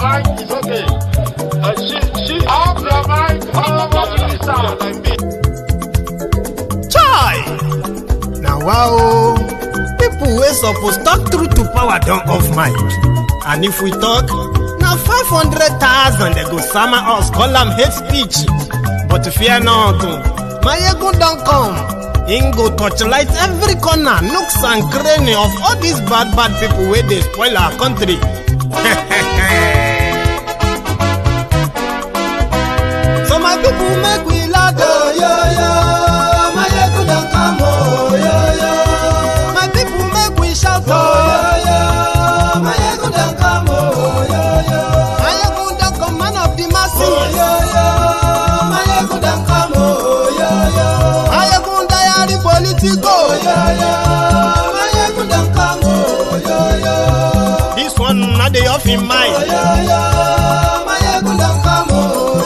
mind is okay. Off your mind, what you sound. Chai! Now wow, people wey suppose talk truth to power don't off mic. And if we talk, now 500,000 they go summer us, call them hate speech. But fear not, Maiyegun don't come. Him go torchlight every corner, nooks and cranny of all these bad people where they spoil our country. So my people make we laugh, oh yo yo. Maiyegun don't come, oh yo yo. My people make we shout, oh yo yo. Maiyegun don't come, oh yo yo. Maiyegun don't come, man of the masses, oh yo yo. Maiyegun don't come, oh yo yo. Maiyegun diary Politico, oh yo yo. Maiyegun don't come, oh yo yo. This one not the off in mind, oh yo yo. Maiyegun don't come, oh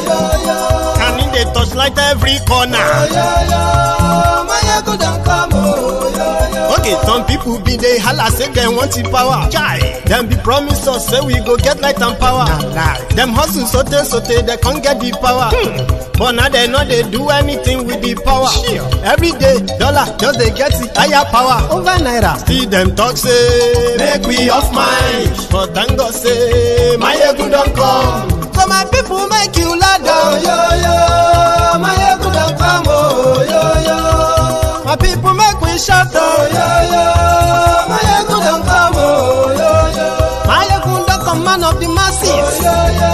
yo yo. Can in the touchlight every corner, oh yo yo. Maiyegun don't come, oh yo yo. Okay, some people be they holla say they want the power. Chai, them be promise us say we go get light and power. Nah. Them hustle sote they can't get the power. But now they know they do anything with the power. Sure. Every day, dollar just they get the higher power over naira. Still them talk say make we off mind. But thank God say Maiyegun don't come. So my people make you laugh, oh yo yo. Maiyegun don't come, oh yo yo. My people make we shout, oh yo yo. Maiyegun don't come, oh yo yo. Maiyegun don't come, man of the masses, oh yo yo.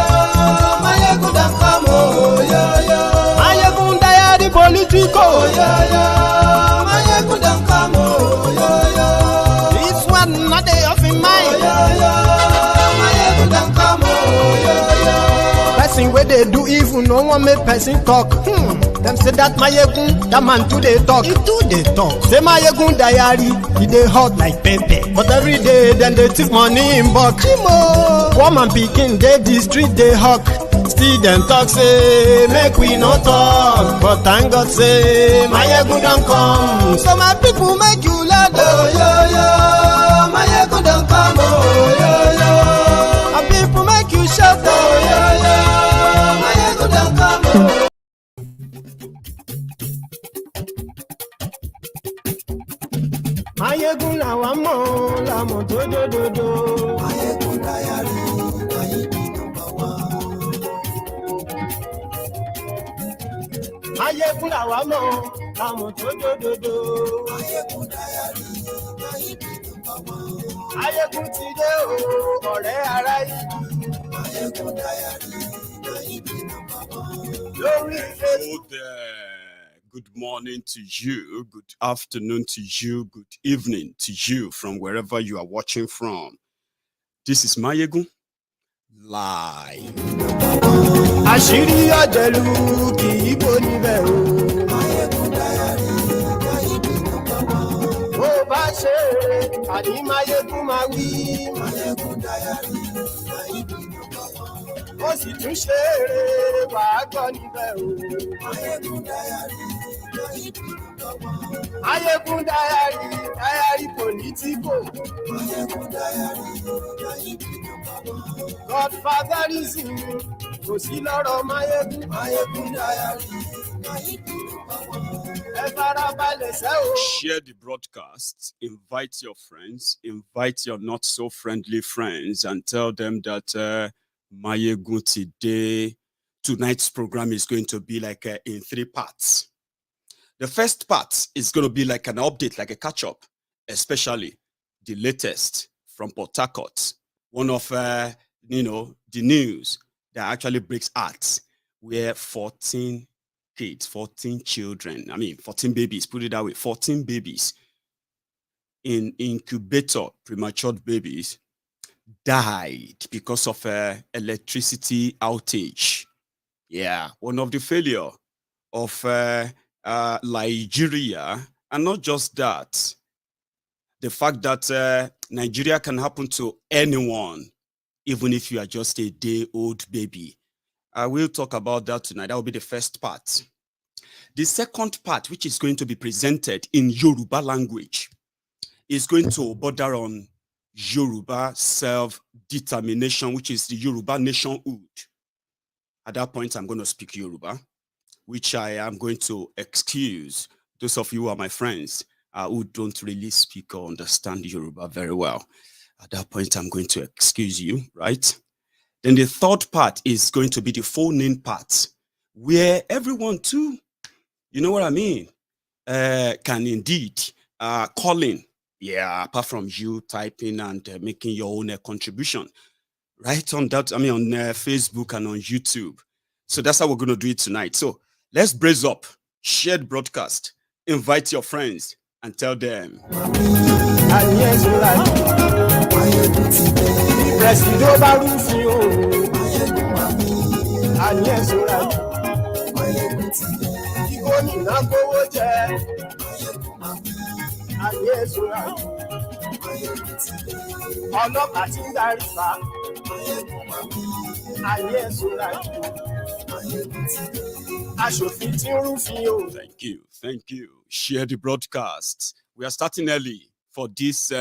Maiyegun don't come, oh yo yo. Maiyegun diary Politico, oh yo yo. Maiyegun don't come, oh yo yo. This one not they off in mind, oh yo yo. Maiyegun don't come, oh yo yo. Person where they do evil, no one make person talk. Them say that Maiyegun, that man too they talk. He too they talk. Say Maiyegun diary, he they hot like pepper. But every day then they take money in bulk. Woman picking they the street they hawk. Still them talk say make we no talk. But thank God say Maiyegun don't come. So my people make you laugh, oh yo yo. Maiyegun don't come, oh yo yo. My people make you shout, oh yo yo. Maiyegun don't come, oh. Maiyegun làwa mọ̀ làmọ̀ dódódódó. Maiyegun diary, Maiyegun number one. Maiyegun làwa mọ̀ làmọ̀ dódódódó. Maiyegun diary, Maiyegun number one. Maiyegun ti dé o, ọ̀rẹ́ ara yìí. Maiyegun diary, Maiyegun number one. Lórí Facebook. Good morning to you, good afternoon to you, good evening to you from wherever you are watching from. This is Maiyegun live. Àṣírí ọ̀jẹ̀lú kì í bò níbẹ̀ o. Maiyegun diary, Maiyegun number one. Bó bá ṣe eré, àní Maiyegun máa wí. Maiyegun diary, Maiyegun number one. Ó sì tún ṣe eré, wàá gbọ́ níbẹ̀ o. Maiyegun diary. Maiyegun diary, diary Politico. Maiyegun diary, Maiyegun number one. Godfatherism, kò sí lọ́rọ̀ Maiyegun. Maiyegun diary, Maiyegun number one. Ẹ farabalẹ̀ sẹ́ o. Share the broadcast, invite your friends, invite your not so friendly friends, and tell them that Maiyegun today, tonight's program is going to be like in 3 parts. The first part is going to be like an update, like a catch-up, especially the latest from Politico, one of the news that actually breaks hearts, where 14 kids, 14 children, 14 babies, put it that way, 14 babies in incubator, premature babies, died because of electricity outage. Yeah, one of the failure of Nigeria, and not just that, the fact that Nigeria can happen to anyone, even if you are just a day-old baby. I will talk about that tonight. That will be the first part. The second part, which is going to be presented in Yoruba language, is going to border on Yoruba self-defense. self-determination, which is the Yoruba Nationhood. At that point, I'm going to speak Yoruba, which I am going to excuse those of you who are my friends who don't really speak or understand Yoruba very well. At that point, I'm going to excuse you, right? Then the third part is going to be the phone-in part, where everyone too, you know what I mean, can indeed call in. Yeah, apart from you typing and making your own contribution. Right on that, I mean, on Facebook and on YouTube. So that's how we're going to do it tonight. So let's brace up, share the broadcast, invite your friends, and tell them. Thank you. Share the broadcast. We are starting early for this,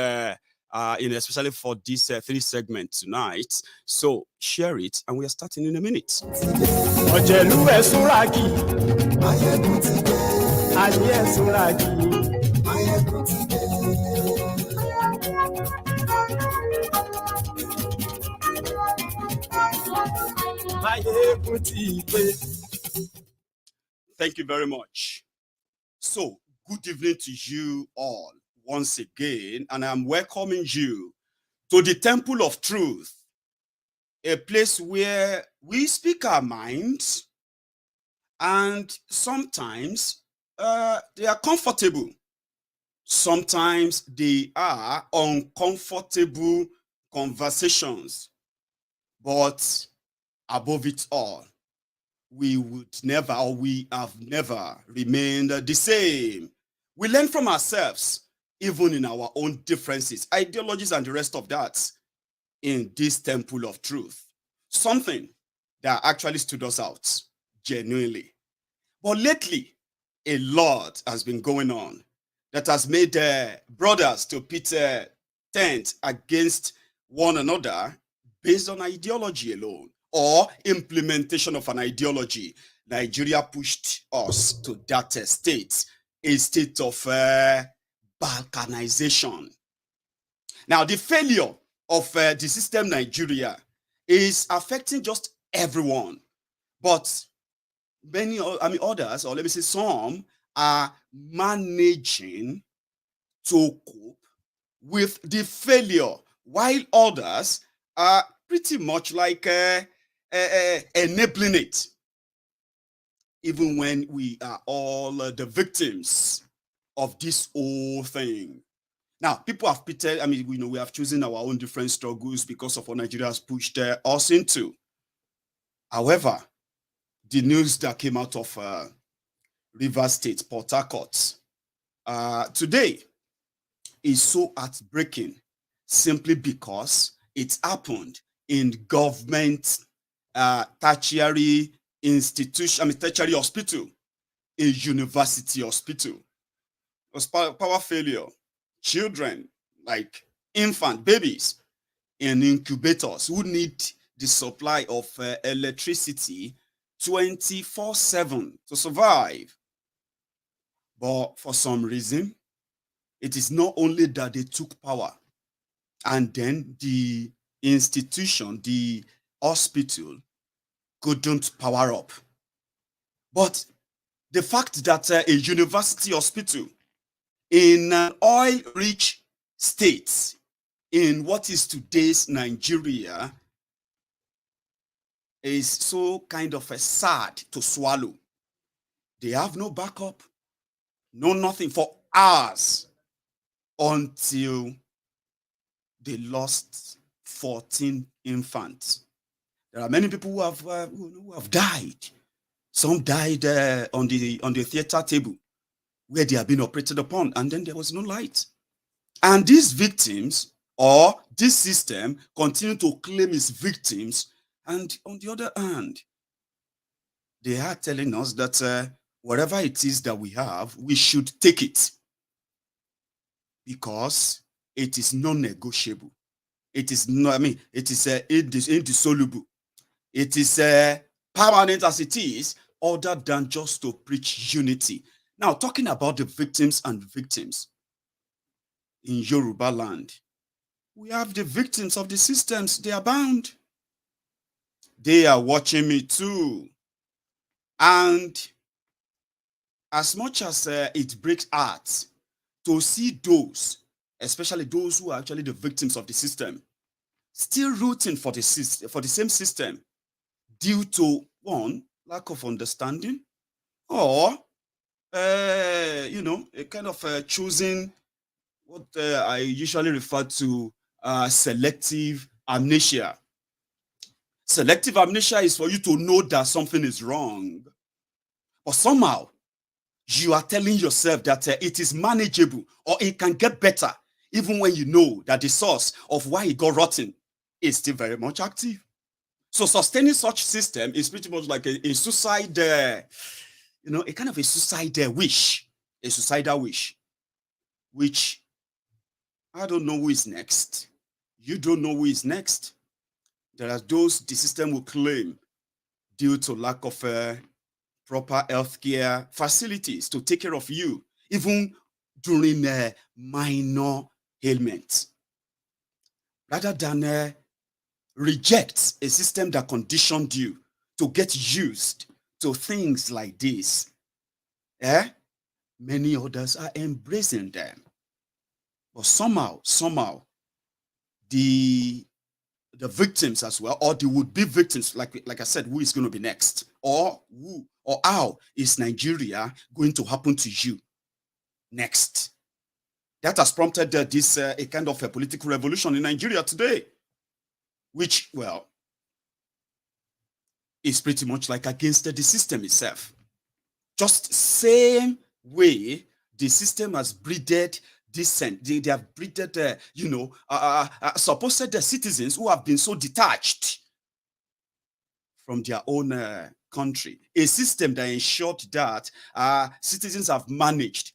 especially for this 3 segments tonight. So share it, and we are starting in a minute. Thank you very much. So, good evening to you all once again, and I'm welcoming you to the Temple of Truth, a place where we speak our minds, and sometimes they are comfortable. Sometimes they are uncomfortable conversations, but above it all, we have never remained the same. We learn from ourselves, even in our own differences, ideologies, and the rest of that in this Temple of Truth. Something that actually stood us out, genuinely. But lately, a lot has been going on that has made brothers to pit tent against one another based on ideology alone or implementation of an ideology. Nigeria pushed us to that state, a state of balkanization. Now, the failure of the system Nigeria is affecting just everyone, but many, others, or let me say some, are managing to cope with the failure, while others are pretty much like enabling it, even when we are all the victims of this whole thing. Now, people have pitted, we have chosen our own different struggles because of what Nigeria has pushed us into. However, the news that came out of Rivers State, Port Harcourt, today is so heartbreaking simply because it happened in government tertiary institution, tertiary hospital, a university hospital. It was power failure. Children, like infant babies in incubators who need the supply of electricity 24/7 to survive. But for some reason, it is not only that they took power and then the institution, the hospital, couldn't power up. But the fact that a university hospital in an oil-rich state in what is today's Nigeria is so kind of sad to swallow. They have no backup, no nothing for hours until they lost 14 infants. There are many people who have died. Some died on the theater table where they have been operated upon, and then there was no light. And these victims, or this system, continue to claim its victims. And on the other hand, they are telling us that whatever it is that we have, we should take it because it is non-negotiable. It is not, I mean, it is indissoluble. It is permanent as it is, other than just to preach unity. Now, talking about the victims and victims in Yoruba land, we have the victims of the systems. They are bound. They are watching me too. And as much as it breaks hearts to see those, especially those who are actually the victims of the system, still rooting for the same system due to one, lack of understanding, or a kind of choosing what I usually refer to selective amnesia. Selective amnesia is for you to know that something is wrong, but somehow you are telling yourself that it is manageable or it can get better, even when you know that the source of why it got rotten is still very much active. So sustaining such system is pretty much like a suicide, a kind of a suicidal wish, a suicidal wish, which I don't know who is next. You don't know who is next. There are those the system will claim due to lack of proper healthcare facilities to take care of you, even during minor ailments. Rather than reject a system that conditioned you to get used to things like this, many others are embracing them. But somehow, the victims as well, or the would-be victims, like I said, who is going to be next, or who or how is Nigeria going to happen to you next? That has prompted this a kind of a political revolution in Nigeria today, which, well, is pretty much like against the system itself. Just same way the system has breeded dissent. They have breeded, supposed citizens who have been so detached from their own country. A system that ensured that citizens have managed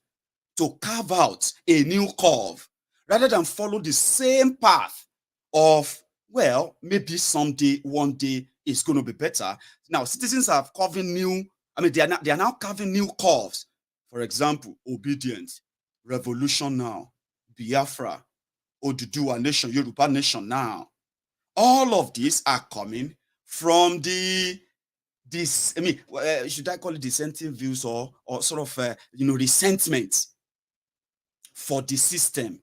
to carve out a new curve rather than follow the same path of, well, maybe someday, one day it's going to be better. Now, citizens are carving they are now carving new curves. For example, obedience, revolution now, Biafra, Oduduwa Nation, Yoruba Nation now. All of these are coming from should I call it dissenting views or sort of, resentment for the system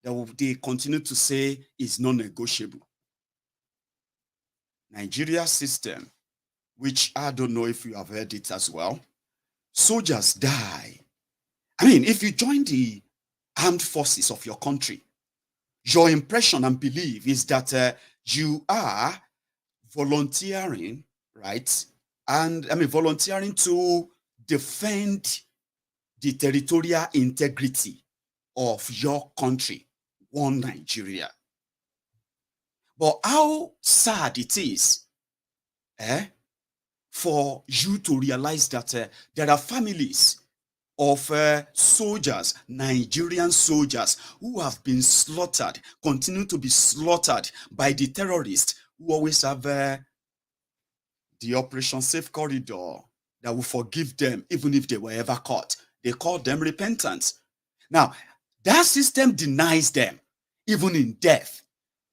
that they continue to say is non-negotiable. Nigeria system, which I don't know if you have heard it as well. Soldiers die. I mean, if you join the armed forces of your country, your impression and belief is that you are volunteering, right? And volunteering to defend the territorial integrity of your country, one Nigeria. But how sad it is for you to realize that there are families of soldiers, Nigerian soldiers, who have been slaughtered, continue to be slaughtered by the terrorists who always have the Operation Safe Corridor that will forgive them even if they were ever caught. They call them repentance. Now, that system denies them, even in death.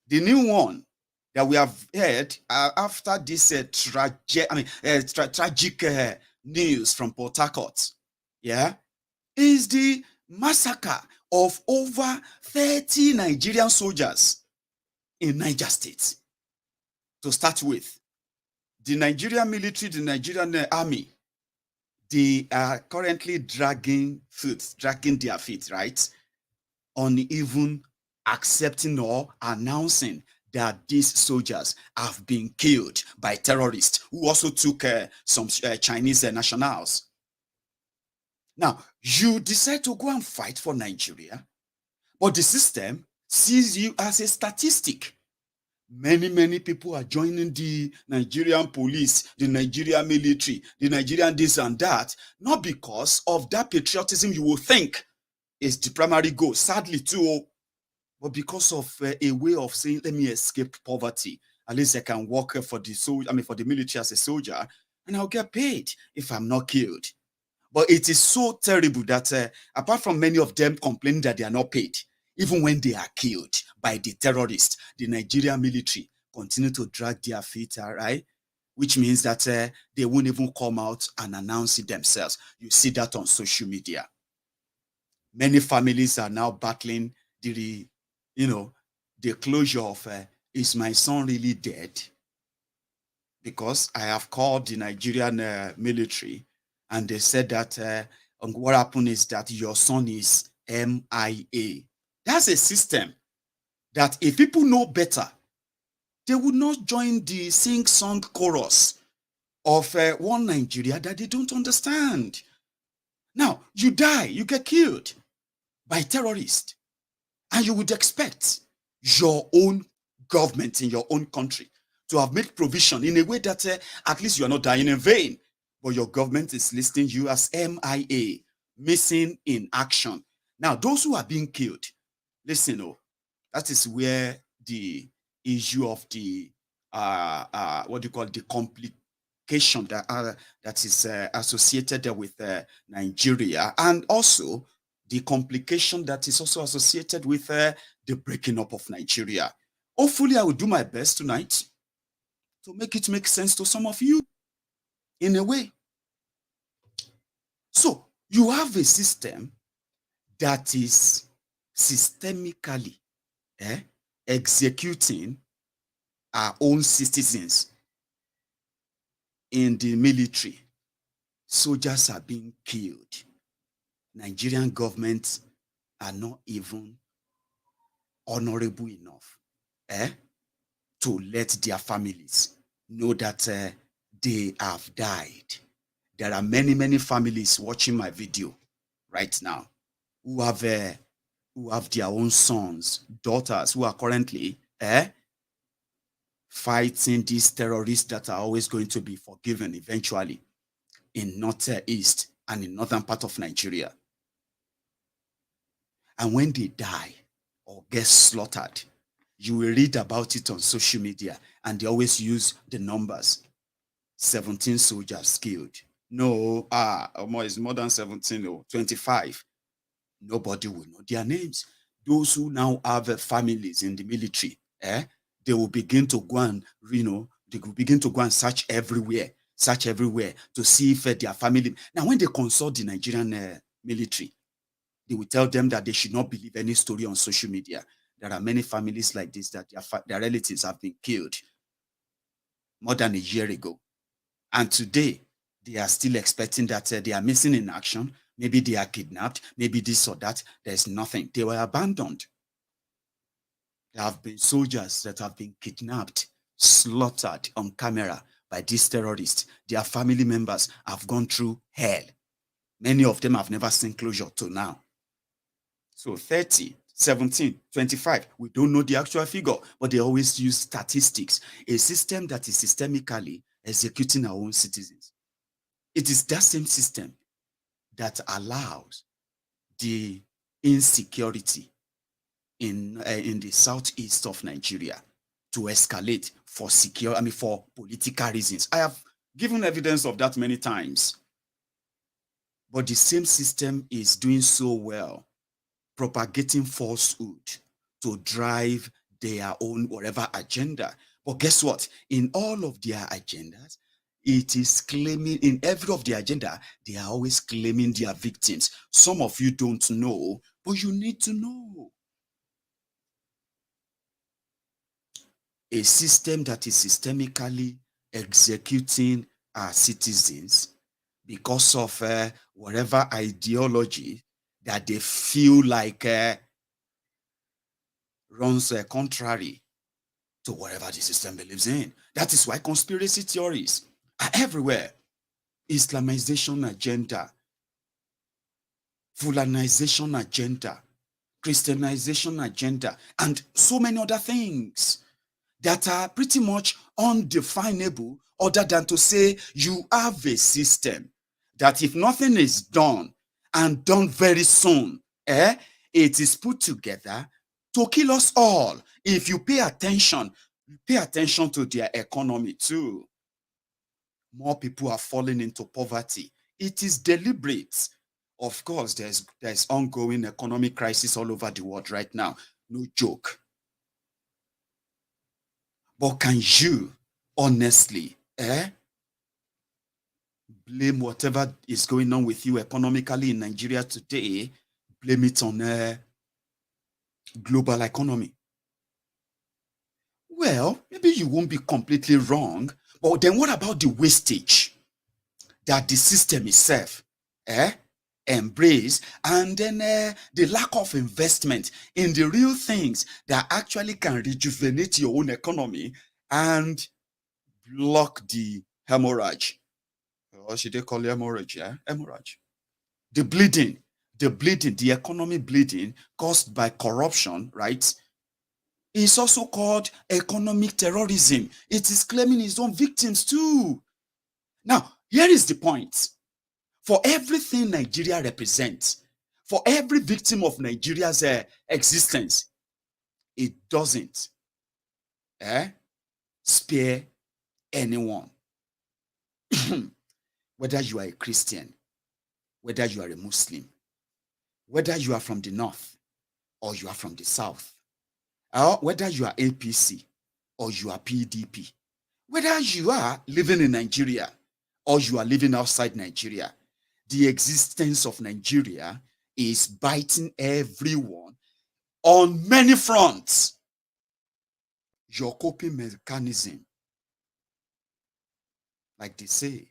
The new one that we have heard after this tragic news from Politico, is the massacre of over 30 Nigerian soldiers in Niger State. To start with, the Nigerian military, the Nigerian army, they are currently dragging their feet, right? On even accepting or announcing that these soldiers have been killed by terrorists who also took some Chinese nationals. Now, you decide to go and fight for Nigeria, but the system sees you as a statistic. Many people are joining the Nigerian police, the Nigerian military, the Nigerian this and that, not because of that patriotism you will think is the primary goal. Sadly, too, but because of a way of saying, let me escape poverty, at least I can work for the for the military as a soldier, and I'll get paid if I'm not killed. But it is so terrible that apart from many of them complaining that they are not paid, even when they are killed by the terrorists, the Nigerian military continue to drag their feet, right? Which means that they won't even come out and announce it themselves. You see that on social media. Many families are now battling the closure of, is my son really dead? Because I have called the Nigerian military, and they said that what happened is that your son is MIA. That's a system that if people know better, they would not join the sing-song chorus of one Nigeria that they don't understand. Now, you die, you get killed by terrorists, and you would expect your own government in your own country to have made provision in a way that at least you are not dying in vain, but your government is listing you as MIA, missing in action. Now, those who are being killed, listen, that is where the issue of the what do you call it, the complication that is associated with Nigeria, and also the complication that is also associated with the breaking up of Nigeria. Hopefully, I will do my best tonight to make it make sense to some of you in a way. So, you have a system that is systemically executing our own citizens in the military. Soldiers are being killed. Nigerian governments are not even honorable enough to let their families know that they have died. There are many, many families watching my video right now who have their own sons, daughters who are currently fighting these terrorists that are always going to be forgiven eventually in northeast and in northern part of Nigeria. And when they die or get slaughtered, you will read about it on social media, and they always use the numbers. 17 soldiers killed. No, it's more than 17, 25. Nobody will know their names. Those who now have families in the military, they will begin to go and, they will begin to go and search everywhere to see if their family. Now, when they consult the Nigerian military, they will tell them that they should not believe any story on social media. There are many families like this that their relatives have been killed more than a year ago. And today, they are still expecting that they are missing in action. Maybe they are kidnapped, maybe this or that. There's nothing. They were abandoned. There have been soldiers that have been kidnapped, slaughtered on camera by these terrorists. Their family members have gone through hell. Many of them have never seen closure till now. So 30, 17, 25, we don't know the actual figure, but they always use statistics, a system that is systemically executing our own citizens. It is that same system that allows the insecurity in the southeast of Nigeria to escalate for political reasons. I have given evidence of that many times. But the same system is doing so well, propagating falsehood to drive their own whatever agenda. But guess what? In all of their agendas, it is claiming, in every of their agenda, they are always claiming their victims. Some of you don't know, but you need to know. A system that is systemically executing our citizens because of whatever ideology that they feel like runs contrary to whatever the system believes in. That is why conspiracy theories are everywhere. Islamization agenda, Fulanization agenda, Christianization agenda, and so many other things that are pretty much undefinable, other than to say you have a system that if nothing is done and done very soon, it is put together to kill us all. If you pay attention to their economy too. More people are falling into poverty. It is deliberate. Of course, there's ongoing economic crisis all over the world right now. No joke. But can you honestly blame whatever is going on with you economically in Nigeria today, blame it on global economy? Well, maybe you won't be completely wrong, but then what about the wastage that the system itself embrace, and then the lack of investment in the real things that actually can rejuvenate your own economy and block the hemorrhage? Or should they call it hemorrhage? Yeah, hemorrhage. The bleeding, the economy bleeding caused by corruption, right? Is also called economic terrorism. It is claiming its own victims too. Now, here is the point. For everything Nigeria represents, for every victim of Nigeria's existence, it doesn't spare anyone. Whether you are a Christian, whether you are a Muslim, whether you are from the north or you are from the south, or whether you are APC or you are PDP, whether you are living in Nigeria or you are living outside Nigeria, the existence of Nigeria is biting everyone on many fronts. Your coping mechanism, like they say,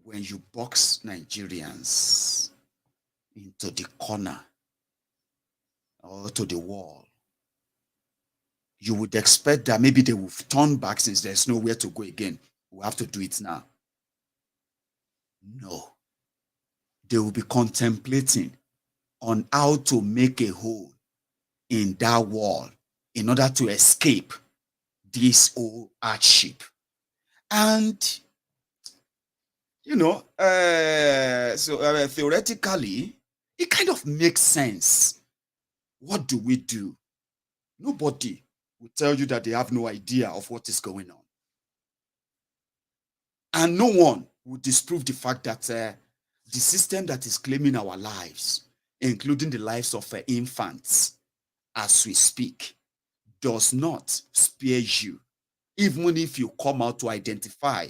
when you box Nigerians into the corner or to the wall, you would expect that maybe they will turn back since there's nowhere to go again. We have to do it now. No. They will be contemplating on how to make a hole in that wall in order to escape this old hardship. And, theoretically, it kind of makes sense. What do we do? Nobody will tell you that they have no idea of what is going on. And no one will disprove the fact that the system that is claiming our lives, including the lives of infants, as we speak, does not spare you, even if you come out to identify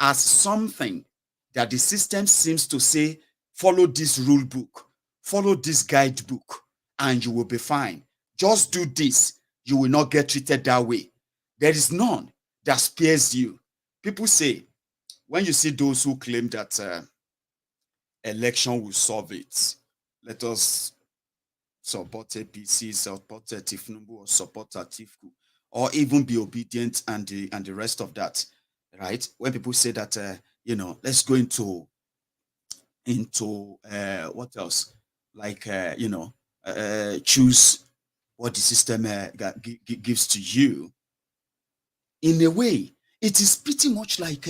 as something that the system seems to say, follow this rule book, follow this guidebook, and you will be fine. Just do this, you will not get treated that way. There is none that spares you. People say, when you see those who claim that election will solve it, let us support APC, support Tifnubu, or support Atiku, or even be obedient and the rest of that, right? When people say that, let's go into what else? Like, choose what the system gives to you. In a way, it is pretty much like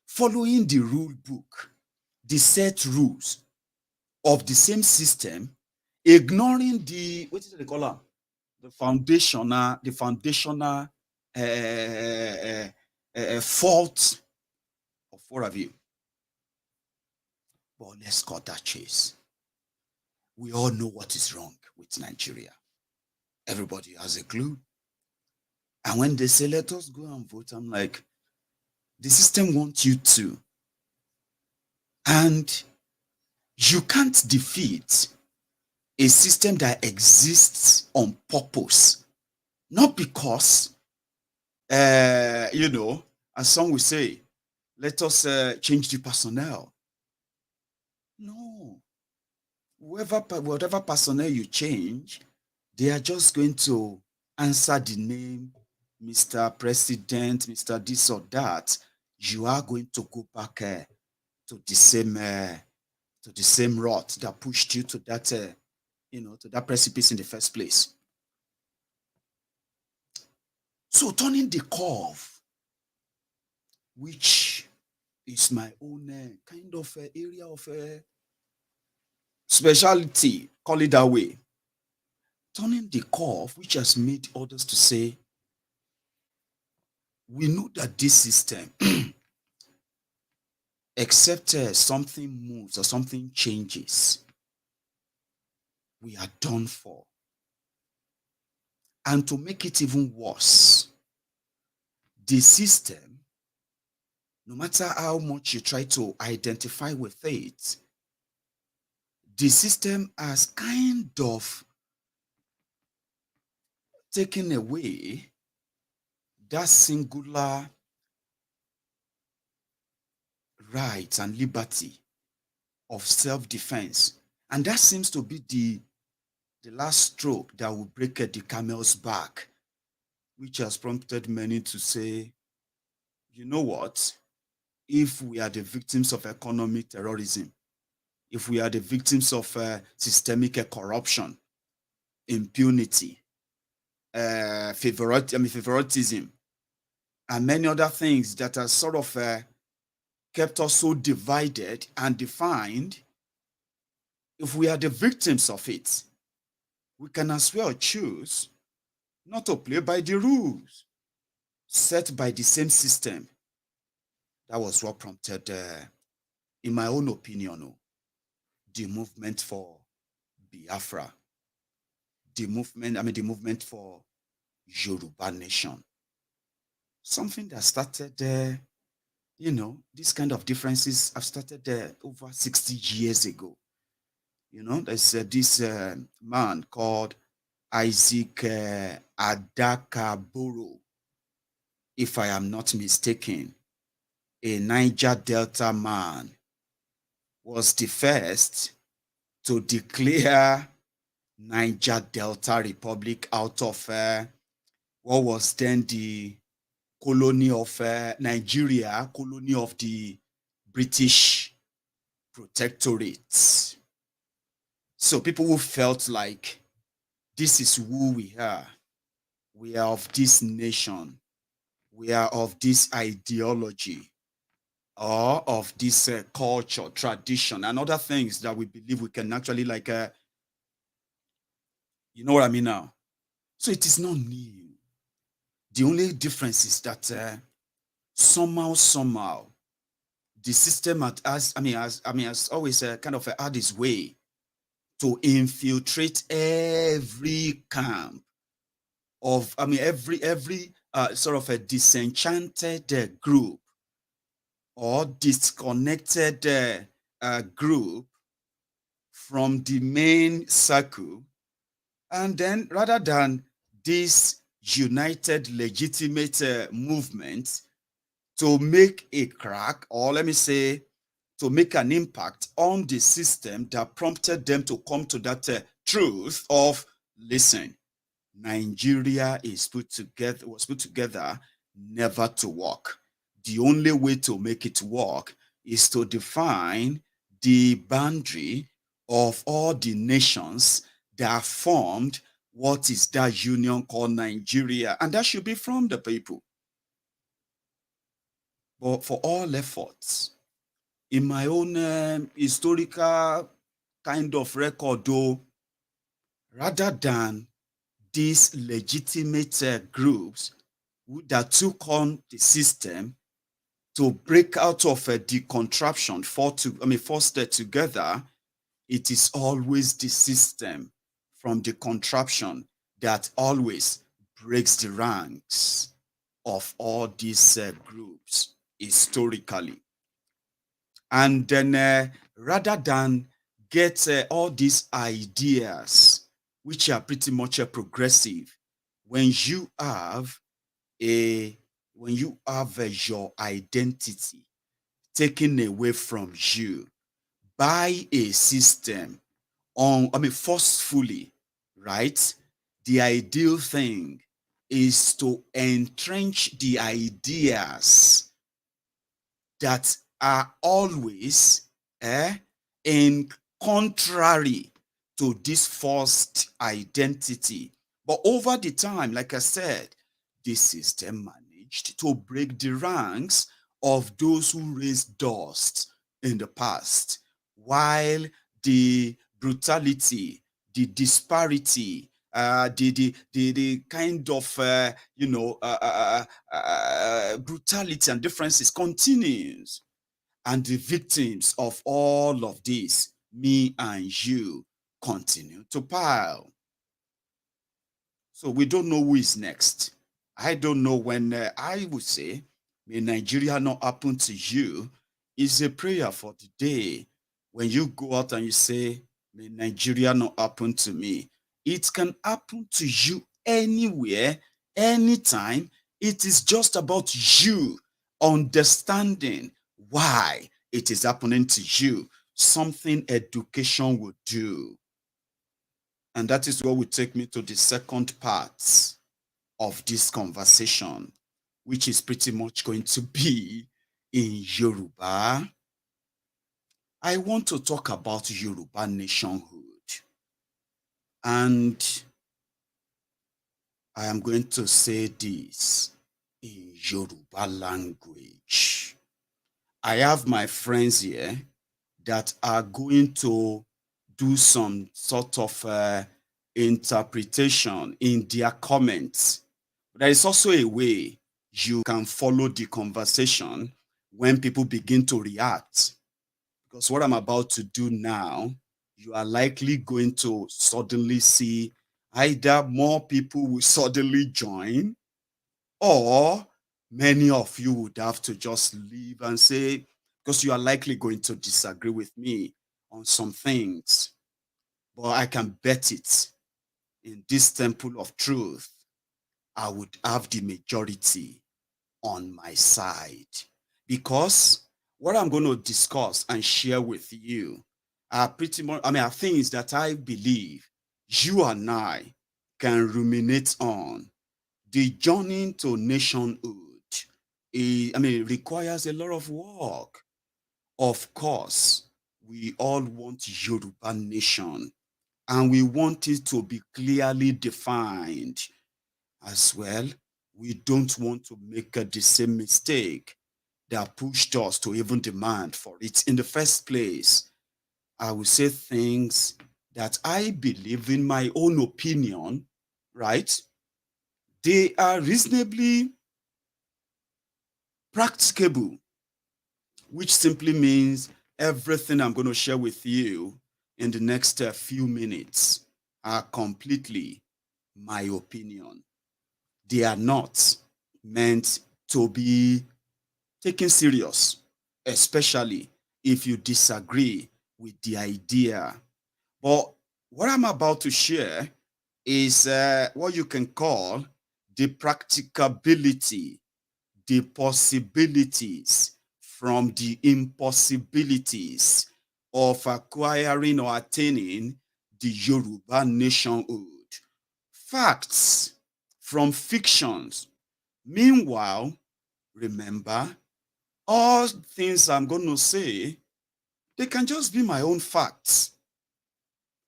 following the rule book, the set rules of the same system, ignoring the, what is it they call them? The foundational fault of what have you. But let's cut that chase. We all know what is wrong with Nigeria. Everybody has a clue. And when they say, let us go and vote, I'm like, the system wants you to. And you can't defeat a system that exists on purpose. Not because, as some will say, let us change the personnel. No. Whatever personnel you change, they are just going to answer the name, Mr. President, Mr. this or that. You are going to go back to the same route that pushed you to that, to that precipice in the first place. So turning the curve, which is my own kind of area of speciality, call it that way, turning the curve, which has made others to say, we know that this system, except something moves or something changes, we are done for. And to make it even worse, the system, no matter how much you try to identify with it, the system has kind of taken away that singular right and liberty of self-defense. And that seems to be the last stroke that will break the camel's back, which has prompted many to say, you know what? If we are the victims of economic terrorism, if we are the victims of systemic corruption, impunity, favoritism, and many other things that are sort of kept us so divided and defined, if we are the victims of it, we can as well choose not to play by the rules set by the same system. That was what prompted, in my own opinion, the movement for Biafra, the movement for Yoruba Nation. Something that started, these kind of differences have started over 60 years ago. There's this man called Isaac Adakaboro, if I am not mistaken, a Niger Delta man, was the first to declare Niger Delta Republic out of what was then the colony of Nigeria, colony of the British Protectorate. So people who felt like this is who we are of this nation, we are of this ideology, or of this culture, tradition, and other things that we believe we can actually you know what I mean now? So it is not new. The only difference is that somehow, the system has always kind of had its way to infiltrate every camp of, every sort of a disenchanted group or disconnected group from the main circle. And then rather than this united legitimate movement to make a crack, or let me say, to make an impact on the system that prompted them to come to that truth of, listen, Nigeria was put together never to work. The only way to make it work is to define the boundary of all the nations that formed what is that union called Nigeria, and that should be from the people. But for all efforts, in my own historical kind of record, though, rather than these legitimate groups that took on the system to break out of the contraption, forced together, it is always the system from the contraption that always breaks the ranks of all these groups historically. And then rather than get all these ideas, which are pretty much progressive, when you have your identity taken away from you by a system forcefully, right? The ideal thing is to entrench the ideas that are always in contrary to this forced identity. But over the time, like I said, the system managed to break the ranks of those who raised dust in the past, while the brutality, the disparity, the kind of brutality and differences continues, and the victims of all of this, me and you, continue to pile. So we don't know who is next. I don't know when. I would say, may Nigeria not happen to you, is a prayer for the day. When you go out and you say, may Nigeria not happen to me, it can happen to you anywhere, anytime. It is just about you understanding why it is happening to you. Something education would do. And that is what will take me to the second part of this conversation, which is pretty much going to be in Yoruba. I want to talk about Yoruba nationhood. And I am going to say this in Yoruba language. I have my friends here that are going to do some sort of interpretation in their comments. There is also a way you can follow the conversation when people begin to react. Because what I'm about to do now, you are likely going to suddenly see either more people will suddenly join, or many of you would have to just leave and say, because you are likely going to disagree with me on some things. But I can bet it, in this temple of truth, I would have the majority on my side. Because what I'm going to discuss and share with you are pretty much, are things that I believe you and I can ruminate on. The journey to nationhood, requires a lot of work. Of course, we all want Yoruba nation, and we want it to be clearly defined as well. We don't want to make the same mistake that pushed us to even demand for it in the first place. I will say things that I believe, in my own opinion, right? They are reasonably practicable, which simply means everything I'm going to share with you in the next few minutes are completely my opinion. They are not meant to be taken serious, especially if you disagree with the idea. But what I'm about to share is what you can call the practicability, the possibilities from the impossibilities of acquiring or attaining the Yoruba nationhood. Facts from fictions. Meanwhile, remember, all things I'm going to say, they can just be my own facts.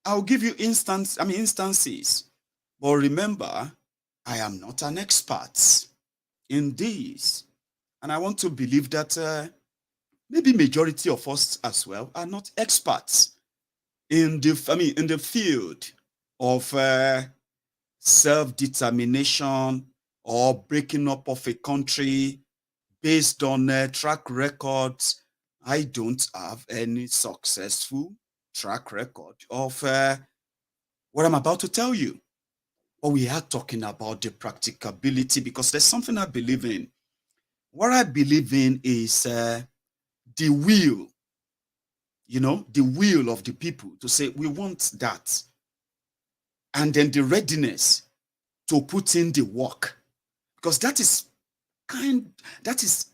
I'll give you instances. But remember, I am not an expert in this. And I want to believe that maybe majority of us as well are not experts in the field of self-determination or breaking up of a country based on track records. I don't have any successful track record of what I'm about to tell you. But we are talking about the practicability, because there's something I believe in. What I believe in is the will, the will of the people to say, we want that. And then the readiness to put in the work. Because that is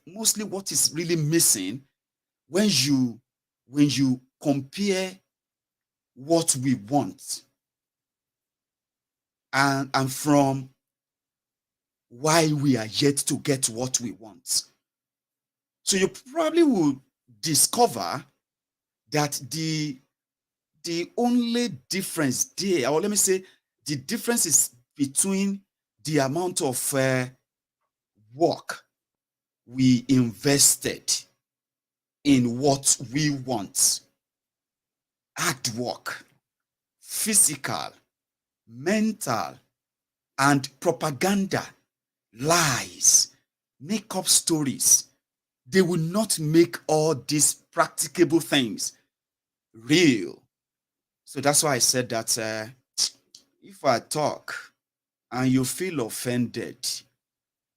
mostly what is really missing when you compare what we want and from why we are yet to get what we want. So you probably will discover that the only difference there, or let me say, the difference is between the amount of work we invested in what we want. Hard work. physical, mental, and propaganda, lies, make-up stories. They will not make all these practicable things real. So that's why I said that if I talk and you feel offended,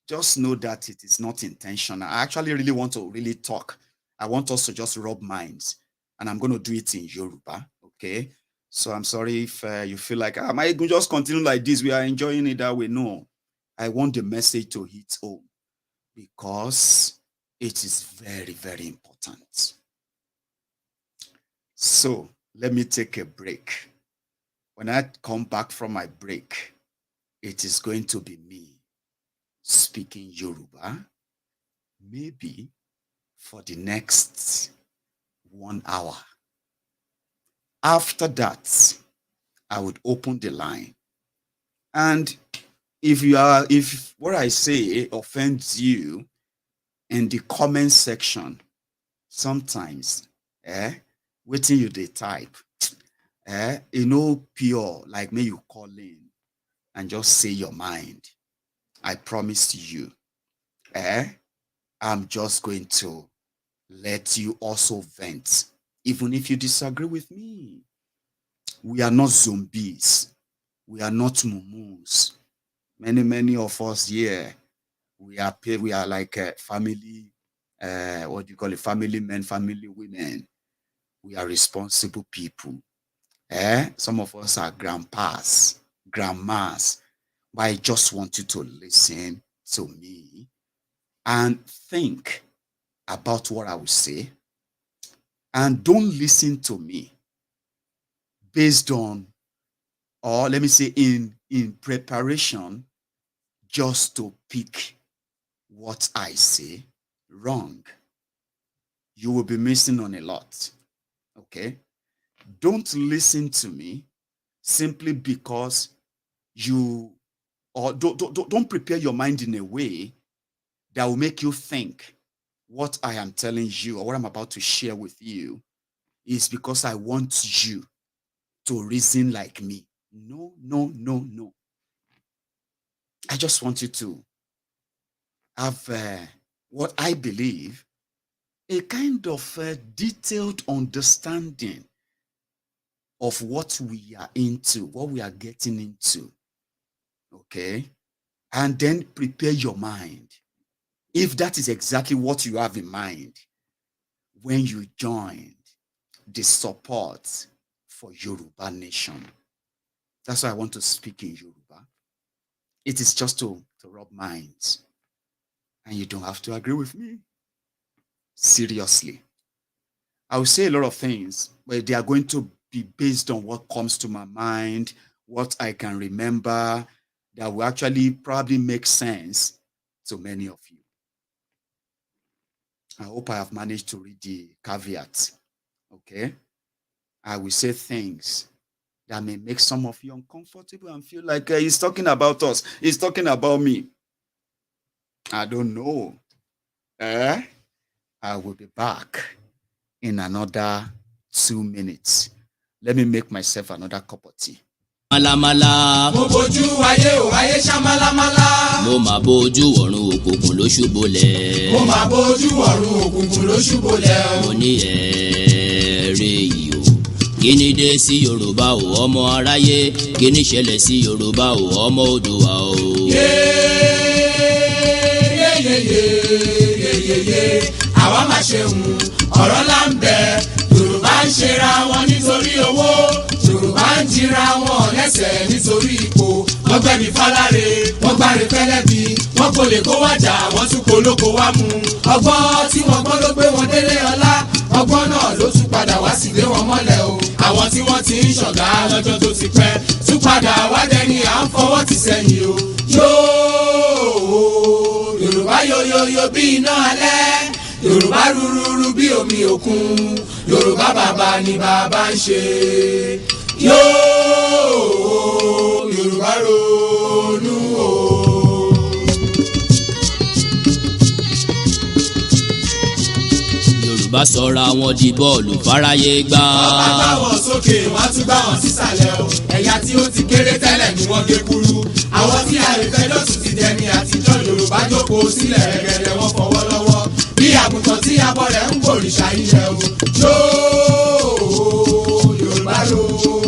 just know that it is not intentional. I actually really want to really talk. I want us to just rub minds, and I'm going to do it in Yoruba, okay? So I'm sorry if you feel like, I can just continue like this. We are enjoying it that way. No, I want the message to hit home because it is very, very important. So let me take a break. When I come back from my break, it is going to be me speaking Yoruba, maybe for the next 1 hour. After that, I would open the line. And if what I say offends you, in the comment section, sometimes, waiting you they type, pure, like me, you call in and just say your mind. I promise you, I'm just going to let you also vent, even if you disagree with me. We are not zombies. We are not mumus. Many of us here, we are like a family, what do you call it? Family men, family women. We are responsible people. Some of us are grandpas, grandmas. But I just want you to listen to me and think about what I will say. And don't listen to me based on, or let me say in preparation, just to pick what I say wrong. You will be missing on a lot. Okay? Don't listen to me simply because don't prepare your mind in a way that will make you think what I am telling you or what I'm about to share with you is because I want you to reason like me. No. I just want you to have what I believe a kind of detailed understanding of what we are into, what we are getting into. Okay? And then prepare your mind. If that is exactly what you have in mind when you join the support for Yoruba Nation. That's why I want to speak in Yoruba. It is just to rub minds. And you don't have to agree with me. Seriously. I will say a lot of things, but they are going to be based on what comes to my mind, what I can remember, that will actually probably make sense to many of you. I hope I have managed to read the caveat. Okay? I will say things that may make some of you uncomfortable and feel like he's talking about us. He's talking about me. I don't know. I will be back in another 2 minutes. Let me make myself another cup of tea. Malamala. Mo bojú ayé o ayé ṣá malamala. Mo máa bojú ọ̀run òkùnkùn ló ṣubúlẹ̀. Mo máa bojú ọ̀run òkùnkùn ló ṣubúlẹ̀. Mo ní ẹ̀ẹ́rẹ́ yìí o. Kíni dé sí Yorùbá o ọmọ aráyé? Kíni ṣẹlẹ̀ sí Yorùbá o ọmọ Oòduà o? Yeyeyeyeyeyeye àwa máa ṣe ọ̀rọ̀ là ń bẹ. Yorùbá ń ṣera wọn nítorí owó. Yorùbá ń jìra wọn lẹ́sẹ̀ nítorí ipò. Wọ́n gbẹ̀mí fáláre, wọ́n gbáre pẹ́lẹ́bí. Wọ́n kò lè kó wájà, wọ́n tún kó lóko wá mú. Ọgbọ́n tí wọ́n gbọ́n ló gbé wọn délé ọlá. Ọgbọ́n náà ló tún padà wá sí lé wọn mọ́lẹ̀ o. Àwọn tí wọ́n ti ń ṣọ̀gá lọ́jọ́ tó ti pẹ́. Tún padà wá dẹni à ń fọwọ́ ti sẹ́yìn o. Yóò Yorùbá yoyoyo bí iná alẹ́. Yorùbá rúrúrú bí omi òkun. Yorùbá bàbá ni bàbá ń ṣe. Yóò Yorùbá ronú o. Yorùbá sọra wọn di bọ́ọ̀lù fáráyé gbá. wọ́n bá gbá wọn sókè wọ́n tún gbá wọn sísàlẹ̀ o. ẹ̀yà tí ó ti kéré tẹ́lẹ̀ ni wọ́n gé kúrú. àwọn tí àrífẹ́jọ́ sì ti dẹni àtijọ́ Yorùbá jókòó sílẹ̀ rẹ̀gẹ̀dẹ̀ wọn fọwọ́ lọ́wọ́. bí àgùntàn tí abọ́ rẹ̀ ń gbòrìṣà ilẹ̀ o. yóò Yorùbá ronú o.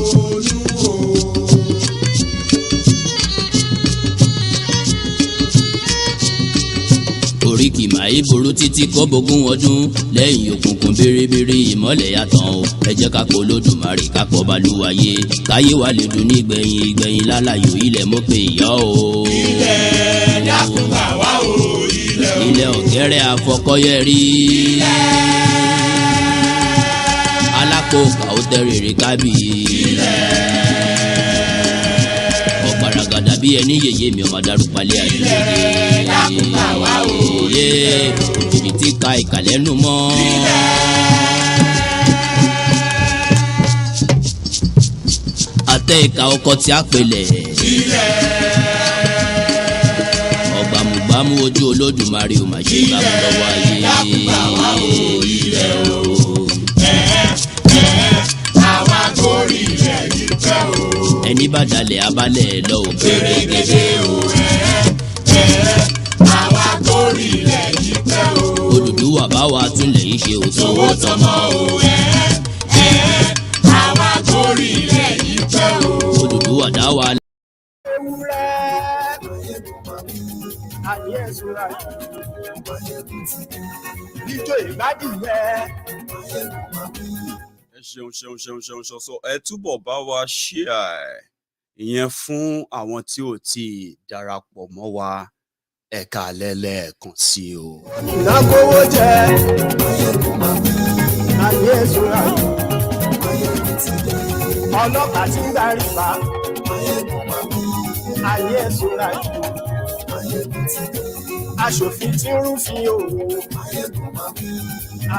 oríkì màí burú títí kó bógún ọdún lẹ́yìn òkùnkùn bèrèbèrè ìmọ́lẹ̀ yàtọ̀ o. ẹ jẹ́ ká pọ̀ Olódùmarè ká pọ̀ Balùwàyé káyé wa lè dùn ní ìgbẹ̀yìn lálàyò ilẹ̀ mọ́ pé ìyá o. ilẹ̀ dákun gbà wá o ilẹ̀ o. ilẹ̀ ọ̀gẹ́rẹ́ àfọkọ́yẹrí. ilẹ̀ alákòókà ó tẹ́rẹ̀ẹ́rẹ́ kábì. ilẹ̀ ọ̀gbaragada bí ẹni yèyé mi ọmọ darúpalẹ̀ àdúgbò. ilẹ̀ dákun gbà wá o. òjijì tí ka ìkàlẹ́ nù mọ́. àtẹ ìka ọkọ tí a pèlẹ̀. ọ̀gbàmùgbàmù ojú Olódùmarè ò mà ṣe gbàmù lọ́wọ́ ayé. ilẹ̀ o. àwa gorí ilẹ̀ yìí pẹ́ o. ẹni bá dalẹ̀ abalẹ̀ lọ ò pèrègèdè o. àwa gorí ilẹ̀ yìí pẹ́ o. Odùduwà bá wa túnlẹ̀ yìí ṣe òtò. owó tọmọ o. àwa gorí ilẹ̀ yìí pẹ́ o. Odùduwà dá wa. ewúrẹ́ àní ẹ̀sùn ra ìjọ ìgbádìyẹ. ẹ ṣeun so ẹ túbọ̀ bá wa share ìyẹn fún àwọn tí ò tí ì darapọ̀ mọ́ wa ẹ̀ka lẹ́lẹ́ẹ̀kan sí o. ìnákówó jẹ àní ẹ̀sùn ra ọlọ́pàá tí ń darí pa àní ẹ̀sùn ra aṣòfin tí ń rúfin òwò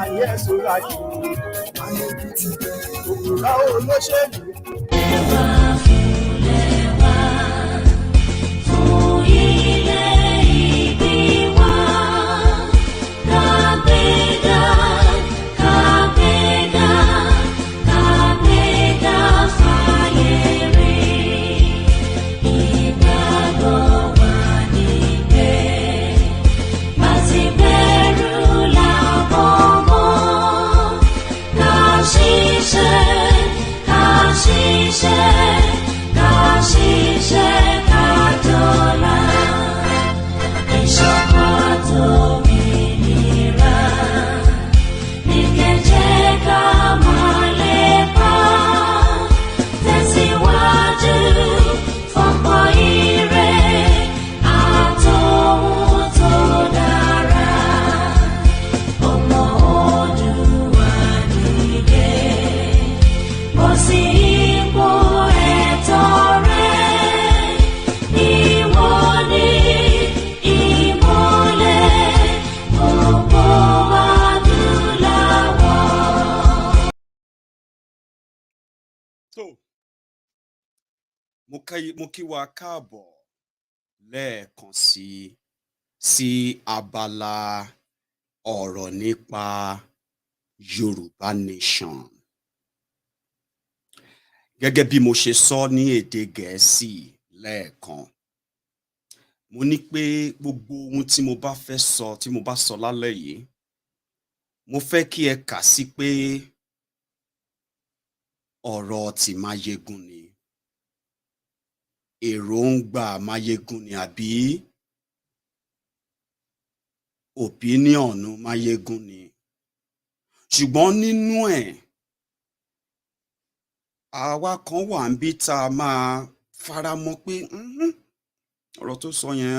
àní ẹ̀sùn ra òwúrọ̀ olóṣèlú. mo kí wa káàbọ̀ lẹ́ẹ̀kan sí abala ọ̀rọ̀ nípa Yorùbá Nation. Gẹ́gẹ́ bí mo ṣe sọ ní èdè Gẹ̀ẹ́sì lẹ́ẹ̀kan, mo ní pé gbogbo ohun tí mo bá fẹ́ sọ, tí mo bá sọ lálẹ́ yìí, mo fẹ́ kí ẹ kà sí pé ọ̀rọ̀ tí Maiyegun ni. Èròǹgbà Maiyegun ni àbí opinion Maiyegun ni. Ṣùgbọ́n nínú ẹ̀, àwa kan wà ń bí tá a máa fara mọ́ pé ọ̀rọ̀ tó sọ yẹn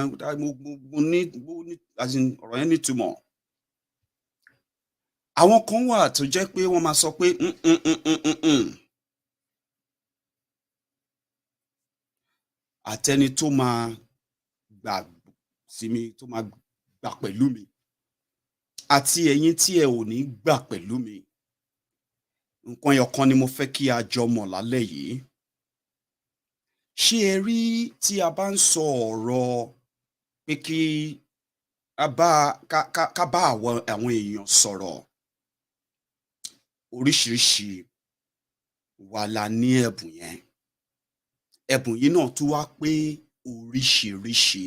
ọ̀rọ̀ yẹn nítumọ̀. Àwọn kan wà tó jẹ́ pé wọ́n máa sọ pé àtẹni tó máa gbà sí mi, tó máa gbà pẹ̀lú mi, àti ẹ̀yin tí ẹ ò ní gbà pẹ̀lú mi. Nǹkan ẹyọkan ni mo fẹ́ kí a jọ mọ̀ lálẹ́ yìí. Ṣé ẹ rí tí a bá ń sọ ọ̀rọ̀ pé kí ká bá àwọn èèyàn sọ̀rọ̀, oríṣiríṣi wa la ní ẹ̀bùn yẹn. Ẹ̀bùn yìí náà tún wá pé oríṣiríṣi.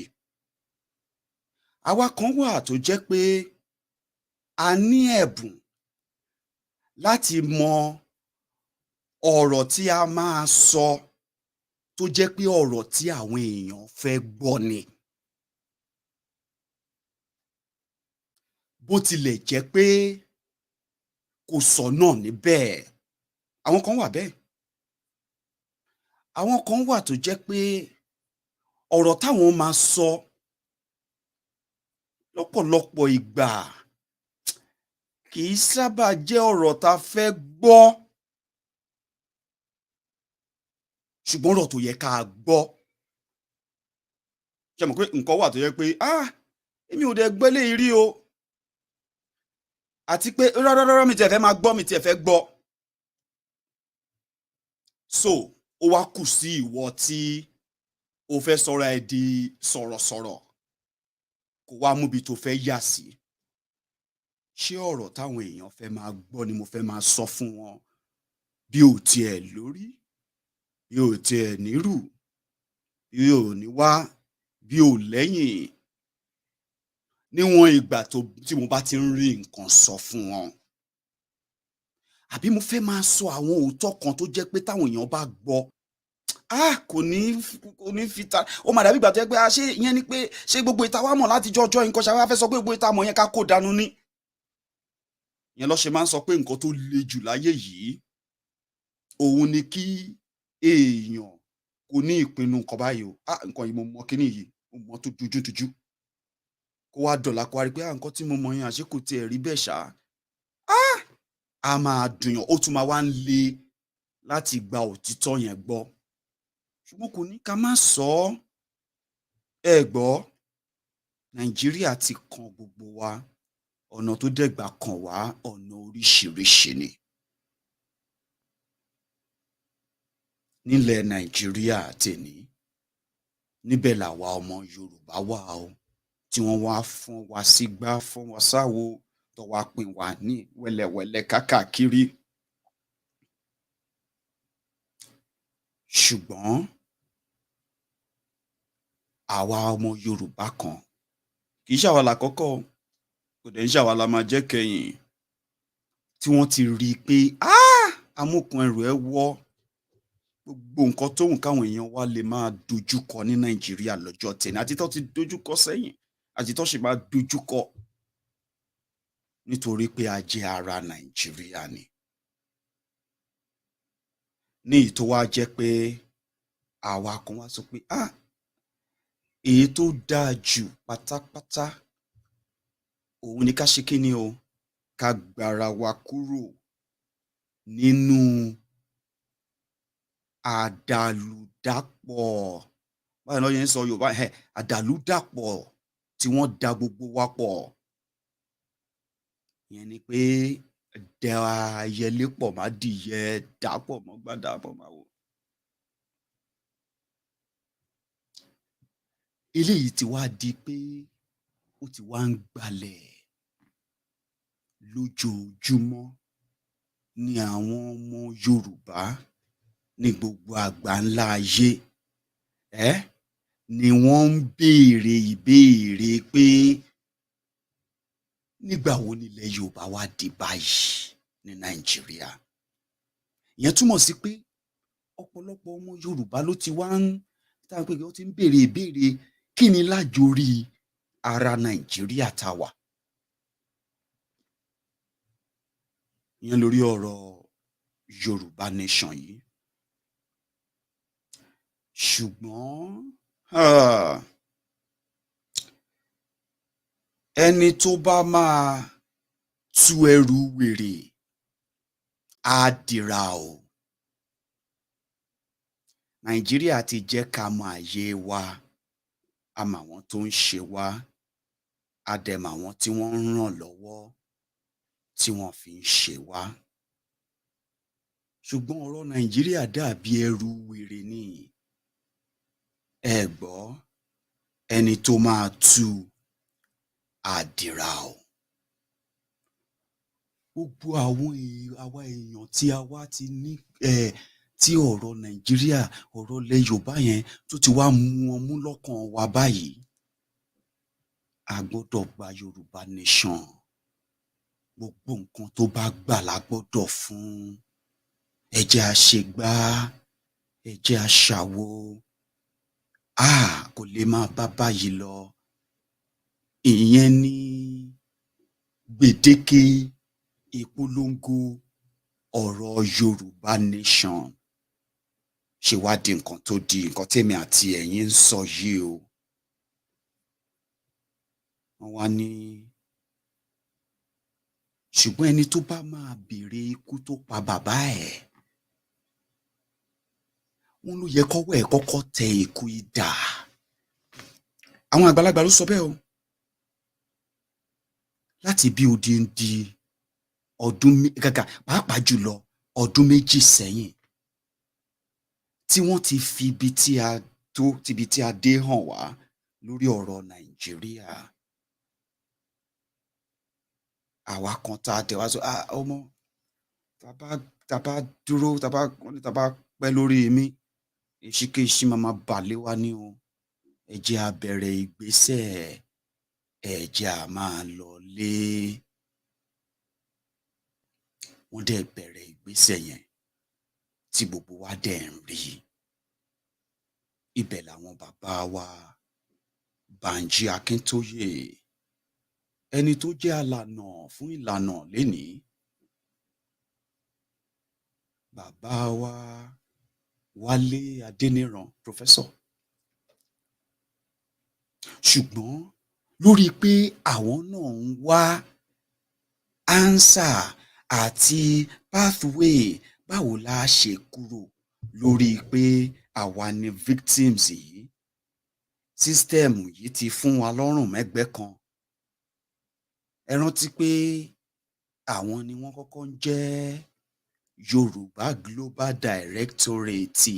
Àwa kan wà tó jẹ́ pé a ní ẹ̀bùn láti mọ ọ̀rọ̀ tí a máa sọ tó jẹ́ pé ọ̀rọ̀ tí àwọn èèyàn fẹ́ gbọ́ ni. Bó tilẹ̀ jẹ́ pé kò sọ́nà níbẹ̀. Àwọn kan wà bẹ́ẹ̀. Àwọn kan wà tó jẹ́ pé ọ̀rọ̀ táwọn máa sọ lọ́pọ̀lọpọ̀ ìgbà kì í sábà jẹ́ ọ̀rọ̀ tá a fẹ́ gbọ́, ṣùgbọ́n ọ̀rọ̀ tó yẹ ká gbọ́. Ṣé mọ̀ pé nǹkan wà tó yẹ pé èmi ò dẹ̀ gbọ́ eléyìí rí o, àti pé rárá mi tiẹ̀ fẹ́ máa gbọ́, mi tiẹ̀ fẹ́ gbọ́. So ó wá kù sí ìwọ tí o fẹ́ sọra ẹ di sọ̀rọ̀sọ̀rọ̀ kó wá múbi tó fẹ́ yà sí. Ṣé ọ̀rọ̀ táwọn èèyàn fẹ́ máa gbọ́ ni mo fẹ́ máa sọ fún wọn bí ò tiẹ̀ lórí, bí ò tiẹ̀ nírù, bí ò ní wá, bí ò lẹ́yìn, níwọ̀n ìgbà tí mo bá ti ń rí nǹkan sọ fún wọn? Àbí mo fẹ́ máa sọ àwọn òótọ́ kan tó jẹ́ pé táwọn èèyàn bá gbọ́ kò ní fi ta, ó máa dàbí ìgbà tó jẹ́ pé ṣé ìyẹn ni pé ṣé gbogbo ìta wa mọ̀ láti jọjọ́ nǹkan ṣàwọn fẹ́ sọ pé gbogbo ìta mọ̀ yẹn ká kó dànù ni. Ìyẹn ló ṣe máa ń sọ pé nǹkan tó le jù láyé yìí òun ni kí èèyàn kò ní ìpinnu nǹkan báyìí o, nǹkan yìí mo mọ kíní yìí, mo mọ tó dojúdojú, kó wá dọ̀là kó wá rí pé nǹkan tí mo mọ yẹn àṣé kò tiẹ̀ rí bẹ́ẹ̀ ṣá. A máa dùnyàn, ó tún máa wá ń le láti gba òtítọ́ yẹn gbọ́. Ṣùgbọ́n kò ní ká má sọ ọ́. Ẹ gbọ́, Nàìjíríà ti kan gbogbo wa, ọ̀nà tó dẹ̀gbà kan wá ọ̀nà oríṣiríṣi ni. Nílẹ̀ Nàìjíríà tèní, níbẹ̀ làwa ọmọ Yorùbá wà o, tí wọ́n wá fọ́n wa sígbá, fọ́n wa sáwo, tó wá pín wa ní wẹ́lẹ́wẹ́lẹ́ kákàkiri. Ṣùgbọ́n àwa ọmọ Yorùbá kan kì í ṣàwa làkọ́kọ́, kò dẹ̀ ń ṣàwa la máa jẹ́ kẹ́yìn, tí wọ́n ti rí i pé amúkun ẹrù ẹ wọ́, gbogbo nǹkan tóhùn káwọn èèyàn wa lè máa dojúkọ ní Nàìjíríà lọ́jọ́ tẹ̀ní, àti tó ti dojúkọ sẹ́yìn, àti tó sì máa dojúkọ, nítorí pé a jẹ́ ara Nàìjíríà ni. Ní èyí tó wá jẹ́ pé àwa kan wá sọ pé èyí tó dáa jù pátápátá òun ni ká ṣe kí ni o, ká gbára wa kúrò nínú àdàlúdàpọ̀, báyìí náà yẹn ń sọ Yorùbá, àdàlúdàpọ̀ tí wọ́n da gbogbo wa pọ̀. Ìyẹn ni pé da ayẹlé pọ̀ má dìyẹ, dàpọ̀ mọ́ gbàdàpọ̀ má wò. Eléyìí ti wá di pé ó ti wá ń gbalẹ̀ lójoojúmọ́ ní àwọn ọmọ Yorùbá ní gbogbo àgbáńlá ayé ni wọ́n ń béèrè ìbéèrè pé nígbà wo nílẹ̀ Yorùbá wá di báyìí ní Nàìjíríà. Ìyẹn túmọ̀ sí pé ọ̀pọ̀lọpọ̀ ọmọ Yorùbá ló ti wá ń ó ti ń béèrè ìbéèrè kí ni lájorí ara Nàìjíríà tá a wà. Ìyẹn lórí ọ̀rọ̀ Yoruba Nation yìí. Ṣùgbọ́n ẹni tó bá máa tú ẹrù wèrè á dira o. Nàìjíríà ti jẹ́ ká mọ àyè wa, a mọ àwọn tó ń ṣe wá, a dẹ̀ mọ àwọn tí wọ́n ń ràn lọ́wọ́ tí wọ́n fi ń ṣe wá. Ṣùgbọ́n ọ̀rọ̀ Nàìjíríà dàbí ẹrù wèrè ni. Ẹ gbọ́, ẹni tó máa tú á dira o. gbogbo àwa èèyàn tí a wá ti ní tí ọ̀rọ̀ Nàìjíríà, ọ̀rọ̀ ilẹ̀ Yorùbá yẹn tó ti wá mú wọn mú lọ́kàn wa báyìí, a gbọ́dọ̀ gba Yorùbá Nation. Gbogbo nǹkan tó bá gbà la gbọ́dọ̀ fún. Ẹ jẹ́ a ṣe gbá, ẹ jẹ́ a ṣàwo. Kò lè máa bá báyìí lọ. Ìyẹn ni gbèdéke ìpolongo ọ̀rọ̀ Yorùbá Nation ṣe wá di nǹkan tó di nǹkan tèmi àti ẹ̀yin ń sọ yìí o. Wọ́n wá ní ṣùgbọ́n ẹni tó bá máa béèrè ikú tó pa bàbá ẹ̀, wọ́n ló yẹ kọ́wọ́ ẹ̀ kọ́kọ́ tẹ ikú idà. Àwọn àgbàlagbà ló sọ bẹ́ẹ̀ o. Láti bí odindi ọdún gàgà pàápàá jùlọ ọdún méjì sẹ́yìn tí wọ́n ti fi ibi tí a dé hàn wá lórí ọ̀rọ̀ Nàìjíríà. Àwa kan tá a tẹ̀ wá sọ ọmọ tá bá dúró tá bá pẹ́ lórí mi èṣìkéṣì máa balẹ̀ wá ní o. Ẹ jẹ́ a bẹ̀rẹ̀ ìgbésẹ̀, ẹ jẹ́ a máa lọ lé. Wọ́n dẹ̀ bẹ̀rẹ̀ ìgbésẹ̀ yẹn tí gbogbo wa dẹ̀ ń rí. Ibẹ̀ làwọn bàbá wa Bánjí Akíntóyè, ẹni tó jẹ́ alànà fún ìlànà lénìí, bàbá wa Wálé Adéníran Professor. Ṣùgbọ́n lórí pé àwọn náà ń wá answer àti pathway báwo la ṣe kúrò lórí pé àwa ni victims yìí. System yìí ti fún wa lọ́rùn mẹ́gbẹ́ kan. Ẹ rántí pé àwọn ni wọ́n kọ́kọ́ ń jẹ́ Yorùbá Global Directorate.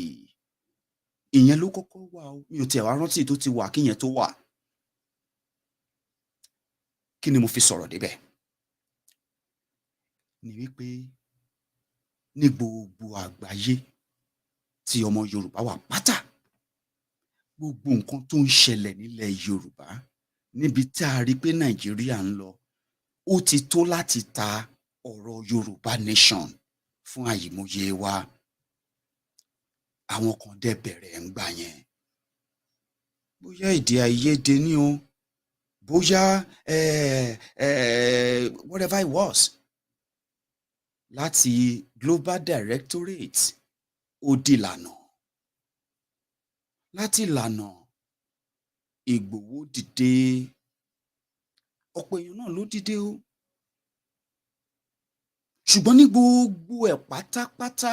Ìyẹn ló kọ́kọ́ wà o. Mi ò tiẹ̀ wá rántí tó ti wà kíyẹn tó wà. Kí ni mo fi sọ̀rọ̀ débẹ̀? Ni wípé ní gbogbo àgbáyé tí ọmọ Yorùbá wà pátá, gbogbo nǹkan tó ń ṣẹlẹ̀ nílẹ̀ Yorùbá níbi tí a rí pé Nàìjíríà ń lọ, ó ti tó láti ta ọ̀rọ̀ Yorùbá Nation fún àyìmọye wa. Àwọn kan dẹ̀ bẹ̀rẹ̀ ń gbà yẹn. Bóyá èdè àìyedè ni o, bóyá whatever it was, láti Global Directorate ó di ìlànà. Láti ìlànà Ìgbòho dìde, ọ̀pọ̀ èèyàn náà ló dìde o. Ṣùgbọ́n ní gbogbo ẹ̀ pátápátá,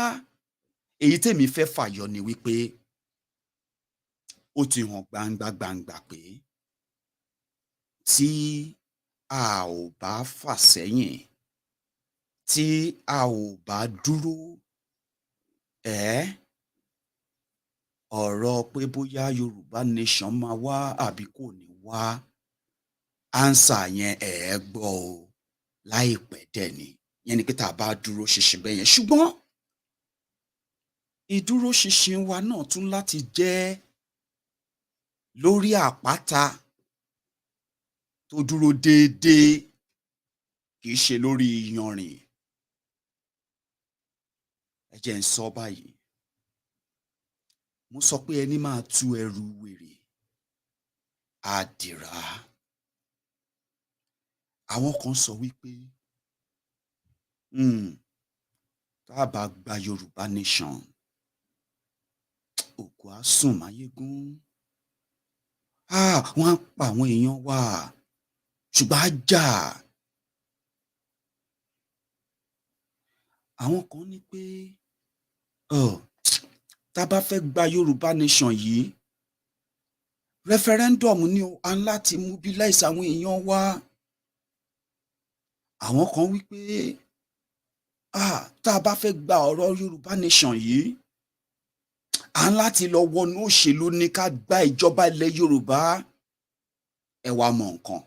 èyí tèmi fẹ́ fàyọ ni wípé ó ti hàn gbangba pé tí a ò bá fà sẹ́yìn, tí a ò bá dúró, ọ̀rọ̀ pé bóyá Yorùbá Nation máa wá àbí kò ní wá, answer yẹn gbọ́ o láìpẹ́ dẹ̀ ni. Yẹn ni pé tá a bá dúró ṣinṣin bẹ́ẹ̀ yẹn. Ṣùgbọ́n ìdúró ṣinṣin wa náà tún láti jẹ́ lórí àpáta tó dúró déédéé, kì í ṣe lórí iyanrìn. Ẹ jẹ́ n sọ báyìí. Mo sọ pé ẹni máa tú ẹrù wèrè á dìrà. Àwọn kan sọ wípé tá a bá gba Yorùbá Nation, òkú á sùn Maiyegun. Wọ́n á pa àwọn èèyàn wa, ṣùgbọ́n á jà. Àwọn kan ní pé tá a bá fẹ́ gba Yorùbá Nation yìí, referendum ni o, à ń láti mobilize àwọn èèyàn wa. Àwọn kan wí pé tá a bá fẹ́ gba ọ̀rọ̀ Yorùbá Nation yìí, à ń láti lọ wọnú òṣèlú ní ká gba ìjọba ilẹ̀ Yorùbá. Ẹ wá mọ nǹkan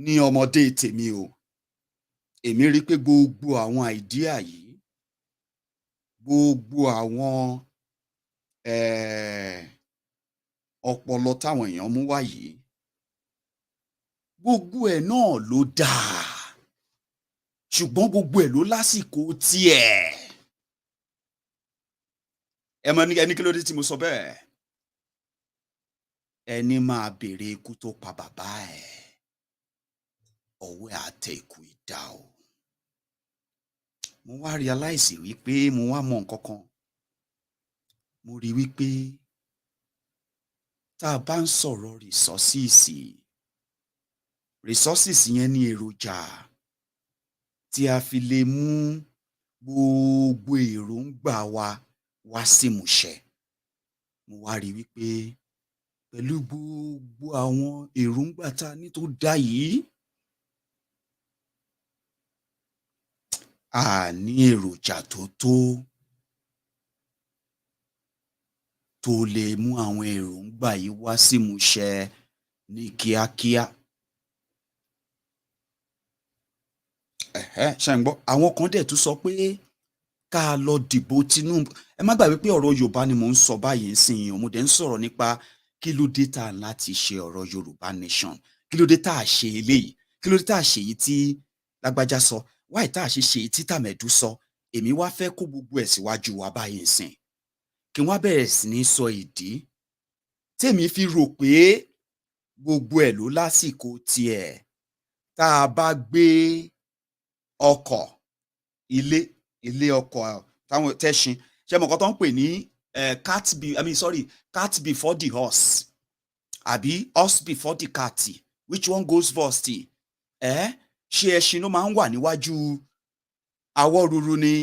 ní ọmọdé tèmi o, èmi rí pé gbogbo àwọn àìdíà yìí, gbogbo àwọn ọpọlọ táwọn èèyàn mú wá yìí, gbogbo ẹ̀ náà ló dáa, ṣùgbọ́n gbogbo ẹ̀ ló lásìkò tiẹ̀. ẹ mọ̀ ẹni kí ló dé tí mo sọ bẹ́ẹ̀? ẹni máa béèrè ikú tó pa bàbá ẹ̀, ọwọ́ àtẹ ikú ìdá o. mo wá realize wípé mo wá mọ nǹkan kan. mo rí wípé tá a bá ń sọ̀rọ̀ resources yẹn ní èròjà tí a fi lè mú gbogbo èròǹgbà wa wá sí ìmúṣẹ. mo wá rí wípé pẹ̀lú gbogbo àwọn èròǹgbà tá a ní tó dá yìí, a ní èròjà tó lè mú àwọn èròǹgbà yìí wá sí ìmúṣẹ ní kíákíá. ṣé ń gbọ́? àwọn kan dẹ̀ tún sọ pé ká lọ dìbò Tinubu. ẹ má gbàgbé pé ọ̀rọ̀ Yorùbá ni mò ń sọ báyìí nsìn mo dẹ̀ ń sọ̀rọ̀ nípa kí ló dé tá a láti ṣe ọ̀rọ̀ Yorùbá Nation, kí ló dé tá a ṣe eléyìí, kí ló dé tá a ṣe èyí tí lágbájá sọ, wáyé tá a ṣe èyí tí tàmẹ̀dú sọ. èmi wá fẹ́ kó gbogbo ẹ̀ síwájú wa báyìí nsìn, kí wọ́n bẹ̀rẹ̀ sí ní sọ ìdí tèmi fi rò pé gbogbo ẹ̀ ló lásìkò tiẹ̀. tá a bá gbé ọkọ̀ ilé ọkọ̀ táwọn tẹ́ṣin, ṣé mo kọ́ tó ń pè ní cat before the horse àbí horse before the cat, which one goes first? ṣé ẹṣin ló máa ń wà níwájú awọ́ ruru ni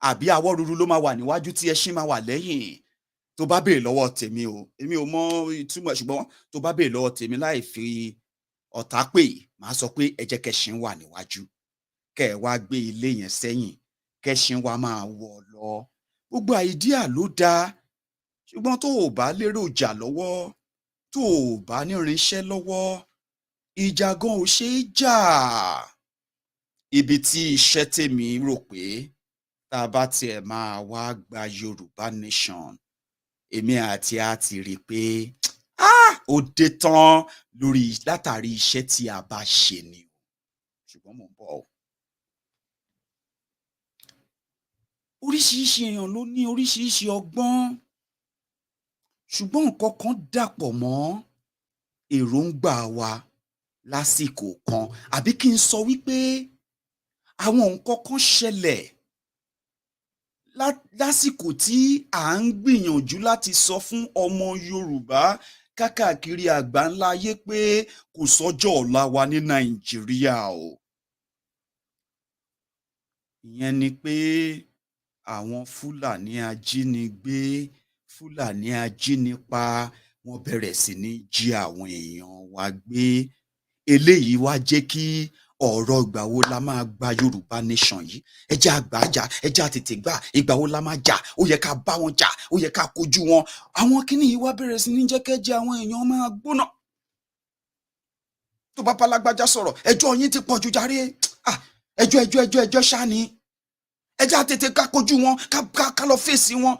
àbí awọ́ ruru ló máa wà níwájú tí ẹṣin máa wà lẹ́yìn? tó bá béèrè lọ́wọ́ tèmi o, èmi ò mọ ìtumọ̀, ṣùgbọ́n tó bá béèrè lọ́wọ́ tèmi láì fi ọ̀tá pè, màá sọ pé ẹ jẹ́ kẹ́ṣin wà níwájú, kẹ́ ẹ wá gbé ilé yẹn sẹ́yìn, kẹ́ṣin wa máa wọ̀ lọ. gbogbo àìdíà ló dáa, ṣùgbọ́n tó o bá lérò jà lọ́wọ́, tó o bá nírinṣẹ́ lọ́wọ́, ìjà gan ò ṣeé jà. ibi tí iṣẹ́ tèmi rò pé tá a bá tiẹ̀ máa wá gba Yorùbá Nation, èmi àti a ti rí i pé ó dé tán látàrí iṣẹ́ tí a bá ṣe ni. ṣùgbọ́n mò ń bọ̀ ọ́. oríṣiríṣi èèyàn ló ní oríṣiríṣi ọgbọ́n, ṣùgbọ́n nǹkan kan dàpọ̀ mọ́ èròǹgbà wa lásìkò kan, àbí kí n sọ wípé àwọn nǹkan kan ṣẹlẹ̀ lásìkò tí à ń gbìyànjú láti sọ fún ọmọ Yorùbá káàkiri àgbáńlá ayé pé kò sọ́jọ́ ọ̀la wa ní Nàìjíríà o. ìyẹn ni pé àwọn Fúlàní ajínigbé, Fúlàní ajínipa, wọ́n bẹ̀rẹ̀ sí ní jí àwọn èèyàn wa gbé. eléyìí wá jẹ́ kí ọ̀rọ̀ ìgbà wo la máa gba Yorùbá Nation yìí, ẹ jẹ́ àgbà jà, ẹ jẹ́ àtètè gbà, ìgbà wo la máa jà, ó yẹ ká bá wọn jà, ó yẹ ká kojú wọn. àwọn kinní yìí wá bẹ̀rẹ̀ sí ní jẹ́ kẹ́jẹ́ àwọn èèyàn máa gbóná. tó bá Lágbájá sọ̀rọ̀, ẹjọ́ yín ti pọ̀ jù jàre, ẹjọ́ ṣáà ni, ẹ jẹ́ àtètè ká kojú wọn, ká lọ fèsì wọn.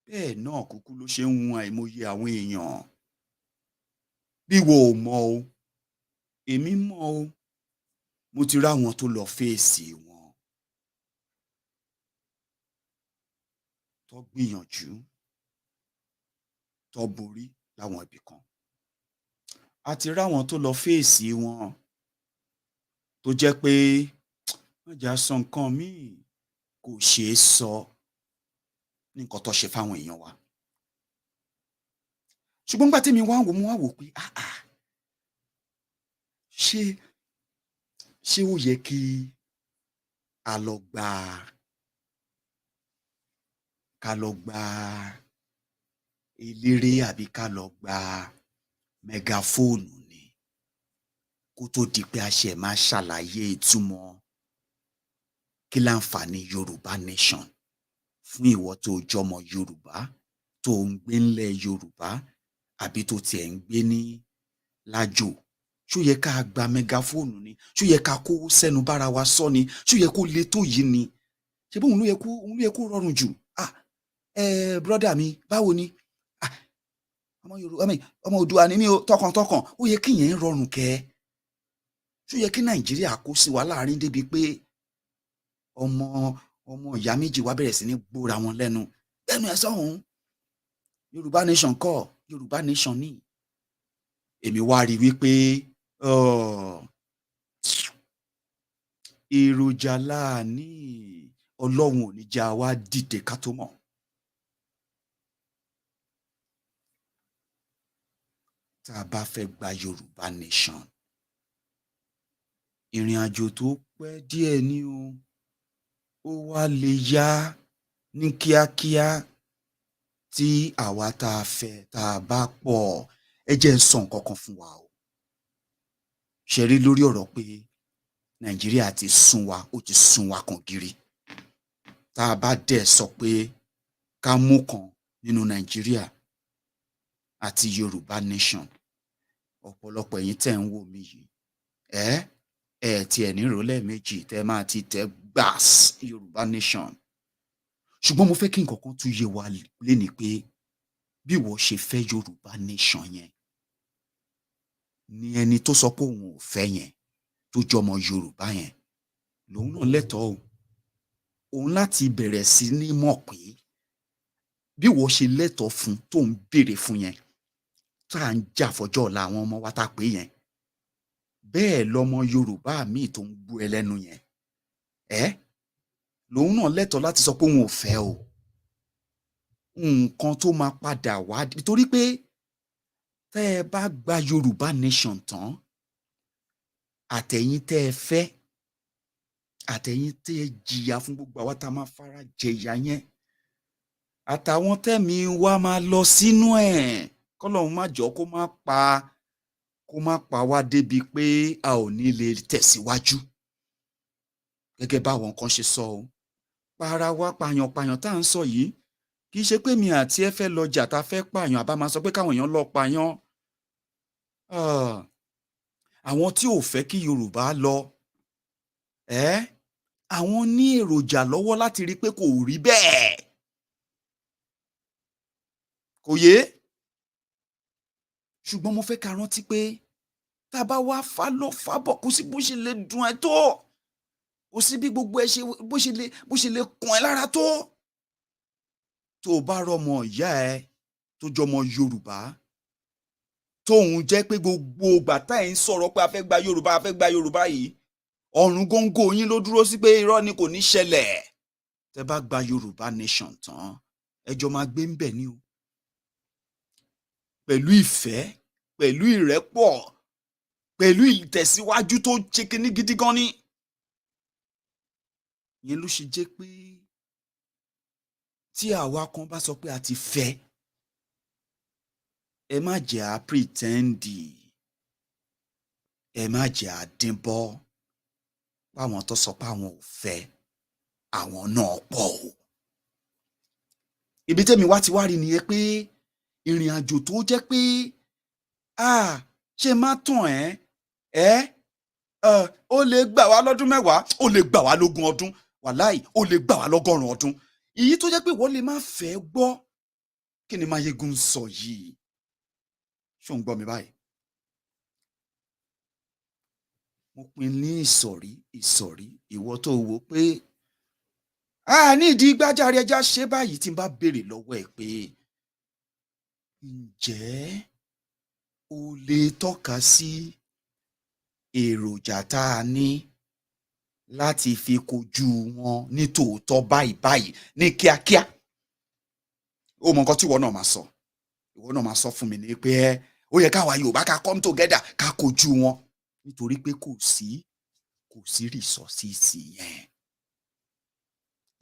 bẹ́ẹ̀ náà kúkú ló ṣe ń hun àìmọye àwọn èèyàn. bí wo ò mọ̀ o, èmi mọ̀ o, mo ti ráwọn tó lọ fèsì wọn, tó gbìyànjú, tó borí láwọn ibì kan. a ti ráwọn tó lọ fèsì wọn tó jẹ́ pé wọ́n jà sọ nǹkan míì kò ṣeé sọ ní nǹkan tó ṣe fáwọn èèyàn wa. ṣùgbọ́n nígbà tí mi wá wò, mo wá wò pé ṣé ó yẹ kí a lọ gba eléré àbí ká lọ gba mẹgafóònù ni kó tó di pé a ṣe máa ṣàlàyé ìtumọ̀ kí láǹfààní Yorùbá Nation fún ìwọ tó jọmọ Yorùbá, tó ń gbé ńlẹ̀ Yorùbá, àbí tó tiẹ̀ ń gbé ní lájò ṣó yẹ ká gba mẹgàfóònù ni, ṣó yẹ ká kó sẹ́nu bára wa sọ ni, ṣó yẹ kó le tó yìí ni, ṣe bóun ló yẹ kó rọrùn jù. Brọ́dà mi báwo ni, ọmọ Yorùbá mi, ọmọ Oòduà ni mí o, tọkàntọkàn, ó yẹ kí yẹn rọrùn kẹ́. ṣó yẹ kí Nàìjíríà kó sí wa láàrin débi pé ọmọ ìyá méjì wá bẹ̀rẹ̀ sí ní gbóra wọn lẹ́nu ẹ̀ sọ́hún. Yorùbá nation kọ́, Yorùbá nation ní. Èmi wá rí wípé èròjà láàní Ọlọ́run ò ní já wa dìde ká tó mọ̀. Tá a bá fẹ́ gba Yorùbá nation, ìrìn àjò tó pẹ́ díẹ̀ ni o, ó wá lè yá ní kíákíá tí àwa tá a fẹ́ tá a bá pọ̀. Ẹ jẹ́ ń sọ nǹkan kan fún wa o. Ṣe rí lórí ọ̀rọ̀ pé Nàìjíríà ti sún wa, ó ti sún wa kan gírí. Tá a bá dẹ̀ sọ pé ká mú kan nínú Nàìjíríà àti Yorùbá nation, ọ̀pọ̀lọpọ̀ ẹ̀yin tẹ́ ń wò mí yìí, tiẹ̀ ní ìrọ̀lẹ́ méjì tẹ́ máa ti tẹ́ gbàs Yorùbá nation. Ṣùgbọ́n mo fẹ́ kí nǹkan kan tún yé wa léni pé bí wọ́n ṣe fẹ́ Yorùbá nation yẹn ni ẹni tó sọ pé òun ò fẹ́ yẹn tó jọmọ Yorùbá yẹn lòun náà lẹ́tọ̀ọ́ o. Òun láti bẹ̀rẹ̀ sí ní mọ̀ pé bí wọ́n ṣe lẹ́tọ̀ọ́ fún tó ń béèrè fún yẹn, tá à ń jà fọjọ́ ọ̀la àwọn ọmọ wa tá pé yẹn, bẹ́ẹ̀ lọmọ Yorùbá míì tó ń gbú ẹ lẹ́nu yẹn lòun náà lẹ́tọ̀ọ́ láti sọ pé òun ò fẹ́ o. Nǹkan tó máa padà wá, nítorí pé tẹ́ ẹ bá gba Yorùbá nation tán, àtẹ̀yin tẹ́ ẹ fẹ́, àtẹ̀yin tẹ́ ẹ jìyà fún gbogbo àwa tá a máa fara jẹ̀yà yẹn, àtàwọn tẹ́mi wá máa lọ sínú ẹ̀, kọ́lọ́run má jọ kó má pa wá débi pé a ò ní lè tẹ̀síwájú. Gẹ́gẹ́ báwọn kan ṣe sọ o, para wa pààyàn tá à ń sọ yìí, kì í ṣe pé mi àti ẹ fẹ́ lọ jà tá a fẹ́ pààyàn, àbá máa sọ pé káwọn èèyàn lọ pààyàn. Àwọn tí ò fẹ́ kí Yorùbá lọ, àwọn ní èròjà lọ́wọ́ láti rí pé kò rí bẹ́ẹ̀. Kò yé? Ṣùgbọ́n mo fẹ́ ká rántí pé tá a bá wá fà lọ fà bọ̀, kò sí bó ṣe lè dùn ẹ́ tó, kò sí bí gbogbo ẹ ṣe bó ṣe lè kàn ẹ́ lára tó. Tó o bá rọmọ ìyá ẹ tó jọmọ Yorùbá, tóun jẹ́ pé gbogbo ìgbà tá ẹ̀ ń sọ̀rọ̀ pé a fẹ́ gba Yorùbá yìí, ọ̀run góńgó yín ló dúró sí pé irọ́ ni kò ní ṣẹlẹ̀. Tẹ́ bá gba Yorùbá nation tán, ẹjọ́ máa gbé ń bẹ̀ ni o. Pẹ̀lú ìfẹ́, pẹ̀lú ìrẹ́pọ̀, pẹ̀lú ìtẹ̀síwájú tó ṣe kíní gidi gan ni. Ìyẹn ló ṣe jẹ́ pé tí àwa kan bá sọ pé a ti fẹ́, ẹ má jẹ́ à pìrìtẹ́ǹdì, ẹ má jẹ́ à dínbọ́. Báwọn tó sọ pé àwọn ò fẹ́, àwọn náà pọ̀ o. Ibi tẹ́mi wá ti wá rí nìyẹn pé ìrìn àjò tó jẹ́ pé ṣe má tàn ó lè gbà wá lọ́dún mẹ́wàá, ó lè gbà wá lógún ọdún, wàláì ó lè gbà wá lọ́gọ́rùn ọdún. Èyí tó jẹ́ pé wọ́n lè má fẹ́ gbọ́. Kí ni Maiyegun sọ yìí? Ṣó ń gbọ́ mi báyìí? Mo pín ní ìsọ̀rí ìwọ tó wò pé nídìí gbájáre ẹja ṣe báyìí, tí n bá béèrè lọ́wọ́ ẹ̀ pé ǹjẹ́ o lè tọ́ka sí èròjà tá a ní láti fi kojú wọn ní tòótọ́ báyìí ní kíákíá? Ó mọ nǹkan tí ìwọ náà máa sọ. Ìwọ náà máa sọ fún mi ní pé ó yẹ káwa Yorùbá ká come together ká kojú wọn, nítorí pé kò sí resources yẹn.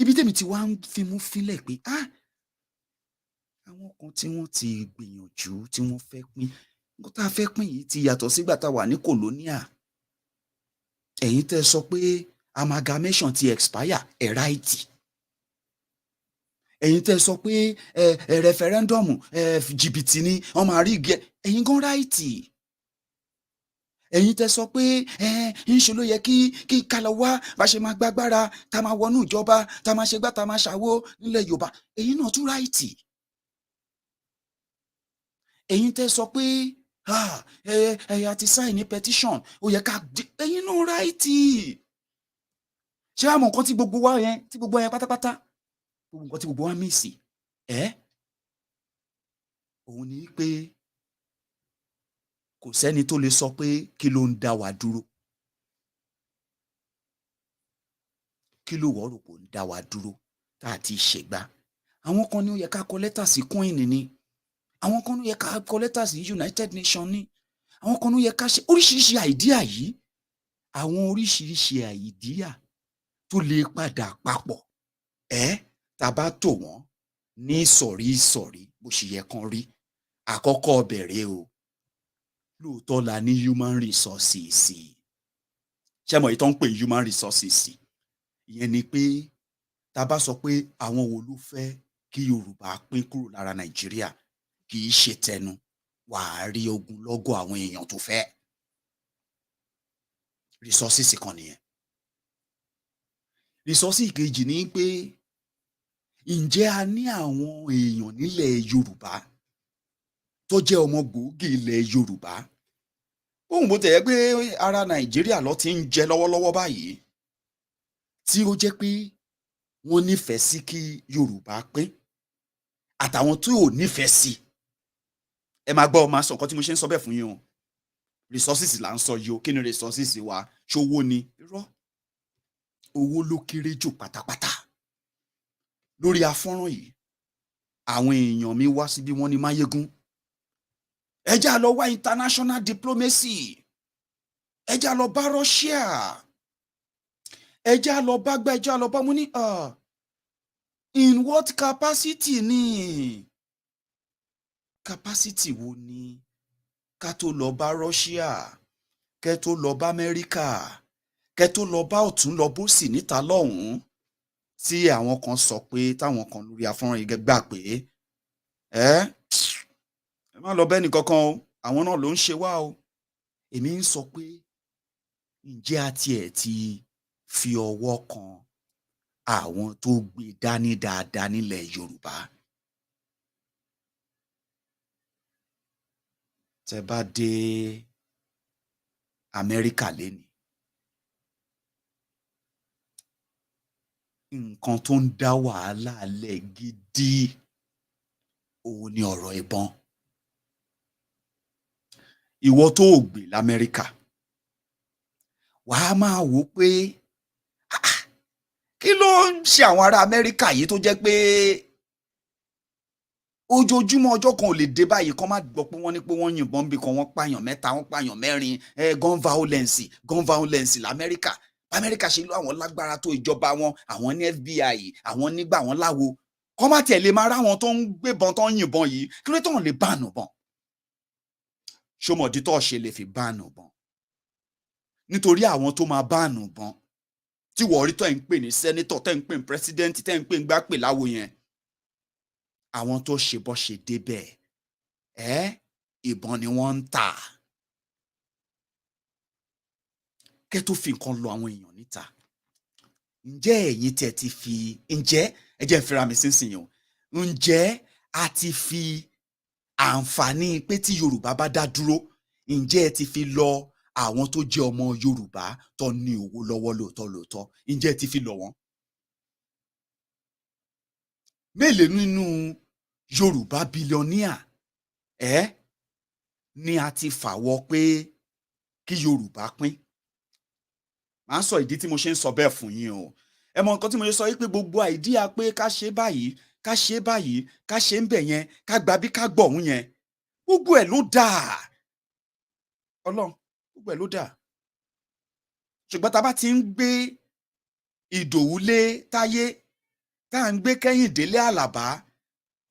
Ibi tẹ́mi ti wá ń fimú fínlẹ̀ pé àwọn kan tí wọ́n ti gbìyànjú tí wọ́n fẹ́ pín, nǹkan tá a fẹ́ pín yìí ti yàtọ̀ sígbà tá a wà ní kòlóníà. Ẹ̀yin tẹ́ sọ pé amalgamation ti expire, ráìtì. Ẹ̀yin tẹ́ sọ pé referendum jìbìtì ni wọ́n máa rí igi, ẹ̀yin gan ráìtì. ẹ̀yin tẹ́ sọ pé ńṣe ló yẹ kí ká lọ wá bá ṣe máa gbágbára tá máa wọnú ìjọba tá máa ṣe gbá tá máa ṣàwo nílẹ̀ Yorùbá, ẹ̀yin náà tún ráìtì. ẹ̀yin tẹ́ sọ pé ẹ̀yà ti sign ní petition ó yẹ ká ẹ̀yin náà ráìtì. ṣé àmọ́ nǹkan tí gbogbo wa yẹn pátápátá gbogbo nǹkan tí gbogbo wa mísì òun ni pé kò sẹ́ni tó lè sọ pé kí ló ń dá wa dúró. kí ló wọ́ rò pé ń dá wa dúró tá a ti ṣègbà. àwọn kan ní ó yẹ ká kọ lẹ́tà sí Queen ni, àwọn kan ní ó yẹ ká kọ lẹ́tà sí United Nations ni, àwọn kan ní ó yẹ ká ṣe oríṣiríṣi àìdíà yìí. àwọn oríṣiríṣi àìdíà tó lè padà papọ̀ tá a bá tò wọ́n ní ìsọ̀rí bó ṣe yẹ kán rí. àkọ́kọ́ bẹ̀rẹ̀ o lóòótọ́ la ní human resources. ṣé mo ìtàn ń pè human resources ìyẹn ni pé tá a bá sọ pé àwọn wo ló fẹ́ kí Yorùbá pín kúrò lára Nàìjíríà, kì í ṣe tẹnu, wàá rí ogunlọ́gọ̀ àwọn èèyàn tó fẹ́. resources kan nìyẹn. resources kejì ni pé ǹjẹ́ a ní àwọn èèyàn nílẹ̀ Yorùbá tó jẹ́ ọmọ gbòógì ilẹ̀ Yorùbá, ohun bó tẹ̀ yẹ pé ara Nàìjíríà ló ti ń jẹ lọ́wọ́lọ́wọ́ báyìí, tí ó jẹ́ pé wọ́n nífẹ̀ẹ́ sí kí Yorùbá pín, àtàwọn tó ò nífẹ̀ẹ́ sí. ẹ máa gbọ́ máa sọ nǹkan tí mo ṣe ń sọ bẹ́ẹ̀ fún yín o. resources là ń sọ yìí o. kí ni resources wa? ṣówó ni? irọ́, owó ló kéré jù pátápátá. lórí afọ́nrán yìí àwọn èèyàn mi wá síbí wọ́n ní Maiyegun, ẹ já lọ wá international diplomacy, ẹ já lọ bá Russia, ẹ já lọ bá gbá, ẹ já lọ bá. mo ní in what capacity ni? capacity wo ni? ká tó lọ bá Russia, kẹ́ tó lọ bá Amẹ́ríkà, kẹ́ tó lọ bá ọ̀tún lọ bósì níta lọ́hùn-ún, tí àwọn kan sọ pé táwọn kan lórí afọ́nrán yìí gbà pé ẹ má lọ bẹ́ẹ̀ nìkankan o, àwọn náà ló ń ṣe wá o. èmi ń sọ pé ǹjẹ́ a tiẹ̀ ti fi ọwọ́ kan àwọn tó gbé dání dáadáa nílẹ̀ Yorùbá? tẹ́ bá dé Amẹ́ríkà lénìí, nǹkan tó ń dá wàhálà lẹ̀ gidi òun ni ọ̀rọ̀ ìbọn. ìwọ tó ò gbé l'Amẹ́ríkà wàá máa wò pé kí ló ń ṣe àwọn ará Amẹ́ríkà yìí tó jẹ́ pé ojoojúmọ́ ọjọ́ kan ò lè dé báyìí kán má gbọ́ pé wọ́n ní pé wọ́n yìnbọn bí kan, wọ́n pààyàn 3, wọ́n pààyàn 4, gun violence l'Amẹ́ríkà. Amẹ́ríkà ṣe ló àwọn lágbára tó ìjọba wọn, àwọn ní FBI, àwọn nígbà wọn láwo, kọ́ má tiẹ̀ lè máa ráwọn tó ń gbébọn tó ń yìnbọn yìí, kí ló tó ń lè báànù bọn? ṣọmọdé tó ṣe lè fi báànù bọn? nítorí àwọn tó máa báànù bọn tí wọ́n rí tó ń pè ní sẹ́nétọ̀, tẹ́ ń pè ní pírẹ́sídẹ́ǹtì, tẹ́ ń pè ní gbápè láwo yẹn, àwọn tó ṣe bọ́ ṣe débẹ̀ ìbọn ni wọ́n ń tà. kẹ́ tó fi nǹkan lọ àwọn èèyàn níta, ǹjẹ́ ẹ̀yin tẹ́ ti fi, ǹjẹ́ ẹ jẹ́ ń fira mi sínsìn o, ǹjẹ́ a ti fi àǹfààní pé tí Yorùbá bá dá dúró, ǹjẹ́ ẹ ti fi lọ àwọn tó jẹ́ ọmọ Yorùbá tó ní owó lọ́wọ́ lóòótọ́, ǹjẹ́ ẹ ti fi lọ wọ́n? mélòó nínú Yorùbá bílíọ̀níà ni a ti fàwọ́ pé kí Yorùbá pín? màá sọ ìdí tí mo ṣe ń sọ bẹ́ẹ̀ fún yín o. ẹ mọ nǹkan tí mo ṣe sọ yìí pé gbogbo àìdíà pé ká ṣe báyìí, ká ṣe báyìí, ká ṣe ń bẹ̀ yẹn, ká gbà bí ká gbọ̀hún yẹn, gbogbo ẹ̀ ló dáa. Ọlọ́run, gbogbo ẹ̀ ló dáa. ṣùgbọ́n tá a bá ti ń gbé Ìdòwú lé Táyé, tá à ń gbé Kẹ́hìndé lé Àlàbá,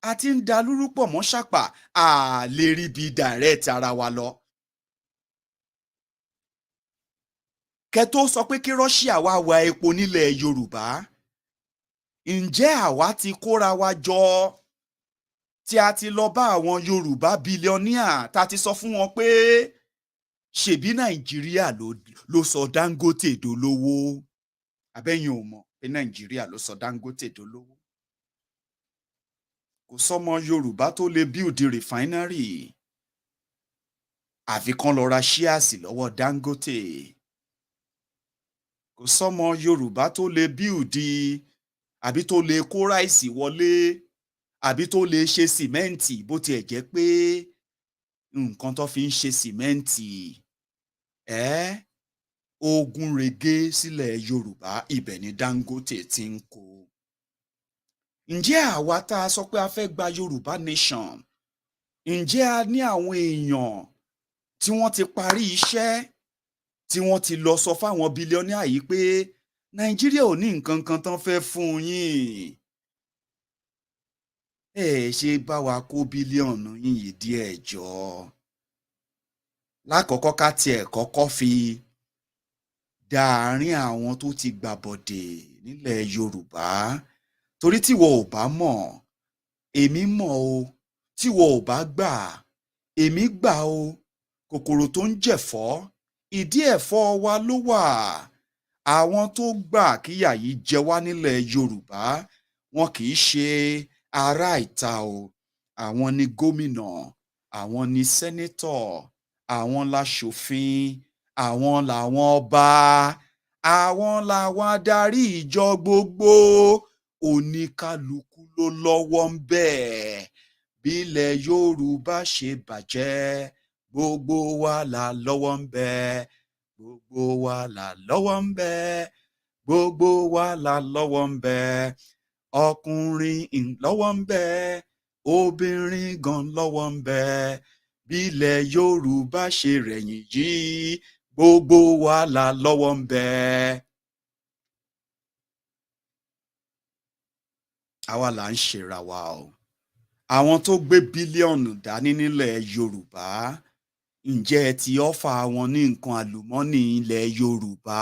a ti ń da lúrú pọ̀ mọ́ Ṣàpà, a lè rí bí direct ara wa lọ. kẹ́ tó sọ pé kí Russia wá wa epo nílẹ̀ Yorùbá, ǹjẹ́ àwa ti kóra wa jọ tí a ti lọ bá àwọn Yorùbá bílíọ̀níà tá a ti sọ fún wọn pé ṣebí Nàìjíríà ló sọ Dangote dolówó. Abẹ́yìn ò mọ̀ pé Nàìjíríà ló sọ Dangote dolówó. Kò sọ́mọ Yorùbá tó lè build refinery. Àfi kan lọ ra shares lọ́wọ́ Dangote. Kò sọ́mọ Yorùbá tó lè build àbí tó lè kó ráìsì wọlé àbí tó lè ṣe sìmẹ́ǹtì bó tiẹ̀ jẹ́ pé nǹkan tó fi ń ṣe sìmẹ́ǹtì ogun rege sílẹ̀ Yorùbá ibẹ̀ ni Dangote ti ń kó. Ǹjẹ́ àwa tá a sọ pé a fẹ́ gba Yorùbá nation, ǹjẹ́ a ní àwọn èèyàn tí wọ́n ti parí iṣẹ́ tí wọ́n ti lọ sọ fáwọn bílíọ̀nìà yìí pé Nàìjíríà ò ní nǹkan kan tán fẹ́ fún yín, ṣe bá wa kó bílíọ̀nù yín yìí díẹ̀ jọ. Lákọ̀ọ́kọ́ ká tiẹ̀ kọ́kọ́ fi dá àárín àwọn tó ti gbàbọ̀dè nílẹ̀ Yorùbá, torí tíwọ ò bá mọ̀ èmi mọ̀ o, tíwọ ò bá gbà èmi gbà o. Kòkòrò tó ń jẹ̀fọ́ ìdí ẹ̀fọ́ wa ló wà. Àwọn tó gbà kíyà yìí jẹ wá nílẹ̀ Yorùbá wọn kì í ṣe ará ìta o. Àwọn ni gómìnà, àwọn ni sẹ́nétọ̀, àwọn láṣòfin, àwọn làwọn ọba, àwọn làwọn adarí ìjọ gbogbo. Oníkálukú ló lọ́wọ́ ń bẹ̀. Bílẹ̀ Yorùbá ṣe bàjẹ́ gbogbo wa là lọ́wọ́ ń bẹ̀. Gbogbo wa là lọ́wọ́ ń bẹ̀. Gbogbo wa là lọ́wọ́ ń bẹ̀. Ọkùnrin lọ́wọ́ ń bẹ̀. Obìnrin gan lọ́wọ́ ń bẹ̀. Bílẹ̀ Yorùbá ṣe rẹ̀yìn yìí gbogbo wa là lọ́wọ́ ń bẹ̀. Àwa là ń ṣera wa o. Àwọn tó gbé bílíọ̀nù dání nílẹ̀ Yorùbá, ǹjẹ́ ẹ ti ọ́fà wọn ní nǹkan àlùmọ́nì ilẹ̀ Yorùbá?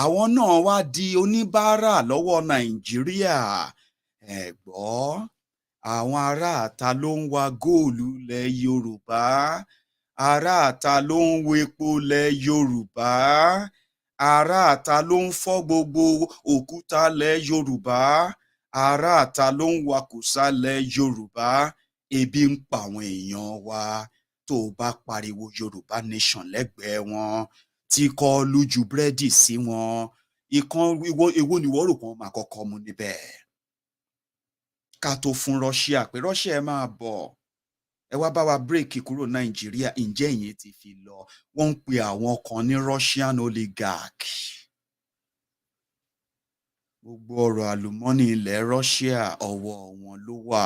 Àwọn náà wá di oníbàárà lọ́wọ́ Nàìjíríà. Ẹ gbọ́, àwọn aráàta ló ń wa góòlù ilẹ̀ Yorùbá. Aráàta ló ń wo epo ilẹ̀ Yorùbá. Aráàta ló ń fọ́ gbogbo òkúta ilẹ̀ Yorùbá. Aráàta ló ń wakùsà ilẹ̀ Yorùbá. Ebi ń pa àwọn èèyàn wa. Tó o bá pariwo Yorùbá nation lẹ́gbẹ̀ẹ́ wọn tí kọ́ lójú búrẹ́dì sí wọn, èwo ni wọ́n rò pé wọ́n máa kọ́kọ́ mú níbẹ̀? Ká tó fún Russia pé Russia ẹ máa bọ̀, ẹ wá bá wa bírèkì kúrò Nàìjíríà, ǹjẹ́ ìyẹn ti fi lọ? Wọ́n ń pe àwọn kan ní Russian oligarch. Gbogbo ọ̀rọ̀ àlùmọ́nì ilẹ̀ Russia ọwọ́ wọn ló wà.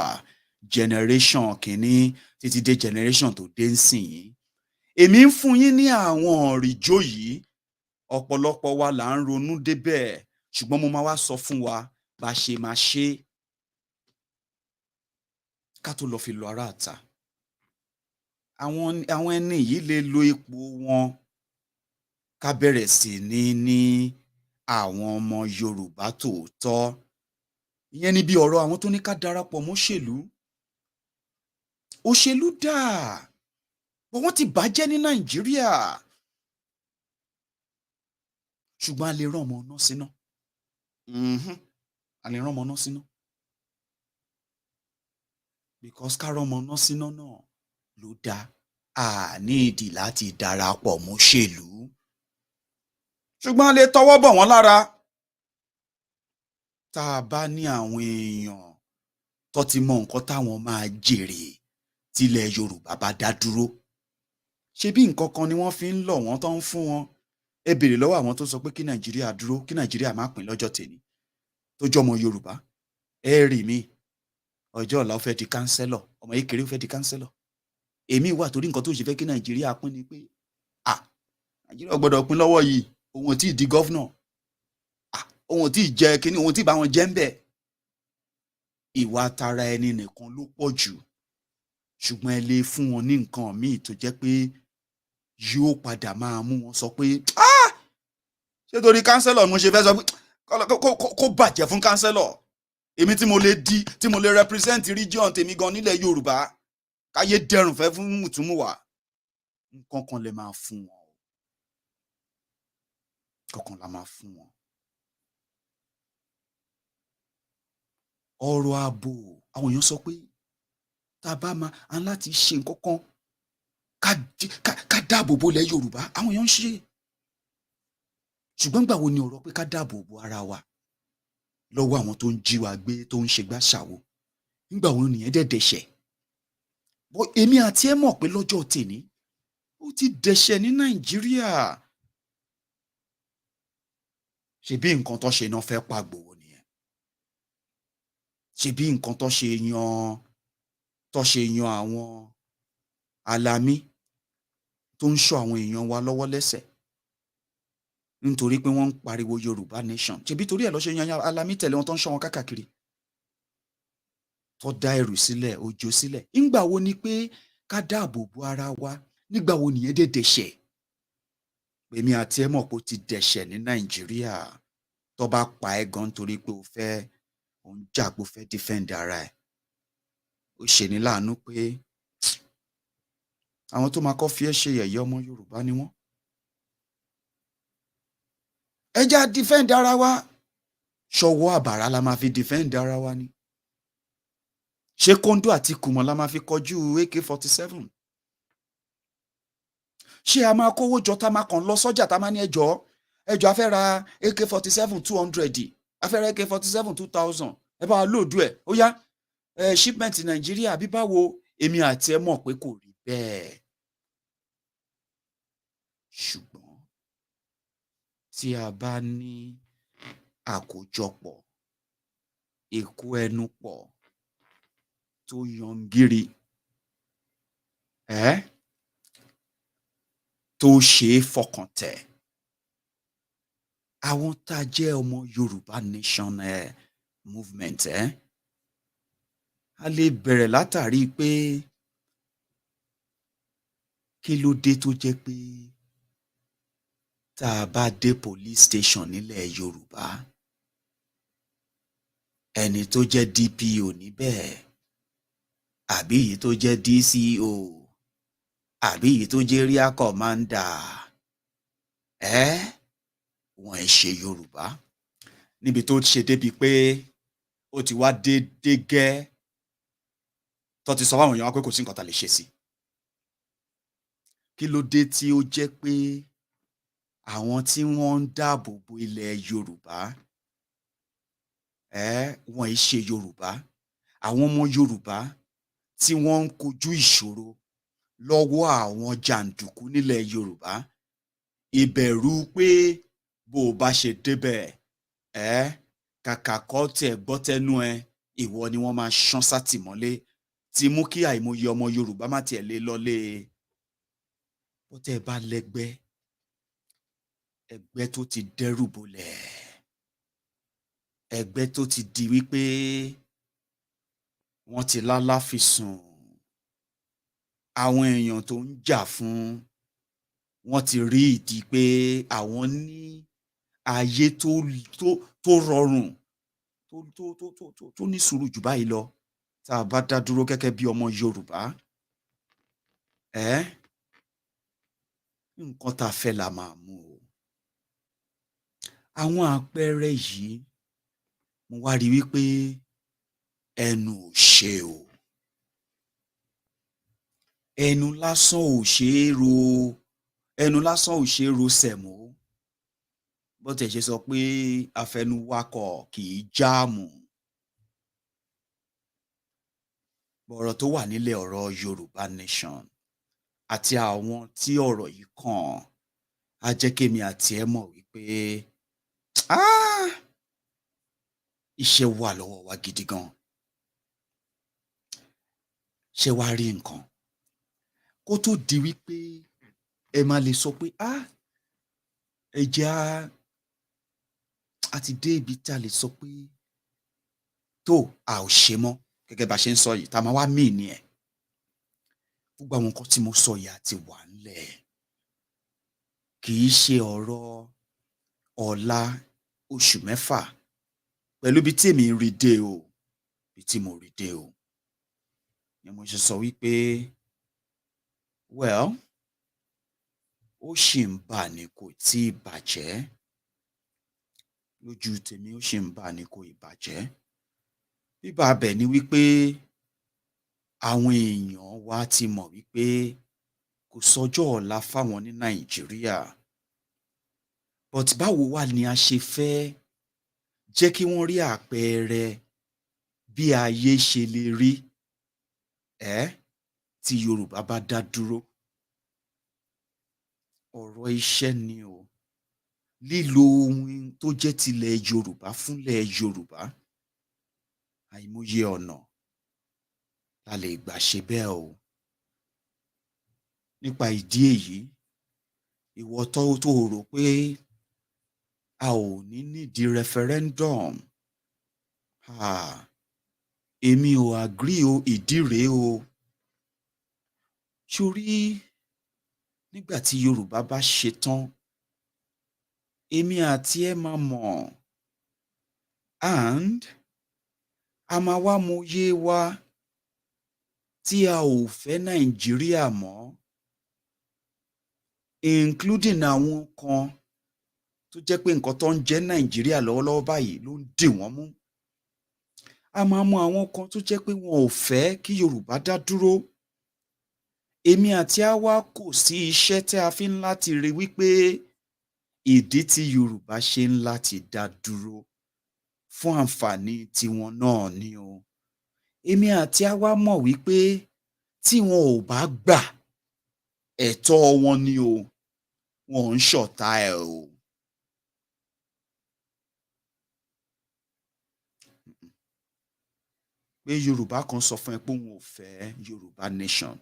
Generation kìíní títí dé generation tó dé ń sìn yín. Èmi ń fún yín ní àwọn ọ̀rìjó yìí. Ọ̀pọ̀lọpọ̀ wa là ń ronú débẹ̀, ṣùgbọ́n mo máa wá sọ fún wa bá ṣe máa ṣe ká tó lọ fi lọ aráàta. Àwọn ẹni yìí lè lo ipò wọn ká bẹ̀rẹ̀ sí ní àwọn ọmọ Yorùbá tòótọ́. Ìyẹn ni bí ọ̀rọ̀ àwọn tó ní ká darapọ̀ mọ́ṣèlú. Òṣèlú dáa, bọ̀ wọ́n ti bàjẹ́ ní Nàìjíríà. Ṣùgbọ́n a lè rán ọmọ náà síná. A lè rán ọmọ náà síná. Because ká rán ọmọ náà síná náà ló dáa. A ní ìdí láti darapọ̀ mọ́ṣèlú. Ṣùgbọ́n a lè tọwọ́ bọ̀ wọ́n lára. Tá a bá ní àwọn èèyàn tó ti mọ nǹkan táwọn máa jèrè tílẹ̀ Yorùbá bá dá dúró. Ṣebí nǹkan kan ni wọ́n fi ń lọ̀ wọ́n tó ń fún wọn. Ẹ béèrè lọ́wọ́ àwọn tó sọ pé kí Nàìjíríà dúró, kí Nàìjíríà má pín lọ́jọ́ tèmi, tó jọmọ Yorùbá. Ẹ rí mi, ọjọ́ ọ̀la ó fẹ́ di kánsẹ́lọ̀, ọmọ kékeré ó fẹ́ di kánsẹ́lọ̀. Èmi wà torí nǹkan tó ṣe fẹ́ kí Nàìjíríà pín ni pé Nàìjíríà gbọ́dọ̀ pín lọ́wọ́ yìí, òun ò tí ì di gọ́fúnà, òun ò tí ì jẹ kínní, òun ò tí ì bá wọn jẹ́ ń bẹ̀. Ìwà tara ẹni nìkan ló pọ̀ jù, ṣùgbọ́n ẹ lè fún wọn ní nǹkan míì tó jẹ́ pé yóò padà máa mú wọn sọ pé ṣé torí kánsẹ́lọ̀ mo ṣe fẹ́ sọ pé kó bàjẹ́ fún kánsẹ́lọ̀. Èmi tí mo lè represent region tèmi gan nílẹ̀ Yorùbá, káyé dẹrùn fẹ́ fún mùtúmùwà. nǹkan kan lè máa fún wọn. Nǹkan kan la máa fún wọn. Ọ̀rọ̀ ààbò, àwọn èèyàn sọ pé tá a bá máa a ní láti ṣe nǹkan kan ká dáàbò bo ilẹ̀ Yorùbá. Àwọn èèyàn ń ṣe. Ṣùgbọ́n nígbà wo ni ọ̀rọ̀ pé ká dáàbò bo ara wa lọ́wọ́ àwọn tó ń jí wa gbé, tó ń ṣe gbá ṣàwo? Nígbà wo nìyẹn dẹ̀ṣẹ̀? Èmi àti ẹ mọ̀ pé lọ́jọ́ tèní ó ti dẹ̀ṣẹ̀ ní Nàìjíríà. Ṣebí nǹkan tó ṣe náà fẹ́ pa Ìgbòho nìyẹn. Ṣebí nǹkan tó ṣe yan àwọn alamí tó ń ṣọ́ àwọn èèyàn wa lọ́wọ́ lẹ́sẹ̀ nítorí pé wọ́n ń pariwo Yoruba Nation. Ṣebí torí ẹ̀ ló ṣe yan alamí tẹ̀lé wọn tó ń ṣọ́ wọn káàkiri, tó dá ẹrù sílẹ̀, òjò sílẹ̀. Nígbà wo ni pé ká dáàbò bo ara wa? Nígbà wo nìyẹn dẹ̀ṣẹ̀? Èmi àti ẹ mọ̀ pé ó ti dẹ̀ṣẹ̀ ní Nàìjíríà. Tó bá pa ẹ́ gan torí pé ò ń jà pé o fẹ́ defend ara ẹ̀. Ó ṣe ní láàánú pé àwọn tó máa kọ́ fi ẹ́ ṣe yẹ̀yẹ́ ọmọ Yorùbá ni wọ́n. Ẹ já defend ara wa. Ṣọwọ́ àbàrà la máa fi defend ara wa ni. Ṣé kóńdó àti kùmọ̀ la máa fi kọjú AK-47? Ṣé a máa kówó jọ tá máa kàn lọ sọ́jà tá máa ní ẹjọ́ a fẹ́ ra AK-47 200, a fẹ́ ra AK-47 2000, ẹ bá wa lóòdù ẹ̀, ó yá shipment Nàìjíríà bí báwo? Èmi àti ẹ mọ̀ pé kò rí bẹ́ẹ̀. Ṣùgbọ́n tí a bá ní àkójọpọ̀ èkó ẹnu pọ̀ tó yangiri, tó ṣe é fọkàn tẹ̀, àwọn tá a jẹ́ ọmọ Yorùbá Nation movement, a lè bẹ̀rẹ̀ látàrí pé kí ló dé tó jẹ́ pé tá a bá dé police station nílẹ̀ Yorùbá, ẹni tó jẹ́ DPO níbẹ̀, àbí èyí tó jẹ́ DCO, àbí èyí tó jẹ́ area commander, wọ́n ẹ̀ ṣe Yorùbá. Níbi tó ṣe débi pé ó ti wá dé gẹ́ tó ti sọ fáwọn èèyàn wá pé kò sí nǹkan tá lè ṣe sí. Kí ló dé tí ó jẹ́ pé àwọn tí wọ́n ń dáàbò bo ilẹ̀ Yorùbá, wọ́n ẹ̀ ṣe Yorùbá? Àwọn ọmọ Yorùbá tí wọ́n ń kojú ìṣòro lọ́wọ́ àwọn jàǹdùkú nílẹ̀ Yorùbá, ìbẹ̀rù pé bó o bá ṣe débẹ̀, kàkà kọ́ tẹ̀ gbọ́ tẹ́nu ẹ, ìwọ ni wọ́n máa ṣán sátìmọ́lé, ti mú kí àìmọye ọmọ Yorùbá má tiẹ̀ lè lọlé. Bó tẹ́ ẹ bá lẹ́gbẹ́, ẹgbẹ́ tó ti dẹ́rù bolẹ̀, ẹgbẹ́ tó ti di wípé wọ́n ti lálá fi sùn, àwọn èèyàn tó ń jà fún, wọ́n ti rí ìdí pé àwọn ní ayé tó rọrùn, tó ní sùúrù jù báyìí lọ tá a bá dá dúró gẹ́gẹ́ bí ọmọ Yorùbá. Nǹkan tá a fẹ́ la máa mú o. Àwọn àpẹẹrẹ yìí mo wá rí wípé ẹnu ò ṣe o. Ẹnu lásán ò ṣe é ro sẹ̀mó. Bó tẹ̀ ṣe sọ pé afẹnuwakọ̀ kì í jáàmù. Ọ̀rọ̀ tó wà nílẹ̀ ọ̀rọ̀ Yorùbá Nation àti àwọn tí ọ̀rọ̀ yìí kàn á jẹ́ kémi àti ẹ mọ̀ wípé iṣẹ́ wà lọ́wọ́ wa gidi gan. Ṣé wàá rí nǹkan? Kó tó di wípé ẹ máa lè sọ pé ẹ jẹ́ a ti dé ibi tí a lè sọ pé tó a ò ṣe mọ́ gẹ́gẹ́ bá ṣe ń sọ yìí, tá a máa wá mí ní ẹ̀. Gbogbo àwọn nǹkan tí mo sọ yìí àti wà ńlẹ̀. Kì í ṣe ọ̀rọ̀ ọ̀la oṣù mẹ́fà pẹ̀lú ibi tí èmi rí dé o, ibi tí mo rí dé o. Ni mo ṣe sọ wípé ó ṣì ń bà ní kò tí ì bàjẹ́. Lójú tèmi ó ṣì ń bà ní kò ì bàjẹ́. Bíbà bẹ̀ ni wípé àwọn èèyàn wa ti mọ̀ wípé kò sọ́jọ́ ọ̀la fáwọn ní Nàìjíríà. But báwo wá ni a ṣe fẹ́ jẹ́ kí wọ́n rí àpẹẹrẹ bí ayé ṣe lè rí tí Yorùbá bá dá dúró? Ọ̀rọ̀ iṣẹ́ ni o. Lílo ohun tó jẹ́ tilẹ̀ Yorùbá fúnlẹ̀ Yorùbá. Àìmọye ọ̀nà la lè gbà ṣe bẹ́ẹ̀ o. Nípa ìdí èyí, ìwọ tó rò pé a ò ní nídìí referendum, èmi ò agree o, ìdí rèé o. Ṣorí nígbà tí Yorùbá bá ṣetán, èmi àti ẹ máa mọ̀, and a máa wá mọyé wa tí a ò fẹ́ Nàìjíríà mọ́, including àwọn kan tó jẹ́ pé nǹkan tó ń jẹ́ Nàìjíríà lọ́wọ́lọ́wọ́ báyìí ló ń dì wọ́n mú. A máa mọ àwọn kan tó jẹ́ pé wọn ò fẹ́ kí Yorùbá dá dúró. Èmi àti a wá kò sí iṣẹ́ tí a fi ń láti rí wípé ìdí tí Yorùbá ṣe ń láti dá dúró fún àǹfààní tiwọn náà ni o. Èmi àti a wá mọ̀ wípé tí wọn ò bá gbà, ẹ̀tọ́ wọn ni o, wọn ń ṣọ̀tá ẹ̀ o. Pé Yorùbá kan sọ fún ẹ pé òun ò fẹ́ Yoruba Nation,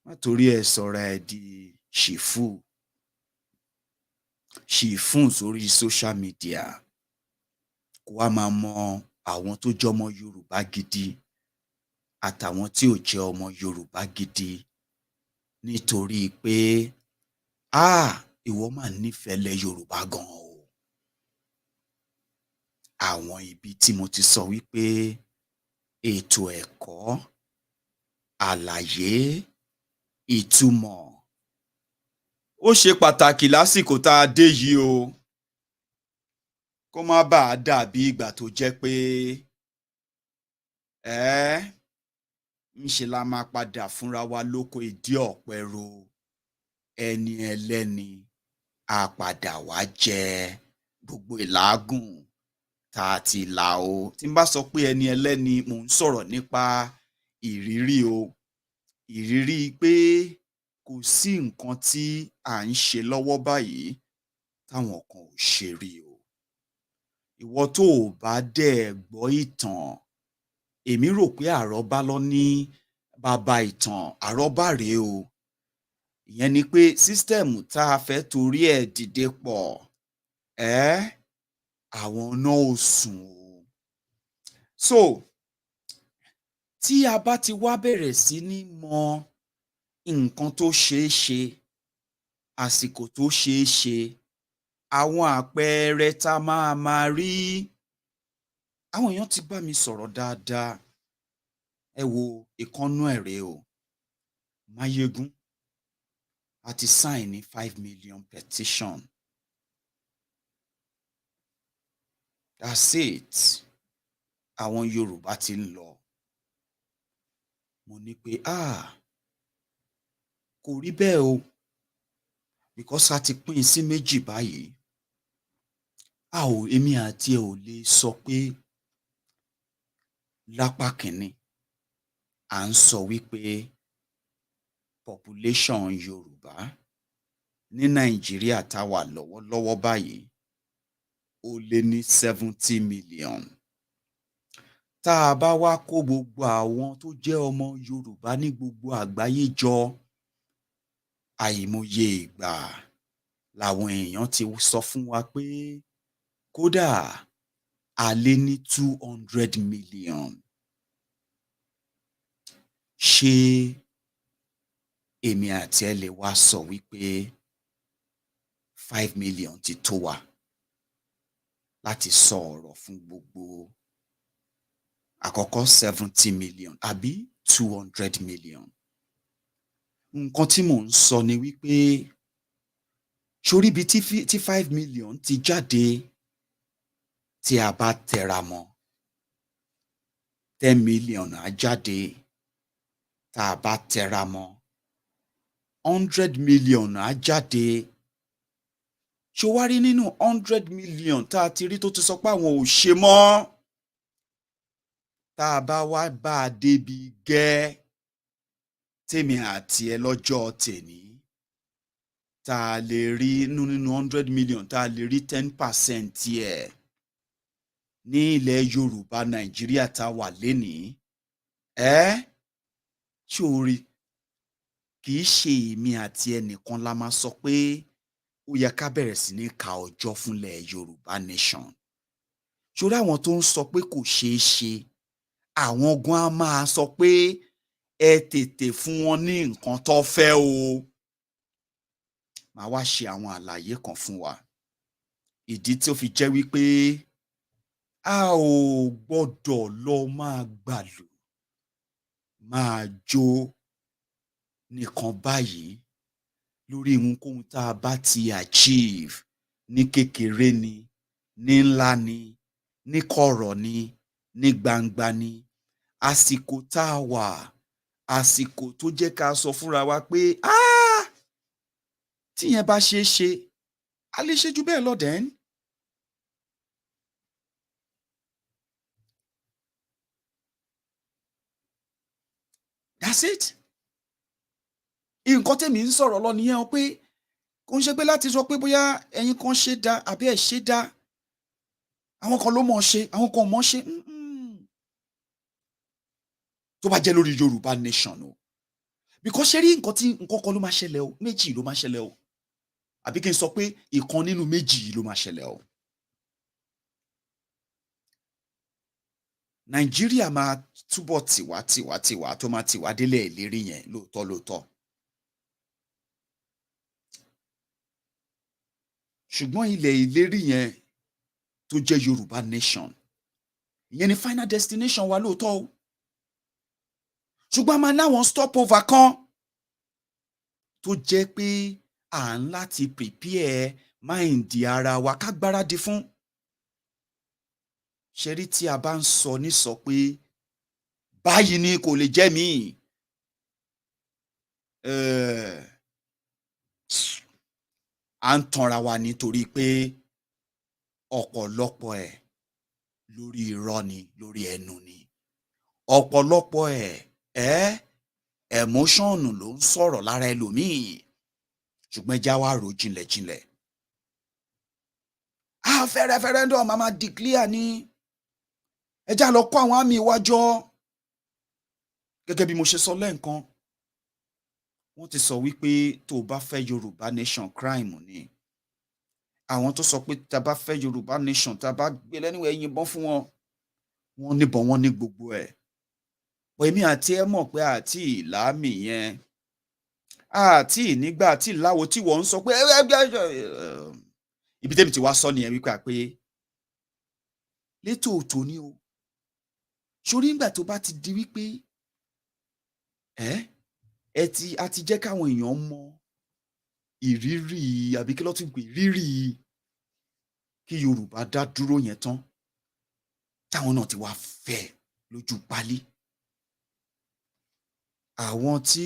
má torí ẹ sọ̀rọ̀ ẹ di ṣìfún sórí social media kó wá máa mọ àwọn tó jọmọ Yorùbá gidi àtàwọn tí ò jẹ́ ọmọ Yorùbá gidi nítorí pé ìwọ máa nífẹ̀ẹ́ lẹ̀ Yorùbá gan o. Àwọn ibi tí mo ti sọ wípé ètò ẹ̀kọ́, àlàyé, ìtumọ̀ ó ṣe pàtàkì lásìkò tá a dé yìí o. Kó má bàa dàbí ìgbà tó jẹ́ pé ńṣe la máa padà fúnra wa lóko ìdí ọ̀pẹ ro. Ẹni ẹlẹ́ni á padà wá jẹ gbogbo ìlágùn tá a ti là o. Tí n bá sọ pé ẹni ẹlẹ́ni, mò ń sọ̀rọ̀ nípa ìrírí o. Ìrírí pé kò sí nǹkan tí à ń ṣe lọ́wọ́ báyìí táwọn kan ò ṣe rí o. Ìwọ tó o bá dẹ̀ gbọ́ ìtàn, èmi rò pé àrọ́bá ló ní bàbá ìtàn, àrọ́bá rèé o. Ìyẹn ni pé sísítẹ̀mù tá a fẹ́ torí ẹ̀ dìde pọ̀, àwọn náà ò sùn o. So tí a bá ti wá bẹ̀rẹ̀ sí ní mọ nǹkan tó ṣeé ṣe, àsìkò tó ṣeé ṣe, àwọn àpẹẹrẹ tá a máa rí, àwọn èèyàn ti bá mi sọ̀rọ̀ dáadáa. Ẹ wo ìkànnú ẹ̀ rèé o. Maiyegun a ti sign ní 5 million petition. That's it. Àwọn Yorùbá ti ń lọ. Mo ní pé kò rí bẹ́ẹ̀ o, because a ti pín sí méjì báyìí. Èmi àti ẹ ò lè sọ pé lápá kìíní à ń sọ wípé population Yorùbá ní Nàìjíríà tá wà lọ́wọ́lọ́wọ́ báyìí ó lé ní 70 million. Tá a bá wá kó gbogbo àwọn tó jẹ́ ọmọ Yorùbá ní gbogbo àgbáyé jọ, àìmọye ìgbà làwọn èèyàn ti sọ fún wa pé kódà a lé ní 200 million. Ṣé èmi àti ẹ lè wá sọ wípé 5 million ti tó wa láti sọ ọ̀rọ̀ fún gbogbo àkọ́kọ́ 70 million àbí 200 million? Nǹkan tí mò ń sọ ni wípé sórí ibi tí 5 million ti jáde tí a bá tẹra mọ́ 10 million á jáde tá a bá tẹra mọ́ 100 million á jáde. ṣó wá rí nínú 100 million tá a ti rí tó ti sọ pé àwọn ò ṣe mọ́ tá a bá wá bá a débi gẹ́ tèmi àti ẹ lọ́jọ́ tèní tá a lè rí nínú 100 million tá a lè rí 10% tiẹ̀ ní ilẹ̀ Yorùbá Nàìjíríà tá a wà lénìí ṣó rí kì í ṣe èmi àti ẹnìkan la máa sọ pé ó yẹ ká bẹ̀rẹ̀ sí ní ka ọjọ́ fúnlẹ̀ Yorùbá Nation. ṣórí àwọn tó ń sọ pé kò ṣeé ṣe àwọn gan á máa sọ pé ẹ tètè fún wọn ní nǹkan tó fẹ́ o. màá wá ṣe àwọn àlàyé kan fún wa ìdí tí ó fi jẹ́ wípé a ò gbọ́dọ̀ lọ máa gbàlù máa jó nìkan báyìí lórí ohunkóhun tá a bá ti achieve ní kékeré ni ní ńlá ni ní kọ̀rọ̀ ni ní gbangba ni àsìkò tá a wà àsìkò tó jẹ́ ká sọ fúnra wa pé tíyẹn bá ṣeé ṣe a lè ṣe jù bẹ́ẹ̀ lọ dẹ́n. That's it. nǹkan tèmi ń sọ̀rọ̀ lọ nìyẹn pé kò ń ṣe pé láti sọ pé bóyá ẹ̀yin kan ṣe dá àbí ẹ̀ ṣe dá àwọn kan ló mọ̀ ṣe àwọn kan mọ̀ ṣe tó bá jẹ́ lórí Yorùbá Nation o because ṣe rí nǹkan kan ló máa ṣẹlẹ̀ o méjì ló máa ṣẹlẹ̀ o àbí kí n sọ pé ìkan nínú méjì ló máa ṣẹlẹ̀ o. Nàìjíríà máa túbọ̀ tiwa tó máa tiwa délẹ̀ ìlérí yẹn lóòótọ́. ṣùgbọ́n ilẹ̀ ìlérí yẹn tó jẹ́ Yorùbá Nation ìyẹn ni final destination wa lóòótọ́ o. ṣùgbọ́n a máa láwọn stopover kan tó jẹ́ pé à ń láti prepare mind ara wa ká gbáradì fún. ṣe rí tí a bá ń sọ nísọ pé báyìí ni kò lè jẹ́ mi à ń tanra wa nítorí pé ọ̀pọ̀lọpọ̀ ẹ̀ lórí irọ́ ni lórí ẹnu ni ọ̀pọ̀lọpọ̀ ẹ̀ emotion ló ń sọ̀rọ̀ lára ẹlòmíì ṣùgbọ́n ẹja wa rò jinlẹ̀jinlẹ̀. fẹ́ referendum a máa declare ní ẹja lọ kó àwọn àmì ìwájọ́ gẹ́gẹ́ bí mo ṣe sọ lẹ́ẹ̀kan wọ́n ti sọ wípé tó o bá fẹ́ Yorùbá Nation crime ni àwọn tó sọ pé tá a bá fẹ́ Yorùbá Nation tá a bá gbé lẹ́nuwẹ̀ yìnbọn fún wọn wọ́n níbọn wọn ní gbogbo ẹ̀ èmi àti ẹ mọ̀ pé àti ìlàmì yẹn àti nígbà àti ìláwo tí wọ́n ń sọ pé ibi tẹ́mi ti wá sọ nìyẹn wípé àpé létòótọ́ ni o sórí ńgbà tó bá ti di wípé a ti jẹ́ káwọn èèyàn mọ ìrírí àbí kí ló tún pè rírì kí Yorùbá dá dúró yẹn tán táwọn náà ti wá fẹ́ lójú pálí àwọn tí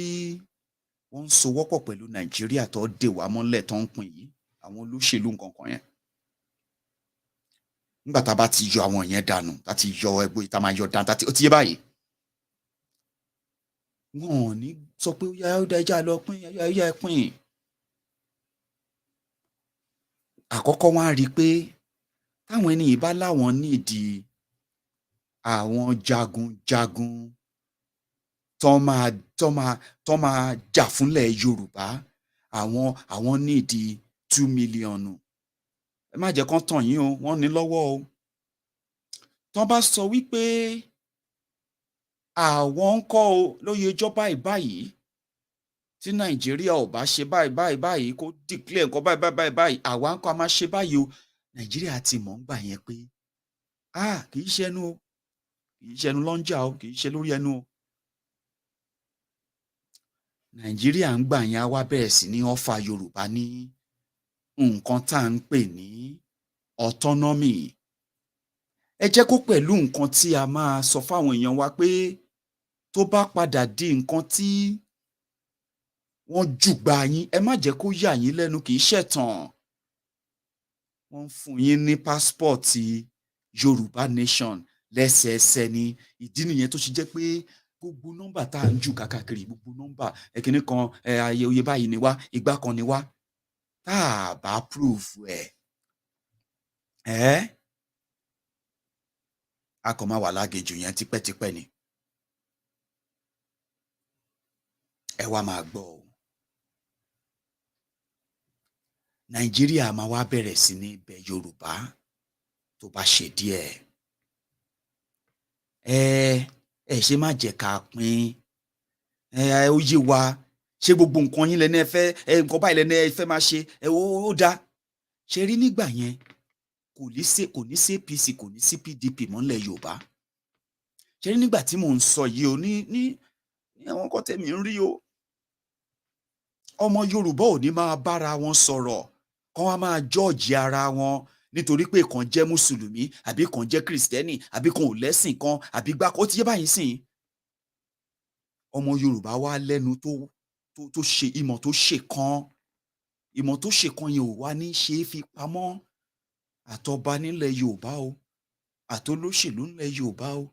wọ́n ń sowọ́pọ̀ pẹ̀lú Nàìjíríà tó dè wá mọ́lẹ̀ tó ń pín yìí àwọn olóṣèlú nǹkankan yẹn nígbà tá a bá ti yọ àwọn yẹn dànù láti yọ ẹgbẹ́ ìta máa yọ dànù ó ti yé báyìí wọn ò ní sọ pé ó yá ó dá ẹja lọ pín ẹyà ẹ pín àkọ́kọ́ wọn á rí i pé táwọn ẹni yìí bá láwọn nídìí àwọn jagunjagun tó máa jà fúnlẹ̀ Yorùbá àwọn nídìí 2 mílíọ̀nù ẹ má jẹ́ kán tàn yín o wọ́n ní lọ́wọ́ o tán bá sọ wípé àwọn ń kọ́ o lóye ẹjọ́ báyìí tí Nàìjíríà ò bá ṣe báyìí kó declare nǹkan báyìí àwa ń kọ́ a máa ṣe báyìí o Nàìjíríà ti mọ̀ ń gbà yẹn pé kì í ṣe ẹnu o kì í ṣe ẹnu lọ́njà o kì í ṣe lórí ẹnu o Nàìjíríà ń gbà yẹn á wá bẹ̀rẹ̀ sí ní ọ́fà Yorùbá ní nǹkan tá à ń pè ní autonomy. Ẹ jẹ́ kó pẹ̀lú nǹkan tí a máa sọ fáwọn èèyàn wa pé tó bá padà di nǹkan tí wọ́n jùgbà yín, ẹ má jẹ́ kó yà yín lẹ́nu, kì í ṣẹ̀tàn. Wọ́n ń fún yín ní pásítọ̀tì Yorùbá Nation lẹ́sẹẹsẹ ni. Ìdí nìyẹn tó ṣe jẹ́ pé gbogbo nọ́mbà tá à ń jù káàkiri, gbogbo nọ́mbà ẹ̀kíní kan ayé oyè báyìí ni wá, ìgbà kan ni wá, tá a bá prove ẹ̀ a kàn máa wà lágejù yẹn tipẹ́tipẹ́ ni. Ẹ wá máa gbọ́ o. Nàìjíríà máa wá bẹ̀rẹ̀ sí ní bẹ Yorùbá tó bá ṣe díẹ̀. Ẹ ṣe má jẹ́ ká pín. Ó yé wa, ṣé gbogbo nǹkan yín lẹ́nu ẹ fẹ́, nǹkan báyìí lẹ́nu ẹ fẹ́ máa ṣe, ó dáa. Ṣe rí nígbà yẹn kò ní sí APC, kò ní sí PDP mọ́ nílẹ̀ Yorùbá. Ṣe rí nígbà tí mò ń sọ yìí o, ní àwọn nǹkan tẹ̀mí ń rí o. Ọmọ Yorùbá ò ní máa bára wọn sọ̀rọ̀ kán wá máa jọ́ọ̀jì ara wọn nítorí pé kan jẹ́ Mùsùlùmí àbí kan jẹ́ Kìrìsìtẹ́nì àbí kan ò lẹ́sìn kan àbí gbá kan. Ó ti yé báyìí sìn. Ọmọ Yorùbá wá lẹ́nu tó ṣe ìmọ̀ tó ṣe kan. Ìmọ̀ tó ṣe kan yẹn ò wá ní ṣe é fi pamọ́. Àtọba nílẹ̀ Yorùbá o, àtolóṣèlú nílẹ̀ Yorùbá o,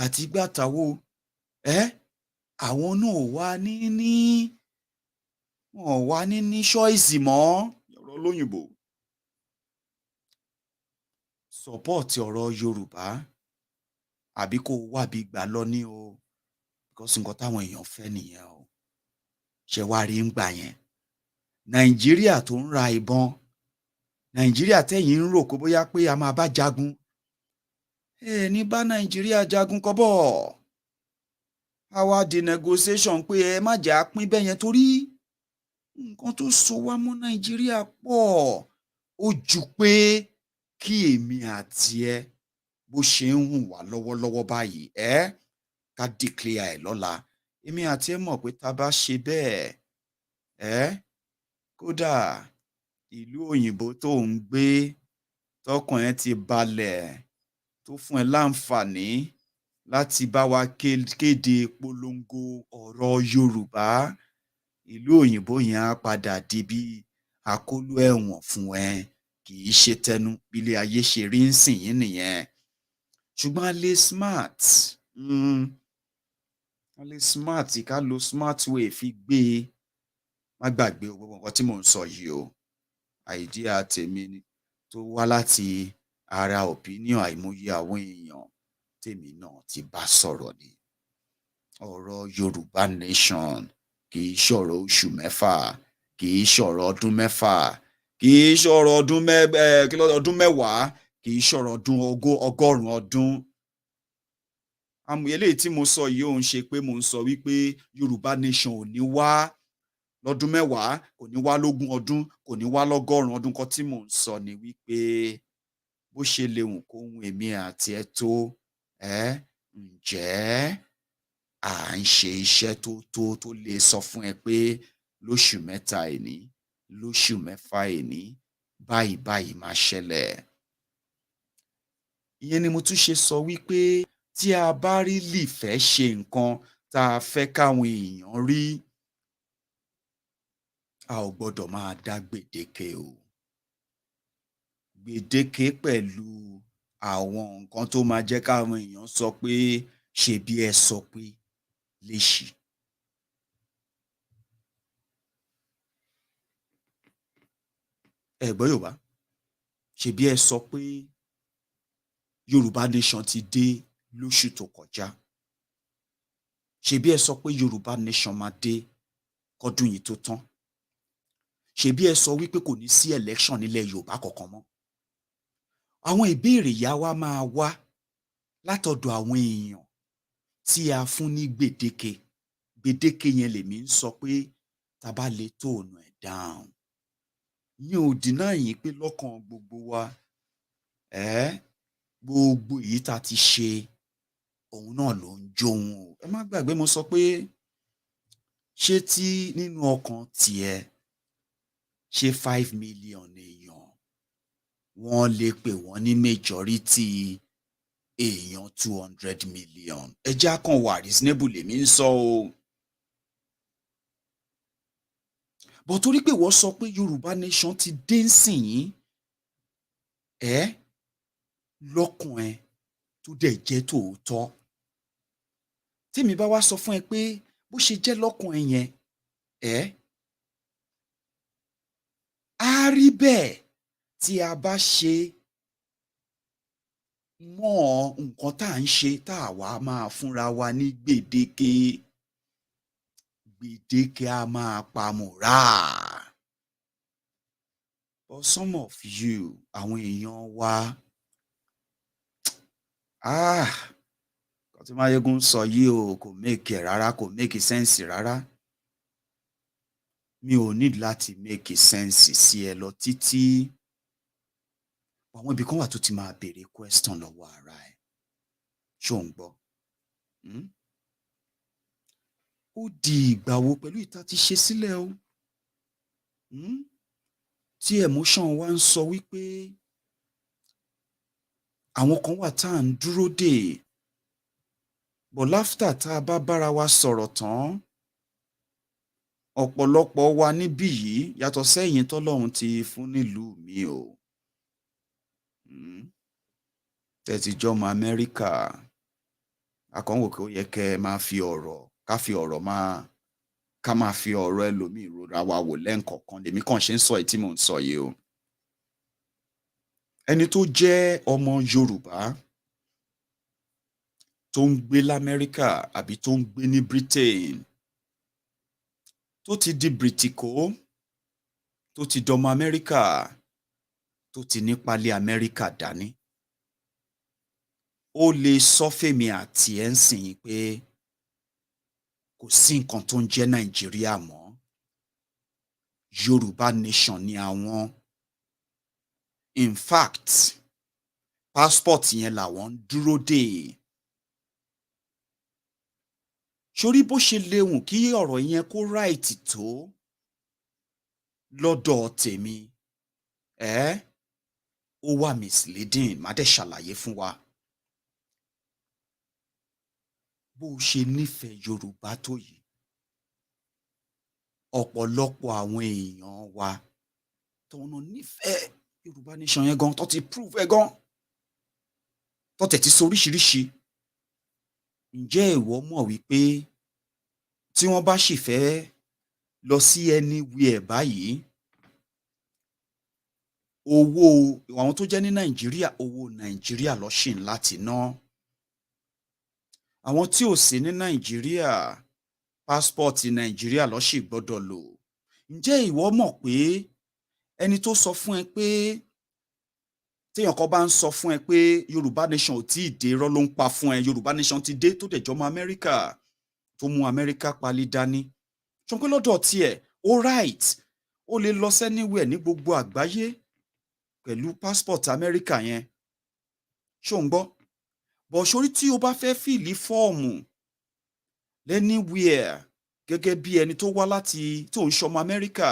àti gbàtàwó àwọn náà wọn wá ní ṣọ́ìsì mọ́. Ọ̀rọ̀ lóyìnbó. Sọ́pọ̀tì ọ̀rọ̀ Yorùbá àbí kó wá bí gbà lọ ní o, because nǹkan táwọn èèyàn fẹ́ nìyẹn o. Ṣé wá rí ń gbà yẹn? Nàìjíríà tó ń ra ìbọn, Nàìjíríà tẹ̀yìn ń rò kó bóyá pé a máa bá jagun. Ní bá Nàìjíríà jagun kọ́bọ̀. A wá di negotiation pé ẹ má jà á pín bẹ́yẹn torí nǹkan tó so wá mọ́ Nàìjíríà pọ̀. Ó ju pé kí èmi àti ẹ bó ṣe ń hùn wá lọ́wọ́lọ́wọ́ báyìí ká declare ẹ̀ lọ́la. Èmi àti ẹ mọ̀ pé tá a bá ṣe bẹ́ẹ̀ kódà ìlú òyìnbó tó ń gbé tọkàn ẹ ti balẹ̀ tó fún ẹ láǹfààní láti bá wa kéde polongo ọ̀rọ̀ Yorùbá, ìlú òyìnbó yẹn á padà di bí àkólú ẹ̀wọ̀n fún ẹ. Kì í ṣe tẹnu, bí ilé ayé ṣe rí ń sìn yín nìyẹn. Ṣùgbọ́n a lè smart. A lè smart, ká lo smart way fi gbé e. Má gbàgbé gbogbo nǹkan tí mò ń sọ yìí o. Àìdíà tèmi ni tó wá láti ara opinion àìmọye àwọn èèyàn tèmi náà ti bá sọ̀rọ̀ ni. Ọ̀rọ̀ Yorùbá Nation kì í ṣọ̀rọ̀ oṣù mẹ́fà, kì í ṣọ̀rọ̀ ọdún mẹ́fà, kì í ṣọ̀rọ̀ ọdún mẹ́wàá, kì í ṣọ̀rọ̀ ọdún ọgọ́rùn-ún ọdún. Eléyìí tí mo sọ yìí ò ń ṣe pé mo ń sọ wípé Yorùbá Nation ò ní wá lọ́dún mẹ́wàá, kò ní wá lógún ọdún, kò ní wá lọ́gọ́rùn-ún ọdún. Kan tí mò ń sọ ni wípé bó ṣe lè hùn kó hùn èmi àti ẹ tó, ǹjẹ́ à ń ṣe iṣẹ́ tó lè sọ fún ẹ pé lóṣù mẹ́ta èní, lóṣù mẹ́fà èní, báyìí máa ṣẹlẹ̀. Ìyẹn ni mo tún ṣe sọ wípé tí a bá rí lè fẹ́ ṣe nǹkan tá a fẹ́ káwọn èèyàn rí, a ò gbọ́dọ̀ máa dá gbèdéke o. Gbèdéke pẹ̀lú àwọn nǹkan tó máa jẹ́ káwọn èèyàn sọ pé ṣebí ẹ sọ pé léṣì. Ẹ gbọ́ Yorùbá, ṣebí ẹ sọ pé Yorùbá Nation ti dé lóṣù tó kọjá. Ṣebí ẹ sọ pé Yorùbá Nation máa dé kọ́dún yìí tó tán. Ṣebí ẹ sọ wípé kò ní sí election nílẹ̀ Yorùbá kankan mọ́. Àwọn ìbéèrè yá wa máa wá látọ̀dọ̀ àwọn èèyàn tí a fún ní gbèdéke. Gbèdéke yẹn lèmi ń sọ pé tá bá lè tóònù ẹ̀ down. Yín ò dínà yín pé lọ́kàn gbogbo wa gbogbo èyí tá ti ṣe òun náà ló ń jóun o. Ẹ má gbàgbé mo sọ pé ṣé tí nínú ọkàn tiẹ̀, ṣé 5 million èèyàn wọ́n lè pè wọ́n ní majority èèyàn 200 million ẹ jẹ́ á kàn wà reasonable lèmi ń sọ o. bọ̀ torí pé wọ́n sọ pé Yorùbá nation ti dé ń sìn yín lọ́kàn ẹ tó dẹ̀ jẹ́ tòótọ́ tèmi bá wá sọ fún ẹ pé bó ṣe jẹ́ lọ́kàn ẹ yẹn á rí bẹ́ẹ̀ tí a bá ṣe mọ́ nǹkan tá à ń ṣe tá a wá máa fúnra wa ní gbèdéke a máa pa mùrà. But some of you àwọn èèyàn wa kò tí Maiyegun sọ yìí o kò make rárá kò make sense rárá mi ò need láti make sense sí ẹ lọ títí àwọn ibì kan wà tó ti máa béèrè question lọ́wọ́ ara ẹ̀ ṣó ń gbọ́ ó di ìgbà wo pẹ̀lú ìta ti ṣe sílẹ̀ o tí emotion wa ń sọ wípé àwọn kan wà tá à ń dúró dè but láftà tá a bá bára wa sọ̀rọ̀ tán ọ̀pọ̀lọpọ̀ wa níbí yìí yàtọ̀ sẹ́yìn tọ́lọ́run ti fún nílùú mi o tẹ́tí jọmọ Amẹ́ríkà akọ̀wò kí ó yẹ kẹ́ ẹ máa fi ọ̀rọ̀ ká máa fi ọ̀rọ̀ ẹlòmíì rora wa wò lẹ́ǹkọ̀ọ̀kan lèmi kàn ṣe ń sọ èyí tí mò ń sọ yìí o. ẹni tó jẹ́ ọmọ Yorùbá tó ń gbé l'Amẹ́ríkà àbí tó ń gbé ní Britain tó ti di Politico tó ti dọmọ Amẹ́ríkà tó ti ní pálí Amẹ́ríkà dání ó lè sọ fèmí àti ẹ̀ ń sìn pé kò sí nǹkan tó ń jẹ́ Nàìjíríà mọ́ Yorùbá nation ni àwọn in fact passport yẹn làwọn ń dúró dè sórí bó ṣe léwu kí ọ̀rọ̀ yẹn kó right tó lọ́dọ̀ tèmi ó wà misleading má dẹ̀ ṣàlàyé fún wa bó ṣe nífẹ̀ẹ́ Yorùbá tó yìí ọ̀pọ̀lọpọ̀ àwọn èèyàn wa tó ń nífẹ̀ẹ́ Yorùbá nation yẹn gan tó ti prove ẹ̀ gan tó tẹ̀ ti sọ oríṣiríṣi ǹjẹ́ ìwọ mọ̀ wípé tí wọ́n bá sì fẹ́ lọ sí anywhere báyìí owó àwọn tó jẹ́ ní Nàìjíríà owó Nàìjíríà ló ṣì ń láti ná àwọn tí ò sí ní Nàìjíríà pásítọ̀tì Nàìjíríà ló ṣì gbọ́dọ̀ lò ǹjẹ́ ìwọ mọ̀ pé ẹni tó sọ fún ẹ pé téèyàn kan bá ń sọ fún ẹ pé Yorùbá nation ò tí ì dé irọ́ ló ń pa fún ẹ Yorùbá nation ti dé tó dẹ̀ jọmọ Amẹ́ríkà tó mú Amẹ́ríkà palí dání ṣùgbọ́n pé lọ́dọ̀ tiẹ̀ ó right ó lè lọ sẹ́níwẹ̀ ní gbogbo àgbáyé pẹ̀lú passport Amẹ́ríkà yẹn ṣó ń gbọ́ bọ̀ sórí tí o bá fẹ́ fìlì fọ́ọ̀mù lẹ́níwẹ̀ gẹ́gẹ́ bí ẹni tó wá láti tó ń ṣọmọ Amẹ́ríkà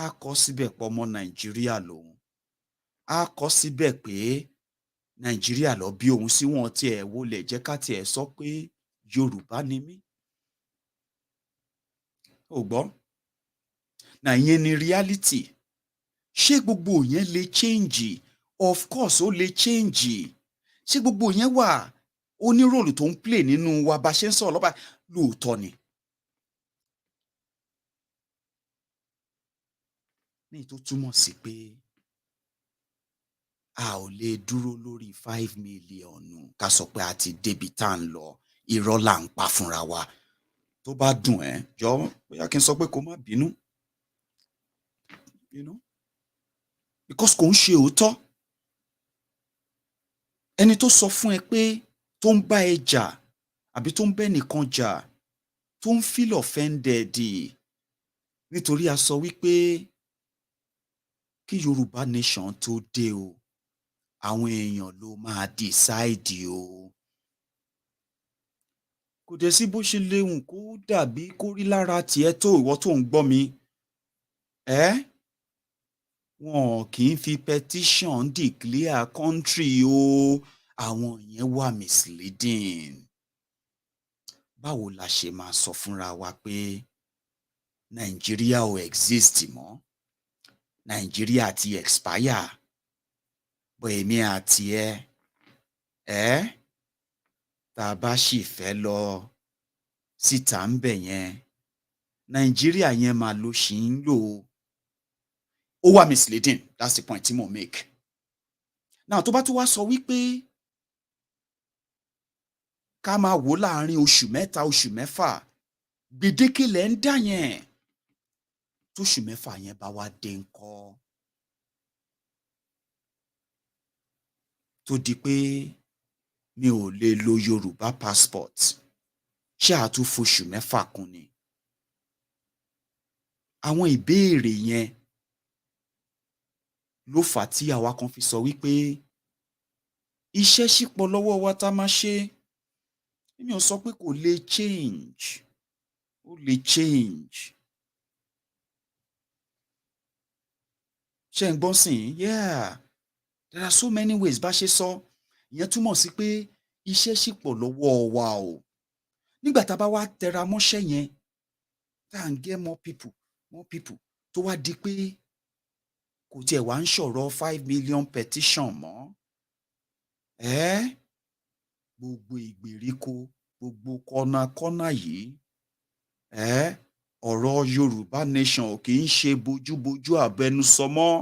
á kọ síbẹ̀ pọ̀ ọmọ Nàìjíríà lòun á kọ síbẹ̀ pé Nàìjíríà lọ bí òun sí wọn tiẹ̀ wọlé jẹ́ ká tiẹ̀ sọ pé Yorùbá ni mí ò gbọ́ na ìyẹn ni reality ṣé gbogbo yẹn lè change of course ó lè change ṣé gbogbo yẹn wà ó ní ròlù tó ń play nínú wa bá ṣe ń sọ̀rọ̀ lọ́ba lóòótọ́ ni ní tó túmọ̀ sí pé a ò lè dúró lórí 5 million ká sọ pé a ti débi tá à ń lọ irọ́ là ń pa fúnra wa tó bá dùn ẹ́ jọ bóyá kí n sọ pé kó má bínú because kò ń ṣe òótọ́ ẹni tó sọ fún ẹ pé tó ń bá ẹ jà àbí tó ń bẹ́ nìkan jà tó ń feel offended nítorí a sọ wípé kí Yorùbá nation tó dé o àwọn èèyàn ló máa decide o kò dẹ̀ sí bó ṣe léwu kó dàbí kó rí lára tiẹ̀ tó ìwọ tó ń gbọ́ mi wọn kì í fi petition declare country o. Àwọn yẹn wà misleading. Báwo la ṣe máa sọ fúnra wa pé Nàìjíríà ò exist mọ́? Nàìjíríà ti expire. Bọ̀ èmi àti tá a bá sì fẹ́ lọ síta ń bẹ̀ yẹn, Nàìjíríà yẹn máa ló ṣì ń lò ó wà misleading. That's the point tí mo make. Now tó bá tún wá sọ wípé ká máa wò láàrin oṣù mẹ́ta oṣù mẹ́fà, gbèdéke lẹ̀ ń dá yẹn. Tóṣù mẹ́fà yẹn bá wá dé ńkọ́? Tó di pé mi ò lè lo Yorùbá passport, ṣé a tún foṣù mẹ́fà kún ni? Àwọn ìbéèrè yẹn ló fà á tí àwa kan fi sọ wípé iṣẹ́ ṣì pọ̀ lọ́wọ́ wa tá a máa ṣe. Èmi ò sọ pé kò lè change. Ó lè change. Ṣé ń gbọ́ sìn? Yeah. There are so many ways bá ṣe sọ. Ìyẹn túmọ̀ sí pé iṣẹ́ ṣì pọ̀ lọ́wọ́ wa o. Nígbà tá a bá wá tẹra mọ́ṣẹ́ yẹn, tá à ń get more people tó wá di pé kò tiẹ̀ wá ń ṣọ̀rọ̀ 5 million petition mọ́. Gbogbo ìgbèríko, gbogbo kọ́nà yìí, ọ̀rọ̀ Yorùbá Nation ò kì í ṣe bójúbójú àbẹnusọ mọ́.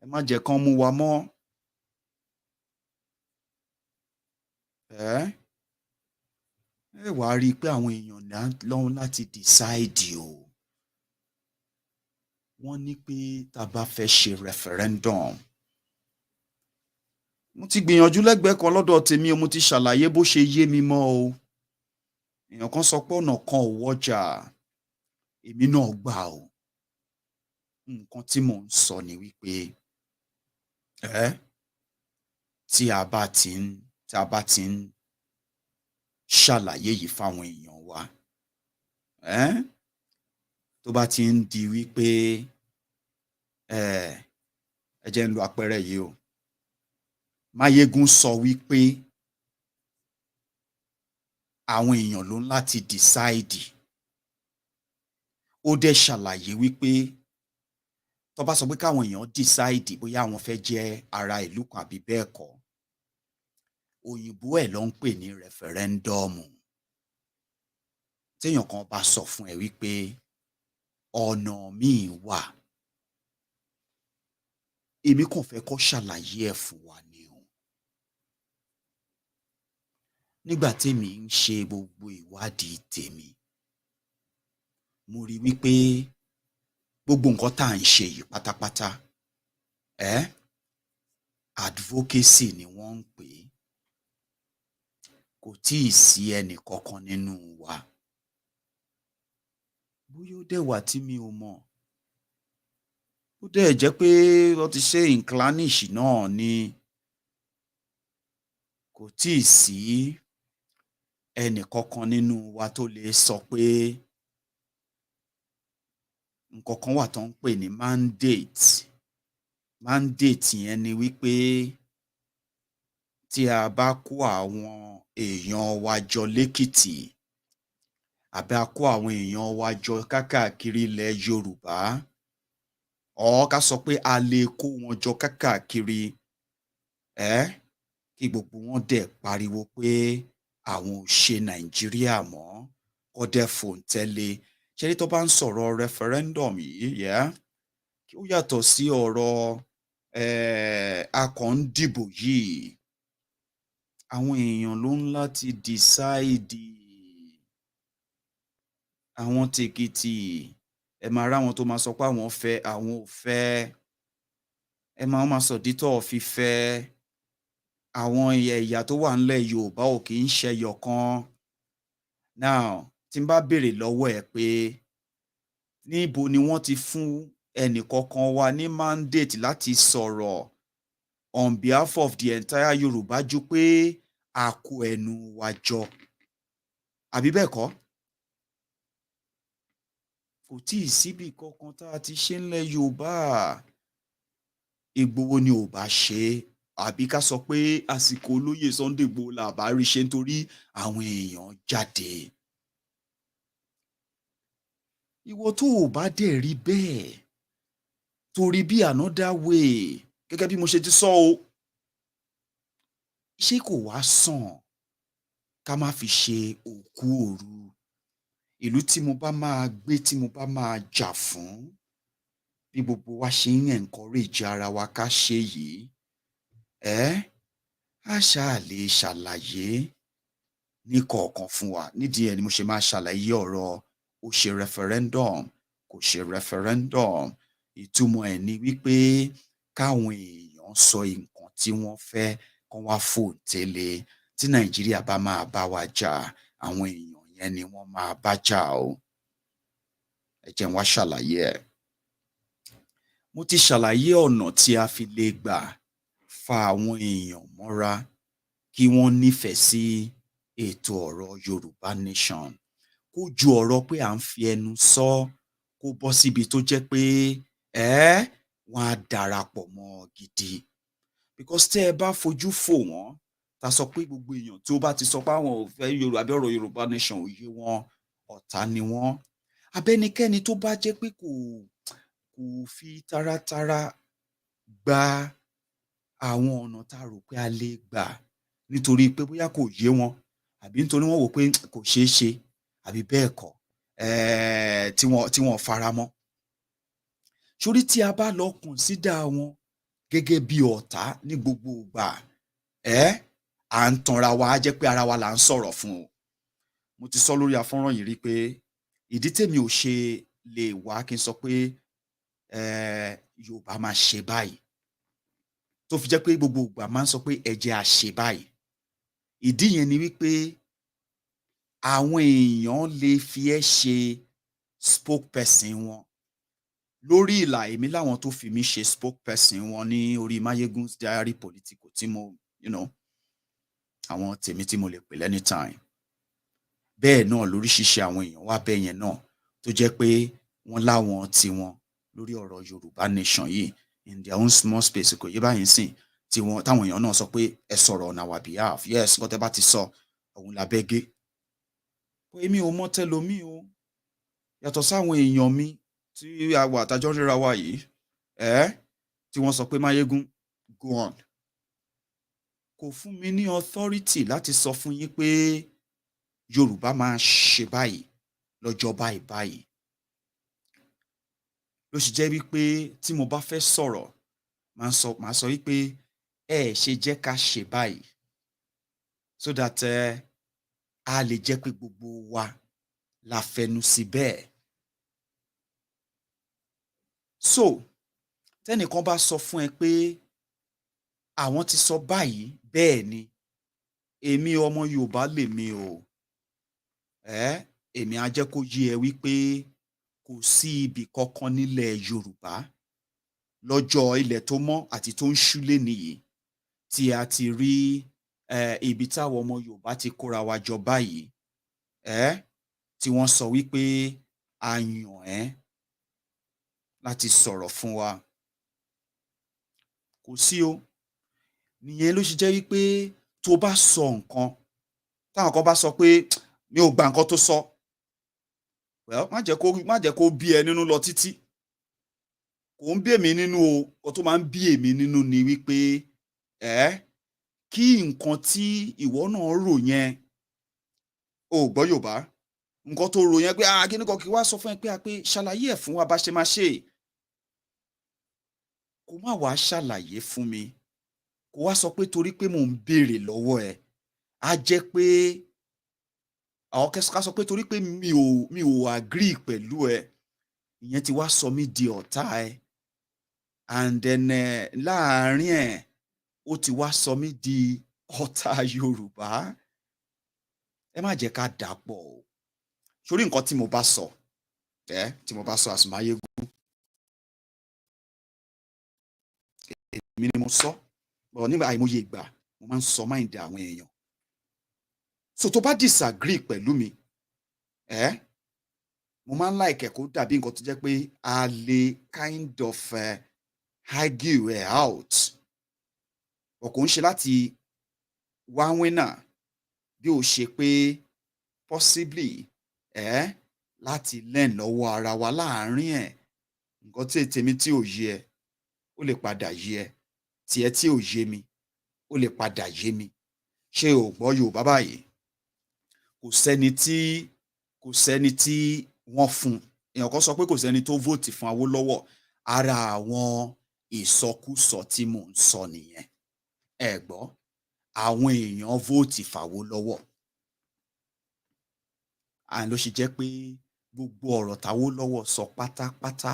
Ẹ má jẹ́ kán mú wa mọ́. Ẹ wá rí i pé àwọn èèyàn lọ́hùn láti decide o. Wọ́n ní pé tá a bá fẹ́ ṣe referendum. Mo ti gbìyànjú lẹ́gbẹ̀ẹ́ kan lọ́dọ̀ tèmi o, mo ti ṣàlàyé bó ṣe yé mi mọ́ o. Èèyàn kan sọ pé ọ̀nà kan ò wọ́jà. Èmi náà gbà o. Nǹkan tí mò ń sọ ni wípé tí a bá ti ń ṣàlàyé yìí fáwọn èèyàn wa, tó bá ti ń di wípé ẹ jẹ́ ń lo àpẹẹrẹ yìí o. Maiyegun sọ wípé àwọn èèyàn ló ń láti decide. Ó dẹ̀ ṣàlàyé wípé tó bá sọ pé káwọn èèyàn decide bóyá àwọn fẹ́ jẹ́ ara ìlú kan àbí bẹ́ẹ̀ kọ́, òyìnbó ẹ̀ ló ń pè ní referendum. Téèyàn kan bá sọ fún ẹ wípé ọ̀nà míì wà, èmi kàn fẹ́ kó ṣàlàyé ẹ̀ fún wa ni o. Nígbà tèmi ń ṣe gbogbo ìwádìí tèmi, mo rí wípé gbogbo nǹkan tá à ń ṣe yìí pátápátá, advocacy ni wọ́n ń pè é. Kò tíì sí ẹnì kankan nínú wa. Bóyá ó dẹ̀ wà tí mi ò mọ̀. Ó dẹ̀ jẹ́ pé wọ́n ti ṣe inclanish náà ni. Kò tíì sí ẹnì kankan nínú wa tó lè sọ pé nǹkan kan wà tó ń pè ní mandate. Mandate yẹn ni wípé tí a bá kó àwọn èèyàn wa jọ lÉkìtì, àbí a kó àwọn èèyàn wa jọ kákàkiri ilẹ̀ Yorùbá, ká sọ pé a lè kó wọn jọ kákàkiri, kí gbogbo wọn dẹ̀ pariwo pé àwọn ò ṣe Nàìjíríà mọ́, kó dẹ̀ fòǹtẹ̀ lé. Ṣé tó bá ń sọ̀rọ̀ referendum yìí, ó yàtọ̀ sí ọ̀rọ̀ akọ̀ǹdìbò yìí. Àwọn èèyàn ló ń láti decide. Àwọn tèkìtì, ẹ máa ráwọn tó máa sọ pé àwọn fẹ́, àwọn ò fẹ́. Ẹ máa máa sọ ìdí tó fi fẹ́. Àwọn ẹ̀yà tó wà ńlẹ̀ Yorùbá ò kì í ṣẹyọ kan. Now, tí n bá béèrè lọ́wọ́ ẹ pé níbo ni wọ́n ti fún ẹnì kọ̀ọ̀kan wa ní mandate láti sọ̀rọ̀ on behalf of the entire Yorùbá ju pé a kó ẹnu wa jọ, àbí bẹ́ẹ̀ kọ́? Kò tíì síbì kankan tá a ti ṣe ńlẹ̀ Yorùbá. Ìgbòho ni ò bá ṣe àbí ká sọ pé àsìkò olóyè Sunday Igboho là bá rí ṣe nítorí àwọn èèyàn jáde. Ìwọ tó ò bá dẹ̀ rí bẹ́ẹ̀ torí bí another way gẹ́gẹ́ bí mo ṣe ti sọ o, ṣé kò wá sàn ká má fi ṣe òkú òru? Ìlú tí mo bá máa gbé, tí mo bá máa jà fún, bí gbogbo wa ṣe ń encourage ara wa ká ṣe yìí, á ṣáà lè ṣàlàyé ní kọ̀ọ̀kan fún wa. Nídìí ẹ̀ ni mo ṣe máa ṣàlàyé ọ̀rọ̀ ó ṣe referendum, kò ṣe referendum. Ìtumọ̀ ẹ̀ ni wípé káwọn èèyàn sọ nǹkan tí wọ́n fẹ́ kán wá fòǹtẹ̀-lé. Tí Nàìjíríà bá máa bá wa jà, àwọn èèyàn yẹn ni wọ́n máa bá jà o. Ẹ jẹ́ n wá ṣàlàyé ẹ̀. Mo ti ṣàlàyé ọ̀nà tí a fi lè gbà fa àwọn èèyàn mọ́ra kí wọ́n nífẹ̀ẹ́ sí ètò ọ̀rọ̀ Yorùbá Nation. Kó ju ọ̀rọ̀ pé à ń fi ẹnu sọ, kó bọ́ síbi tó jẹ́ pé wọ́n á darapọ̀ mọ́ gidi. Because tẹ́ ẹ bá fojú fò wọ́n, ta sọ pé gbogbo èèyàn tó bá ti sọ pé àwọn ò fẹ́ Yorùbá àbí ọ̀rọ̀ Yorùbá Nation ò yé wọn, ọ̀tá ni wọ́n. Abẹ́nikẹ́ni tó bá jẹ́ pé kò fi taratara gba àwọn ọ̀nà tá a rò pé a lè gbà nítorí pé bóyá kò yé wọn àbí nítorí wọ́n wò pé kò ṣeé ṣe àbí bẹ́ẹ̀ kọ́, tí wọ́n faramọ́. Sórí tí a bá lọ consider wọn gẹ́gẹ́ bí ọ̀tá ní gbogbo ìgbà, à ń tanra wa, á jẹ́ pé ara wa là ń sọ̀rọ̀ fún o. Mo ti sọ lórí afọ́nrán yìí rí pé ìdí tèmi ò ṣe lè wá kí n sọ pé Yorùbá máa ṣe báyìí, tó fi jẹ́ pé gbogbo ìgbà máa ń sọ pé ẹ jẹ́ a ṣe báyìí. Ìdí yẹn ni wípé àwọn èèyàn lè fi ẹ́ ṣe spokesperson wọn. Lórí ìlà èmi láwọn tó fi mí ṣe spokesperson wọn ní orí Maiyegun's Diary Politico tí mo, àwọn tèmi tí mo lè pè anytime. Bẹ́ẹ̀ náà lóríṣiríṣi àwọn èèyàn wá bẹ́ẹ̀ yẹn náà tó jẹ́ pé wọ́n láwọn tiwọn lórí ọ̀rọ̀ Yorùbá Nation yìí in their own small space. Kò yé báyìí sìn táwọn èèyàn náà sọ pé ẹ sọ̀rọ̀ on our behalf. Yes, nǹkan tẹ́ bá ti sọ òun la bẹ́ gé. Èmi ò mọ̀ tẹ́lòmíì o, yàtọ̀ sáwọn èèyàn mi tí àwa àtàjọ́ ń ríra wa yìí, tí wọ́n sọ pé Maiyegun go on. Kò fún mi ní authority láti sọ fún yín pé Yorùbá máa ṣe báyìí lọ́jọ́ báyìí báyìí. Ló ṣe jẹ́ wípé tí mo bá fẹ́ sọ̀rọ̀, màá sọ wípé ṣe jẹ́ ká ṣe báyìí so that a lè jẹ́ pé gbogbo wa la fẹnu sí bẹ́ẹ̀. So tẹ́nìkan bá sọ fún ẹ pé àwọn ti sọ báyìí, bẹ́ẹ̀ ni, èmi ọmọ Yorùbá lèmi o. Èmi á jẹ́ kó yé ẹ wípé kò sí ibì kankan nílẹ̀ Yorùbá lọ́jọ́ ilẹ̀ tó mọ́ àti tó ń ṣú lénìí yìí tí a ti rí ibi táwọn ọmọ Yorùbá ti kóra wa jọ báyìí, tí wọ́n sọ wípé a yàn ẹ́ láti sọ̀rọ̀ fún wa. Kò sí o. Nìyẹn ló ṣe jẹ́ wípé tó bá sọ nǹkan, táwọn kan bá sọ pé mi ò gba nǹkan tó sọ, well, má jẹ́ kó bí ẹ nínú lọ títí. Kò ń bí èmi nínú o. Nǹkan tó máa ń bí èmi nínú ni wípé kí nǹkan tí ìwọ náà rò yẹn, o ò gbọ́ Yorùbá, nǹkan tó rò yẹn pé kíní kan kí wá sọ fún ẹ pé ṣàlàyé ẹ̀ fún wa bá ṣe máa ṣe. Kó má wàá ṣàlàyé fún mi, kó wá sọ pé torí pé mò ń béèrè lọ́wọ́ ẹ, á jẹ́ pé àwọn ká sọ pé torí pé mi ò agree pẹ̀lú ẹ, ìyẹn ti wá sọ mí di ọ̀tá ẹ, and then láàárín ẹ̀ ó ti wá sọ mí di ọ̀tá Yorùbá. Ẹ má jẹ́ ká dàpọ̀ o. Sórí nǹkan tí mo bá sọ, as Maiyegun, èmi ni mo sọ, bọ̀ nígbà àìmọye ìgbà mo máa ń sọ mind àwọn èèyàn. So tó bá disagree pẹ̀lú mi, mo máa ń like kó dàbí nǹkan tó jẹ́ pé a lè kind of argue ẹ̀ out kò ń ṣe láti wá winner bí ó ṣe pé possibly láti learn lọ́wọ́ ara wa láàárín ẹ̀ nǹkan tí tèmi tí ò yé ẹ ó lè padà yé ẹ tiẹ̀ tí ò yé mi ó lè padà yé mi ṣé o gbọ́ Yorùbá báyìí kò sẹ́ni tí wọ́n fún èèyàn kan sọ pé kò sẹ́ni tó vote fún Awólọ́wọ̀ ara àwọn ìsọkúsọ tí mò ń sọ nìyẹn ẹ gbọ́ àwọn èèyàn vote f'Awólọ́wọ̀ ló ṣe jẹ́ pé gbogbo ọ̀rọ̀ t'Awólọ́wọ̀ sọ pátápátá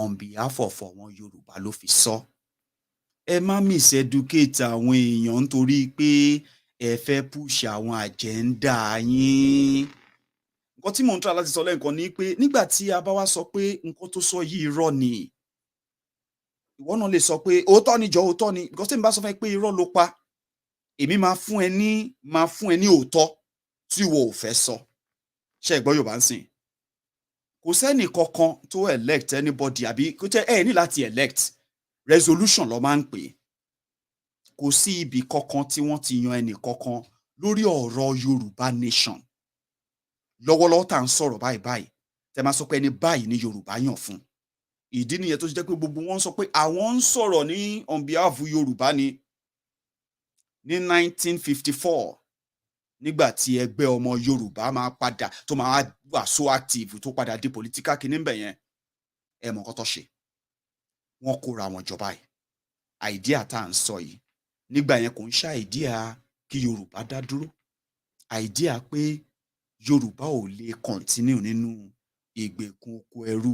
on behalf of àwọn Yorùbá ló fi sọ ẹ má miseducate àwọn èèyàn nítorí pé ẹ fẹ́ push àwọn agenda yín nǹkan tí mò ń try láti sọ lẹ́ẹ̀kan ni pé nígbà tí a bá wá sọ pé nǹkan tó sọ yìí irọ́ ni ìwọ náà lè sọ pé òótọ́ ni òótọ́ ni because tí mi bá sọ fún ẹ pé irọ́ ló pa èmi máa fún ẹ ní òótọ́ tí ìwọ ò fẹ́ sọ ṣé ẹ gbọ́ Yorùbá ń sìn kò sẹ́ni kankan tó elect anybody àbí kò tẹ́ ẹ ní láti elect resolution ló máa ń pè kò sí ibi kankan tí wọ́n ti yan ẹnì kankan lórí ọ̀rọ̀ Yorùbá nation lọ́wọ́lọ́wọ́ tá à ń sọ̀rọ̀ báyìí tẹ́ máa sọ pé ẹni báyìí ni Yorùbá yàn fún ìdí nìyẹn tó ṣe jẹ́ pé gbogbo wọn sọ pé àwọn ń sọ̀rọ̀ ní on behalf Yorùbá ni ní 1954 nígbà tí ẹgbẹ́ ọmọ Yorùbá máa padà tó máa wà so active tó padà di political kìíní ń bẹ̀ yẹn ẹ mọ̀ nǹkan tó ṣe wọ́n kóra wọn jọ báyìí àìdíà tá à ń sọ yìí nígbà yẹn kò ń ṣe àìdíà kí Yorùbá dá dúró àìdíà pé Yorùbá ò lè continue nínú ìgbèkùn oko ẹrú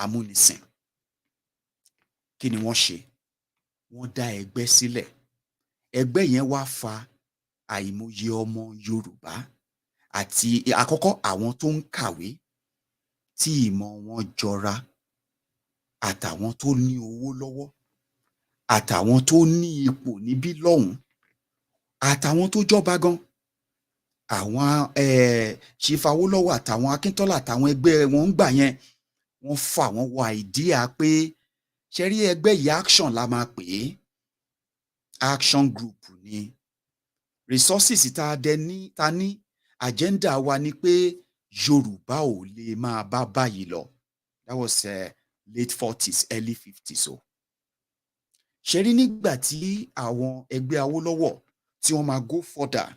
amúnisìn kí ni wọ́n ṣe wọ́n dá ẹgbẹ́ sílẹ̀ ẹgbẹ́ yẹn wá fa àìmọye ọmọ Yorùbá àti àkọ́kọ́ àwọn tó ń kàwé tí ìmọ̀ wọn jọra àtàwọn tó ní owó lọ́wọ́ àtàwọn tó ní ipò níbí lọ́hùn àtàwọn tó jọba gan àwọn Chief Awólọ́wọ̀ àtàwọn Akíntọ́lá àtàwọn ẹgbẹ́ wọn ń gbà yẹn wọ́n fà wọ́n wọ àìdíà pé ṣe rí ẹgbẹ́ yìí action la máa pè é action group ni resources ta ní agenda wa ni pé Yorùbá ò lè máa bá báyìí lọ that was late 40s early 50s o ṣe rí nígbà tí àwọn ẹgbẹ́ Awólọ́wọ̀ tí wọ́n máa go further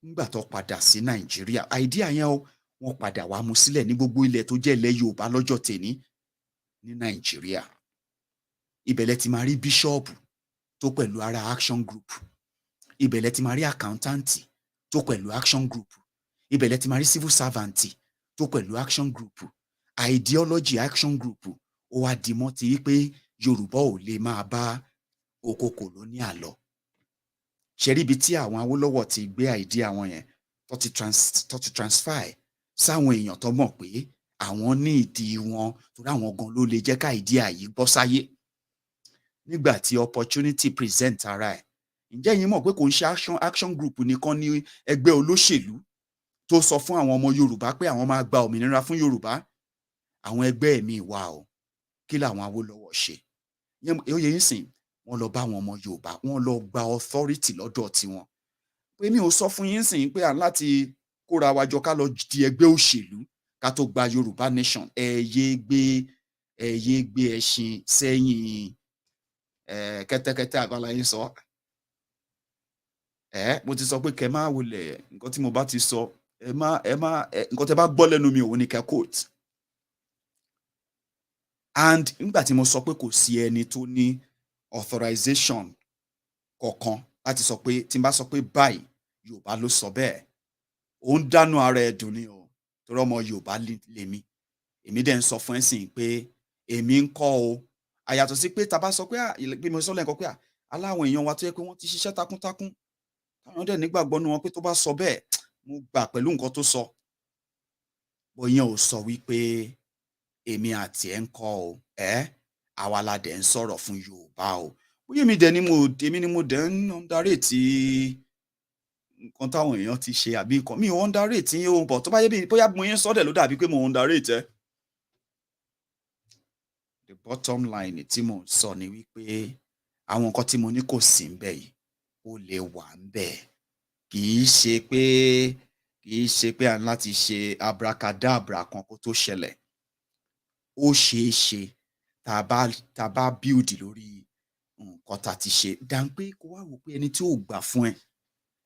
nígbà tó padà sí Nàìjíríà idea yẹn wọ́n padà wá mú sílẹ̀ ní gbogbo ilẹ̀ tó jẹ́ ilẹ̀ Yorùbá lọ́jọ́ tèní ní Nàìjíríà ibẹ̀lẹ̀ ti máa rí bíṣọ́ọ̀bù tó pẹ̀lú ara action group ibẹ̀lẹ̀ ti máa rí àkáńtáǹtì tó pẹ̀lú action group ibẹ̀lẹ̀ ti máa rí civil servant tó pẹ̀lú action group ideology action group ó wá di mọ́ ti pé Yorùbá ò lè máa bá oko colonial lọ ṣe rí ibi tí àwọn Awólọ́wọ̀ ti gbé idea àwọn yẹn tó ti transfer sáwọn èèyàn tó mọ̀ pé àwọn ní ìdí wọn torí àwọn gan ló lè jẹ́ ká idea yìí gbọ́ sáyé nígbà tí opportunity present ara ẹ̀ ǹjẹ́ yín mọ̀ pé kò ń ṣe action group nìkan ní ẹgbẹ́ olóṣèlú tó sọ fún àwọn ọmọ Yorùbá pé àwọn máa gba òmìnira fún Yorùbá àwọn ẹgbẹ́ mi wà o kí làwọn Awólọ́wọ̀ ṣe ó yẹ yín sìn wọ́n lọ bá àwọn ọmọ Yorùbá wọ́n lọ gba authority lọ́dọ̀ tiwọn pé mi ò sọ fún yín sìn pé à ń láti kóra wa jọ ká lọ di ẹgbẹ́ òṣèlú ká tó gba Yorùbá nation ẹ yé gbé ẹṣin sẹ́yìn kẹ́tẹ́kẹ́tẹ́ àgbàlá yín sọ mo ti sọ pé kẹ́ máa wọlé nǹkan tí mo bá ti sọ nǹkan tẹ́ bá gbọ́ lẹ́nu mi òun ni kẹ́ quote and nígbà tí mo sọ pé kò sí ẹni tó ní authorization kọ̀ọ̀kan láti sọ pé tí n bá sọ pé báyìí Yorùbá ló sọ bẹ́ẹ̀ ó ń dánú ara ẹ̀ dùn ni o torí ọmọ Yorùbá lèmi èmi dẹ̀ ń sọ fún ẹ sìn pé èmi ń kọ́ o àyàtọ̀ sí pé tá bá sọ pé bí mo sọ lẹ́ẹ̀kan pé aláwọn èèyàn wa tó yẹ pé wọ́n ti ṣiṣẹ́ takuntakun táwọn dẹ̀ nígbàgbọ́ nu wọn pé tó bá sọ bẹ́ẹ̀ mo gbà pẹ̀lú nǹkan tó sọ bóyá ò sọ wípé èmi àti ẹ̀ ń kọ́ o àwa la dẹ̀ ń sọ̀rọ̀ fún Yorùbá o bóyá èmi ni mo dẹ̀ ń underrate nǹkan táwọn èèyàn ti ṣe àbí nǹkan mi ò underrate yín o bọ̀ tó bá yẹ bí bóyá mo yín sọ́dẹ̀ ló dàbí pé mo underrate the bottom line tí mò ń sọ ni wípé àwọn nǹkan tí mo ní kò sí ńbẹ̀ yìí ó lè wà ńbẹ̀. Kì í ṣe pé a ní láti ṣe abracadabra kan kó tó ṣẹlẹ̀. Ó ṣeé ṣe tá a bá build lórí nǹkan tá a ti ṣe. Than pé kó wá wò pé ẹni tí ò gbà fún ẹ,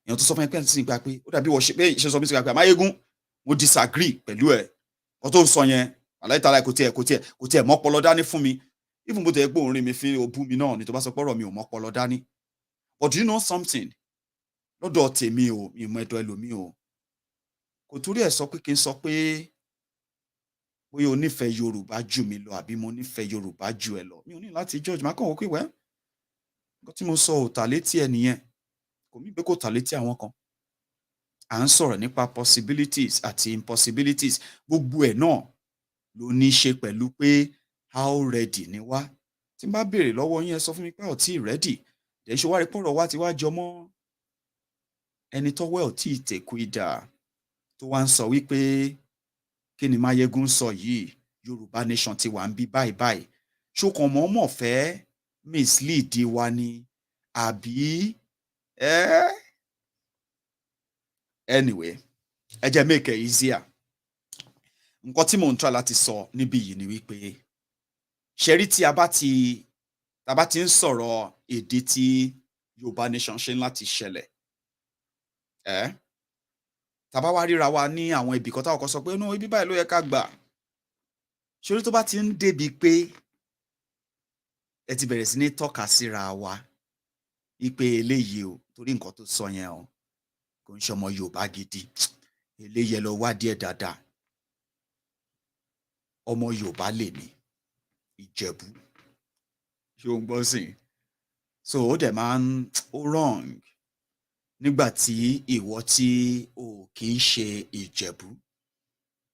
èèyàn tó sọ fún ẹ pé ẹni tí ń gbà pé ó dàbí wọ́n ṣe pé ìṣe sọ mí sí pé Maiyegun, mo disagree pẹ̀lú ẹ̀. Nǹkan tó ń sọ yẹn, àláìtàláì kò tiẹ̀ mọ́pọlọ dání fún mi. Even bó tẹ̀ pé òun rí mi fi obú mi náà ni tó bá sọ pé ọ̀rọ̀ mi ò mọ́pọlọ dání. But do you know something? Lọ́dọ̀ tèmi o, mi ò mọ ẹ̀dọ̀ ẹlòmíì o. Kò torí ẹ̀ sọ pé kí n sọ pé bóyá o nífẹ̀ẹ́ Yorùbá jù mí lọ àbí mo nífẹ̀ẹ́ Yorùbá jù ẹ lọ. Mi ò ní láti judge, màá kàn wò pé wẹ́. Nǹkan tí mo sọ ò tà létí ẹ nìyẹn. Kò mí pé kò tà létí àwọn kan. À ń sọ̀rọ̀ nípa possibilities àti impossibilities. Gbogbo ẹ̀ náà ló ní í ṣe pẹ̀lú pé how ready ni wá. Tí n bá béèrè lọ́wọ́ yín ẹ sọ fún mi pé ò tí ì ready. Dẹ̀ ṣe wá rí pọ̀rọ̀ wá ti wá jọmọ́ ẹni tọ́wọ́ ẹ̀ ò tí ì tẹ̀kú idà tó wá ń sọ wípé kí ni Maiyegun sọ yìí, Yorùbá Nation ti wà ń bí báyìí. Ṣókan mọ̀ọ́mọ̀ fẹ́ mislead wa ni àbí anyway, ẹ jẹ́ make it easier. Nǹkan tí mò ń try láti sọ níbí yìí ni wípé ṣẹ́rí tí a bá ti ń sọ̀rọ̀ èdè tí Yorùbá Nation ṣe láti ṣẹlẹ̀. Tá bá wá ríra wa ní àwọn ibì kan táwọn kan sọ pé no, ibi báyìí ló yẹ ká gbà. Ṣorí tó bá ti ń débi pé ẹ ti bẹ̀rẹ̀ sí ní tọ́ka síra wa wípé eléyìí o, torí nǹkan tó sọ yẹn o, kò ń ṣọmọ Yorùbá gidi. Eléyìí lọ wádìí ẹ̀ dáadáa. Ọmọ Yorùbá lèmi, Ìjẹ̀bú. Ṣé o ń gbọ́ sí i? So ó dẹ̀ máa ń wrong nígbà tí ìwọ tí o kì í ṣe Ìjẹ̀bú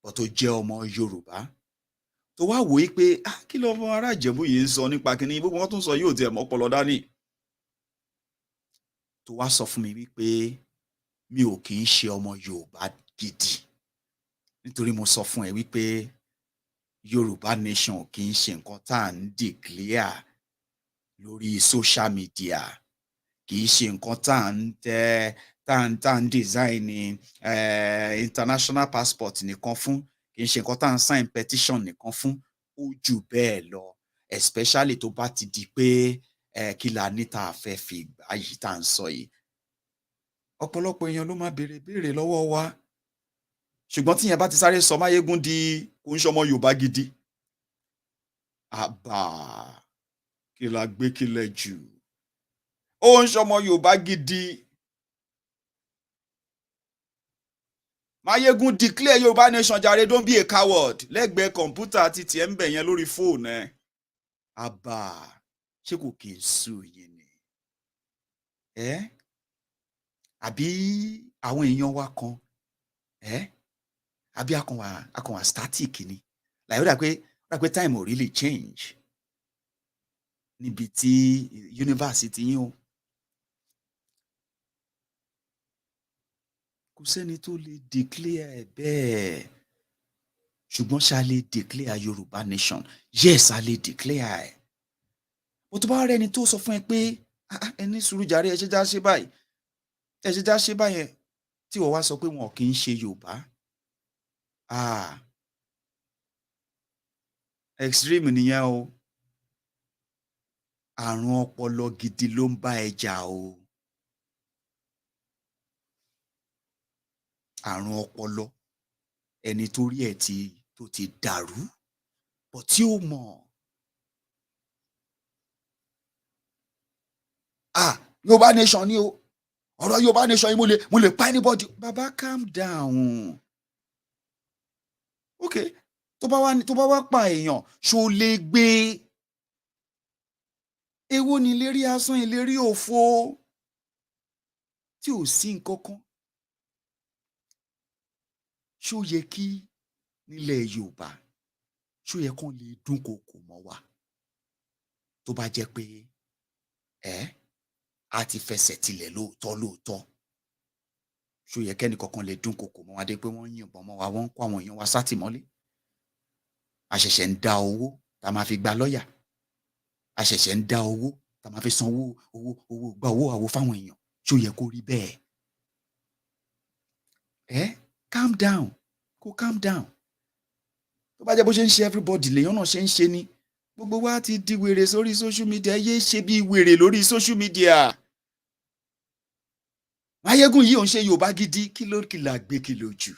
but tó jẹ́ ọmọ Yorùbá tó wá wò ó pé kí ló ọmọ ará Ìjẹ̀bú yìí ń sọ nípa kíní, gbogbo wọn tó ń sọ yóò tiẹ̀ mọ́pọlọ dání. Tó wá sọ fún mi wípé mi ò kì í ṣe ọmọ Yorùbá gidi nítorí mo sọ fún ẹ wípé Yorùbá Nation kì í ṣe nǹkan tá à ń declare lórí social media. Kì í ṣe nǹkan tá à ń design international passport nìkan fún. Kì í ṣe nǹkan tá à ń sign petition nìkan fún. Ó jù bẹ́ẹ̀ lọ, especially tó bá ti di pé kí la ní tá a fẹ́ fi gbà yìí tá à ń sọ yìí. Ọ̀pọ̀lọpọ̀ èèyàn ló máa béèrè lọ́wọ́ wa. Ṣùgbọ́n tí yẹn bá ti sáré sọ Maiyegun di kò ń ṣọmọ Yorùbá gidi. Àbà kí la gbé kílẹ̀ jù. Ó ń ṣọmọ Yorùbá gidi. Maiyegun declare Yorùbá Nation jàre, don't be a coward. Lẹ́gbẹ̀ẹ́ kọ̀ǹpútà àti tiẹ̀ ń bẹ̀ yẹn lórí fóònù ẹ̀. Àbà ṣé kò kì í sú yín ni? Àbí àwọn èèyàn wa kan àbí akàn wà static ni? Like ó dà pé time ò really change níbi tí yunifásitì yín o. Kò sẹ́ni tó lè declare bẹ́ẹ̀. Ṣùgbọ́n ṣá lè declare Yorùbá Nation? Yes, a lè declare ẹ̀. Bó tó bá rẹ́ ẹni tó sọ fún ẹ pé ẹni sùúrù jàre, ẹ ṣe já ṣe báyìí. Ẹ ṣe já ṣe báyẹn tí wọ́n wá sọ pé wọn kì í ṣe Yorùbá. Extreme nìyẹn o. Àrùn ọpọlọ gidi ló ń bá ẹ jà o. Àrùn ọpọlọ, ẹni tó rí ẹ̀ tó ti dàrú bọ̀ tí ó mọ̀. Yorùbá Nation ni o. Ọ̀rọ̀ Yorùbá Nation yìí mo lè pa anybody. Baba, calm down. Okay, tó bá wá pa èèyàn, ṣó lè gbé? Èwo ni ìlérí asán, ìlérí òfo tí ò sí nǹkan kan? Ṣó yẹ kí nílẹ̀ Yorùbá, ṣó yẹ kán lè dúnkokò mọ́ wa tó bá jẹ́ pé a ti fẹsẹ̀ tilẹ̀ lóòótọ́? Ṣó yẹ kẹ́ni kankan lè dúnkokò mọ́ wa dé pé wọ́n ń yìnbọn mọ́ wa, wọ́n ń kó àwọn èèyàn wa sátìmọ́lé? A ṣẹ̀ṣẹ̀ ń dá owó tá máa fi gba lọ́yà a ṣẹ̀ṣẹ̀ ń dá owó tá máa fi san owó gba owó àwo fáwọn èèyàn ṣó yẹ kó rí bẹ́ẹ̀ calm down kó calm down tó bá jẹ́ bó ṣe ń ṣe everybody lèèyàn náà ṣe ń ṣe ni gbogbo wa ti di wèrè sórí social media yé ṣe bí wèrè lórí social media Maiyegun yìí ò ń ṣe Yorùbá gidi kí ló kìlà gbé kí ló jù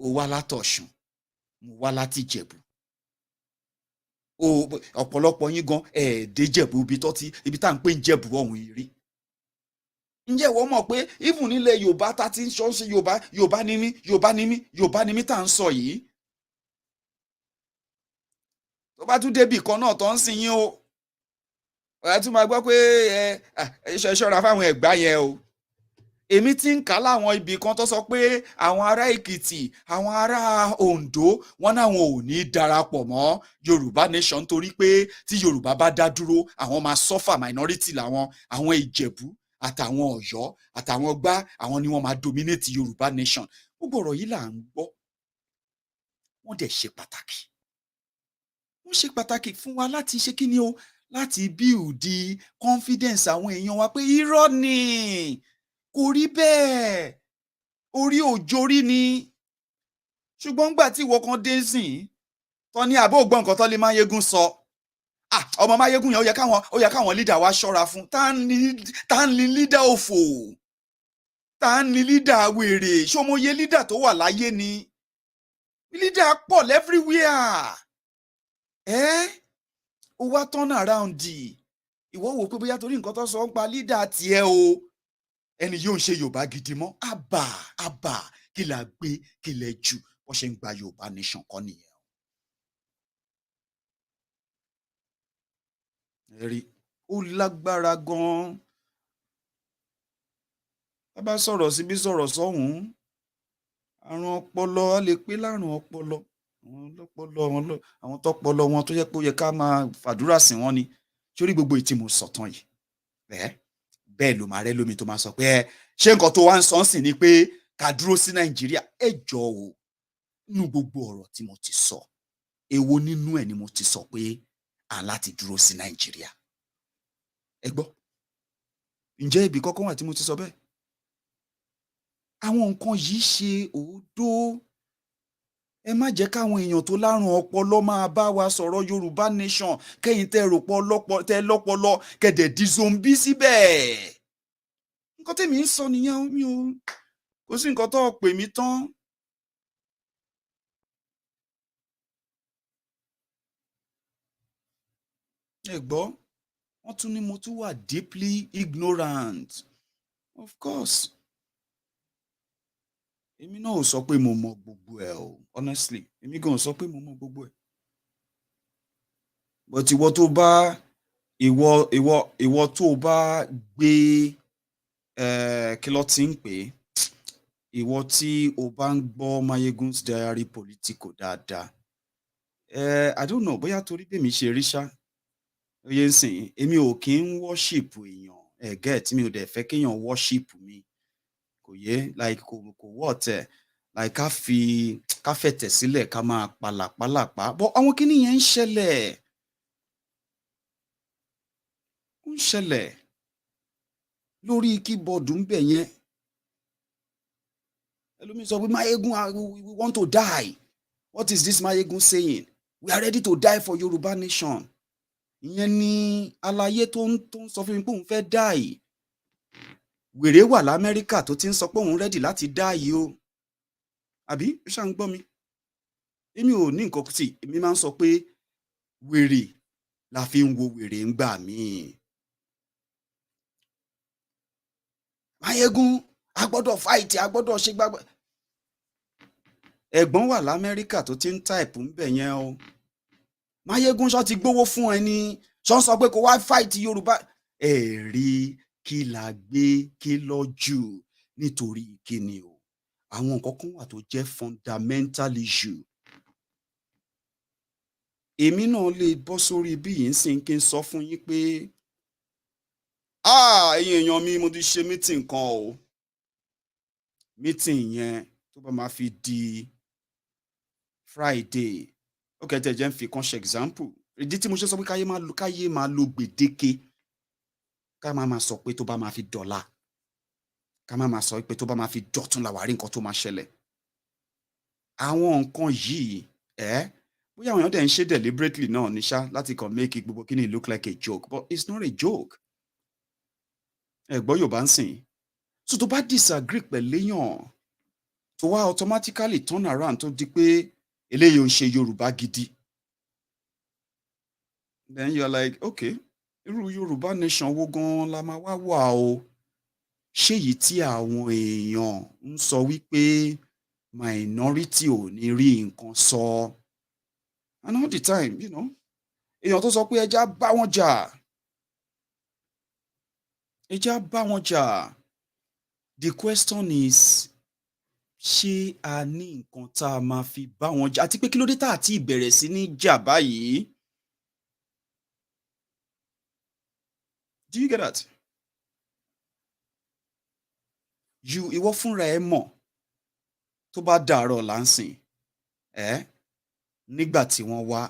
ó wá látọ̀ṣun mo wá láti Ìjẹ̀bú ọ̀pọ̀lọpọ̀ yín gan dé Jẹ̀bú ibi tá à ń pè ń Jẹ̀bú ọ̀hún yìí rí ǹjẹ́ ìwọ mọ̀ pé even nílẹ̀ Yorùbá tá ti ń ṣe Yorùbá ni mí tá à ń sọ yìí tó bá tún débì kan náà tó ń sin yín o ẹ tún máa gbọ́ pé ẹ ṣọ́ra fáwọn Ẹ̀gbá yẹn o èmi ti ń kà láwọn ibì kan tó sọ pé àwọn ará Èkìtì àwọn ará Oǹdó wọn náà wọn ò ní darapọ̀ mọ́ Yorùbá Nation torí pé tí Yorùbá bá dá dúró àwọn máa suffer minority làwọn àwọn Ìjẹ̀bú àtàwọn Ọ̀yọ́ àtàwọn Gbá àwọn ni wọ́n máa dominate Yorùbá Nation gbogbo ọ̀rọ̀ yìí là ń gbọ́ wọ́n dẹ̀ ṣe pàtàkì wọ́n ṣe pàtàkì fún wa láti ṣe kí ni o láti build confidence àwọn èèyàn wa pé irọ́ ni kò rí bẹ́ẹ̀ orí òjòrí ni ṣùgbọ́n ńgbà tí ìwọ kan dé sìn tán ní àbó ògbọ́n nǹkan tó lè Maiyegun sọ ọmọ Maiyegun yẹn ó yẹ káwọn leader wa ṣọ́ra fún tá ń ní leader òfò tá ń ní leader wèrè ṣọmọye leader tó wà láyé ni leader pọ̀ everywhere ó wá turn around ìwọ wò pé bóyá torí nǹkan tó sọ ń pa leader tiẹ̀ o ẹni yóò ń ṣe Yorùbá gidi mọ́ àbà kí la gbé kí lẹ jù wọ́n ṣe ń gba Yorùbá Nation kọ́ nìyẹn. ẹ̀rí ó lágbára gan-an bá bá sọ̀rọ̀ síbí sọ̀rọ̀ sọ́hùn-ún àrùn ọpọlọ á lè pé lárùn ọpọlọ àwọn tọpọlọ wọn tó yẹ pé ó yẹ ká máa fàdúrà sí wọn ni sórí gbogbo ìtì mo sọ̀tàn yìí bẹ́ẹ̀ ló máa rẹ́ lómi tó máa sọ pé ṣé nǹkan tó wá ń sọ sí ni pé ká dúró sí Nàìjíríà ẹ jọ̀ọ́ o nínú gbogbo ọ̀rọ̀ tí mo ti sọ èwo nínú ẹ̀ ni mo ti sọ pé à ń láti dúró sí Nàìjíríà ẹ gbọ́ ǹjẹ́ ibì kankan wà tí mo ti sọ bẹ́ẹ̀ àwọn nǹkan yìí ṣe òódó ẹ má jẹ́ káwọn èèyàn tó lárùn ọpọlọ máa bá wa sọ̀rọ̀ Yorùbá Nation kẹ́yìn tẹ́ rò pọ̀ lọ́pọlọ kẹ̀dẹ̀ di zombie síbẹ̀ nǹkan tèmi ń sọ nìyẹn mi ò kò sí nǹkan tó pè mí tán. ẹ gbọ́ wọ́n tún ní mo tún wà deeply ignorant of course èmi náà ò sọ pé mo mọ gbogbo ẹ̀ o honestly èmi gan sọ pé mo mọ gbogbo ẹ̀ but ìwọ tó bá gbé kí ló ti ń pè ìwọ tí o bá ń gbọ́ Maiyegun's Diary Politico dáadáa I don't know bóyá torí bẹ́ẹ̀ mi ṣe rí ṣá oyè ń sìn èmi ò kí ń worship èèyàn get mi ò dẹ̀ fẹ́ kéèyàn worship mi kò yé like kò wọ́ ọ̀tẹ̀ like ká fẹ̀tẹ̀ sílẹ̀ ká máa palàpalàpá bọ́ àwọn kíní yẹn ń ṣẹlẹ̀ lórí kíbọ̀dù ń bẹ̀ yẹn ẹlòmíín sọ pé Maiyegun we want to die what is this Maiyegun saying we are ready to die for Yorùbá Nation ìyẹn ni àlàyé tó ń sọ fún mi pé òun fẹ́ die wèrè wà l'Amẹ́ríkà tó ti ń sọ pé òun rẹ́dì láti die o àbí ó ṣáà ń gbọ́ mi èmi ò ní nǹkan tí èmi máa ń sọ pé wèrè la fi ń wo wèrè ń gbà míì Maiyegun a gbọ́dọ̀ fight a gbọ́dọ̀ ṣe gbàgbọ́ ẹ̀gbọ́n wà l'Amẹ́ríkà tó ti ń type ń bẹ̀ yẹn o Maiyegun ṣọ́ ti gbówó fún ẹni ṣọ́ sọ pé kó wá fight Yorùbá ẹ̀rí kí la gbé kí lọ́jù nítorí kíni o àwọn nǹkan kan wà tó jẹ́ fundamental issue èmi náà lè bọ́ sórí bí yìí ń sìn kí n sọ fún yín pé ẹ̀yin èèyàn mi mo ti ṣe meeting kan o meeting yẹn tó bá máa fi di Friday Okay, tẹ̀ jẹ́ ń fi kan ṣe example. Ìdí tí mo ṣe sọ pé káyé máa lo gbèdéke, ká máa sọ pé tó bá máa fi dọ̀la, ká máa sọ pé tó bá máa fi dọ̀tún la wà rí nǹkan tó máa ṣẹlẹ̀. Àwọn nǹkan yìí bóyá àwọn èèyàn dẹ̀ ń ṣe deliberately náà ní ṣá láti kàn make gbogbo kíni look like a joke, but it's not a joke. Ẹ gbọ́ Yorùbá ń sìn. So tó bá disagree pẹ̀lú èèyàn tó wá automatically turn around tó di pé eléyìí ò ń ṣe Yorùbá gidi, then you're like, okay, irú Yorùbá nation wo gan la máa wá wà o? Ṣé èyí tí àwọn èèyàn ń sọ wípé minority ò ní rí nǹkan sọ? And all the time, èèyàn tó sọ pé ẹja bá wọn jà, ẹja bá wọn jà. The question is, ṣé a ní nǹkan tá a máa fi bá wọn jà? Àti pé kí ló dé tá a ti bẹ̀rẹ̀ sí ní jà báyìí? Do you get that? Ìwọ fúnra ẹ mọ̀ tó bá dàárọ̀ láǹsìn, nígbà tí wọ́n wá,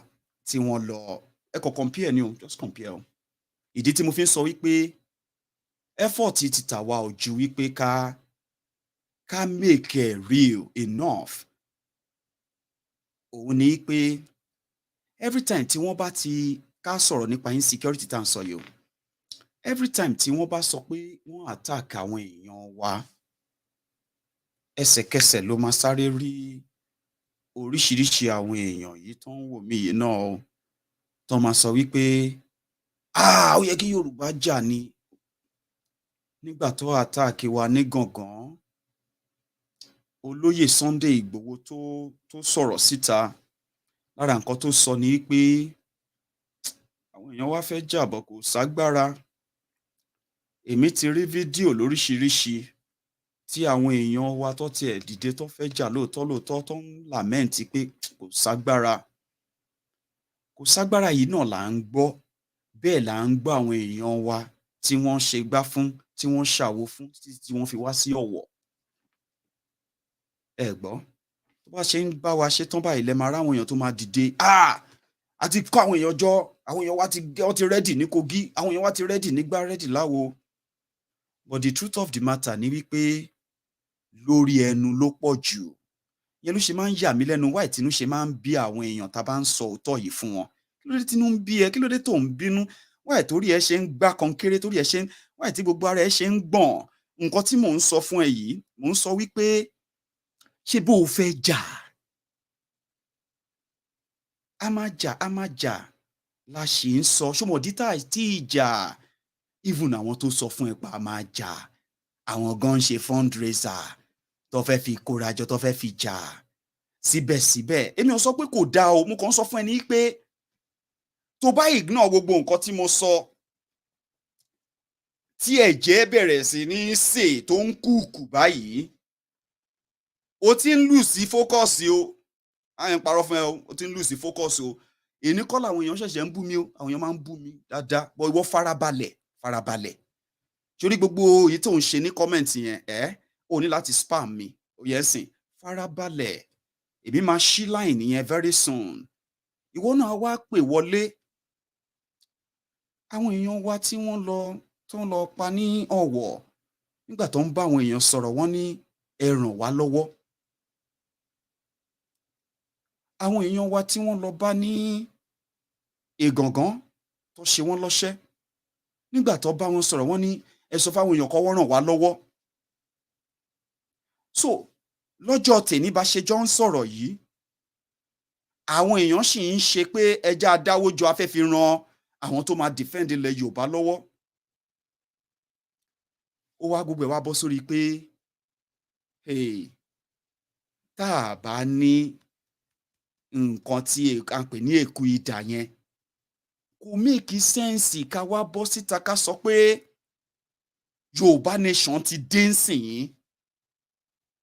tí wọ́n lọ, ẹ kò compare ni o, just compare o. Ìdí tí mo fi ń sọ wípé effort ti tàwa ò ju wípé ká make it real enough. Òun ni pé every time tí wọ́n bá ti ká sọ̀rọ̀ nípa insecurity tá à ń sọ yìí o, every time tí wọ́n bá sọ pé wọ́n attack àwọn èèyàn wa, ẹsẹ̀kẹsẹ̀ ló máa sáré rí oríṣiríṣi àwọn èèyàn yìí tó ń wò mí yìí náà o, tó máa sọ wípé ó yẹ kí Yorùbá jà ni nígbà tó attack wa ní Gàngán. Olóyè Sunday Ìgbòho tó sọ̀rọ̀ síta, lára nǹkan tó sọ ni pé àwọn èèyàn wá fẹ́ jà bọ̀ kò ságbára. Èmi ti rí fídíò lóríṣiríṣi tí àwọn èèyàn wa tó tiẹ̀ dìde tó fẹ́ jà lóòótọ́ tó ń lament pé kò ságbára. Kò ságbára yìí náà là ń gbọ́, bẹ́ẹ̀ là ń gbọ́ àwọn èèyàn wa tí wọ́n ṣe gbá fún, tí wọ́n ṣàwo fún, tí wọ́n fi wá sí Ọ̀wọ̀. Ẹ gbọ́, tó bá ṣe ń bá wa ṣe tán báyìí lẹ máa ráwọn èèyàn tó máa dìde. Àti kọ́ àwọn èèyàn jọ, àwọn èèyàn wa ti rẹ́dì ní Kogi, àwọn èèyàn wa ti rẹ́dì nígbà rẹ́dì láwo. But the truth of the matter ni wípé lórí ẹnu ló pọ̀ jù. Yẹn ló ṣe máa ń yà mí lẹ́nu, why tínú ṣe máa ń bí àwọn èèyàn tá a bá ń sọ òótọ́ yìí fún wọn. Kí ló dé tínú ń bí ẹ? Kí ló dé tó ń bínú? Why torí ẹ ṣe ń gbá kankéré, torí ẹ ṣe ń, why tí gbogbo ara ẹ ṣe ń gbọ̀n? Nǹkan tí mò ń sọ fún ẹ yìí, mò ń sọ wípé ṣé bó o fẹ́ jà? A máa jà la ṣì ń sọ. Ṣọmọdí tí ìjà, even àwọn tó sọ fún ẹ pa máa jà, àwọn gan ń ṣe fundraiser tó fẹ́ fi kórajọ, tó fẹ́ fi jà. Síbẹ̀síbẹ̀, èmi ò sọ pé kò dáa o, mo kàn sọ fún ẹ ní pé tó bá ignore gbogbo nǹkan tí mo sọ, tí ẹ̀jẹ̀ bẹ̀rẹ̀ sí ní sè tó ń kúùkù báyìí, o ti ń lose focus o. Àyàn parọ́ fún ẹ o ti ń lose focus o. Èní kọ́ làwọn èèyàn ṣẹ̀ṣẹ̀ ń bú mi o, àwọn èèyàn máa ń bú mi dáadáa, but ìwọ farabalẹ̀. Torí gbogbo èyí tó ń ṣe ní comment yẹn, o ní láti spam mi, ó yẹ sìn, farabalẹ̀. Èmi máa ṣí line yẹn very soon. Ìwọ náà wá pè wọlé. Àwọn èèyàn wa tí wọ́n lọ pa ní Ọ̀wọ̀, nígbà tó ń bá àwọn èèyàn sọ̀rọ̀, wọ́n ní ẹ ràn wá lọ́wọ́. Àwọn èèyàn wa tí wọ́n lọ bá ní Ìgàngán tó ṣe wọ́n lọ́ṣẹ́, nígbà tó bá wọn sọ̀rọ̀, wọ́n ní ẹ sọ fáwọn èèyàn kó wọ́n ràn wá lọ́wọ́. So lọ́jọ́ tèmi bá ṣe jọ ń sọ̀rọ̀ yìí, àwọn èèyàn sì ń ṣe pé ẹja adáwójọ afẹ́ fi ran àwọn tó máa defend ilẹ̀ Yorùbá lọ́wọ́. Ó wá gbogbo ẹ̀ wá bọ́ sórí pé tá a bá ní nǹkan tí a ń pè ní èkú idà yẹn, kò make sense ká wá bọ́ síta ká sọ pé Yorùbá nation ti dé nsìn.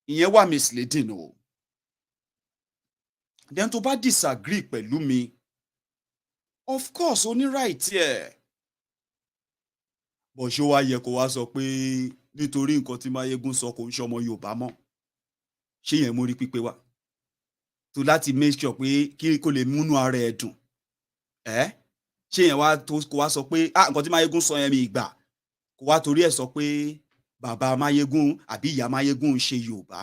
Ìyẹn wà misleading o. Then tó bá disagree pẹ̀lú mi, of course o ní right ẹ̀. Bó ṣe wá yẹ kó wá sọ pé nítorí nǹkan tí Maiyegun sọ kò ń ṣọmọ Yorùbá mọ́. Ṣé yẹn mú rí pípé wá? tó láti make sure pé kí kò lè múnú ara ẹ̀ dùn ṣé yẹn wá tó kó wá sọ pé nǹkan tí Maiyegun sọ yẹn mi ìgbà kó wá torí ẹ̀ sọ pé bàbá Maiyegun àbí ìyá Maiyegun ń ṣe Yorùbá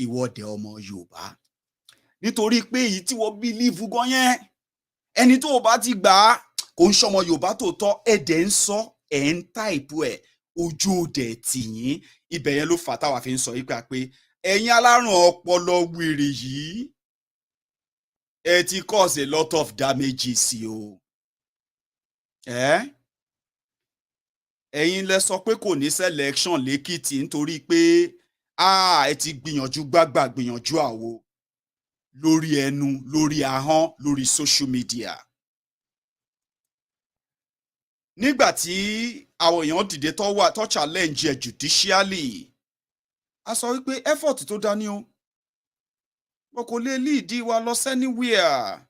ìwọ́dẹ ọmọ Yorùbá nítorí pé èyí tí wọ́n bílíìfù gan yẹn ẹni tó bá ti gbà á kò ń ṣọmọ Yorùbá tó tọ́ ẹ̀dẹ̀ ń sọ ẹ̀ ń táìpù ẹ̀ ojú òde tìyín ibẹ̀ yẹn ló fà táwa fi ń sọ yípa pé ẹ̀yin alárùn ọpọlọ wèrè yìí ẹ ti cause a lot of damages o ẹ̀yin lẹ sọ pé kò ní selection lẹ́kìtì nítorí pé ẹ ti gbìyànjú gbàgbà gbìyànjú àwo lórí ẹnu lórí ahọ́n lórí social media nígbà tí àwọn èèyàn dìde tó challenge ẹ judicially a sọ wípé effort tó dání o wọn kò lè lead wa lọ anywhere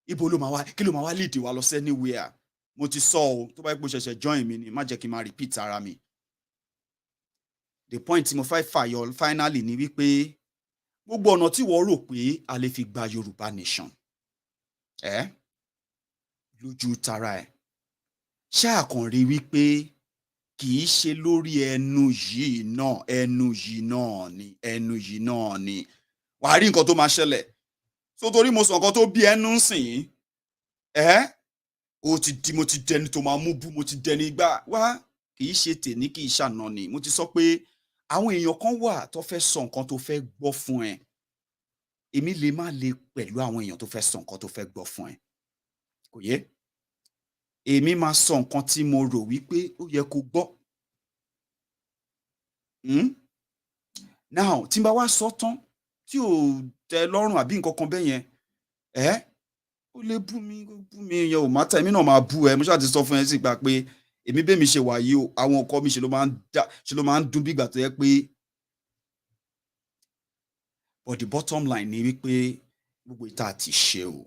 ibo ló máa wá kí ló máa wá lead wa lọ anywhere mo ti sọ o tó bá yẹ pé ṣẹ̀ṣẹ̀ join mi ni má jẹ́ kí n máa repeat ara mi the point tí mo fẹ́ fàyọ finally ni wípé gbogbo ọ̀nà tí wọ́n rò pé a lè fi gba Yorùbá nation lójú tara ẹ̀ ṣáà kàn rí wípé kì í ṣe lórí ẹnu yìí náà ni wàá rí nǹkan tó máa ṣẹlẹ̀ so torí mo sọ nǹkan tó bí ẹnu ń sìn mo ti dẹni tó máa mú bú mo ti dẹni gbà wá kì í ṣe tèmi kì í ṣàná ni mo ti sọ pé àwọn èèyàn kan wà tó fẹ́ sọ nǹkan tó fẹ́ gbọ́ fún ẹ èmi lè má le pẹ̀lú àwọn èèyàn tó fẹ́ sọ nǹkan tó fẹ́ gbọ́ fún ẹ kò yé èmi máa sọ nǹkan tí mo rò wípé ó yẹ kó gbọ́ now tí n bá wá sọ tán tí ò tẹ́ lọ́rùn àbí nǹkan kan bẹ́ẹ̀ yẹn ó lè bú mi yẹn ò má ta èmi náà máa bú ẹ mo ṣáà ti sọ fún ẹ sí gbà pé èmi bẹ́ẹ̀ mi ṣe wà yìí o àwọn nǹkan mi ṣe ló máa ń dún bí ìgbà tó yẹ pé but the bottom line ni wípé gbogbo ìta àti ṣe o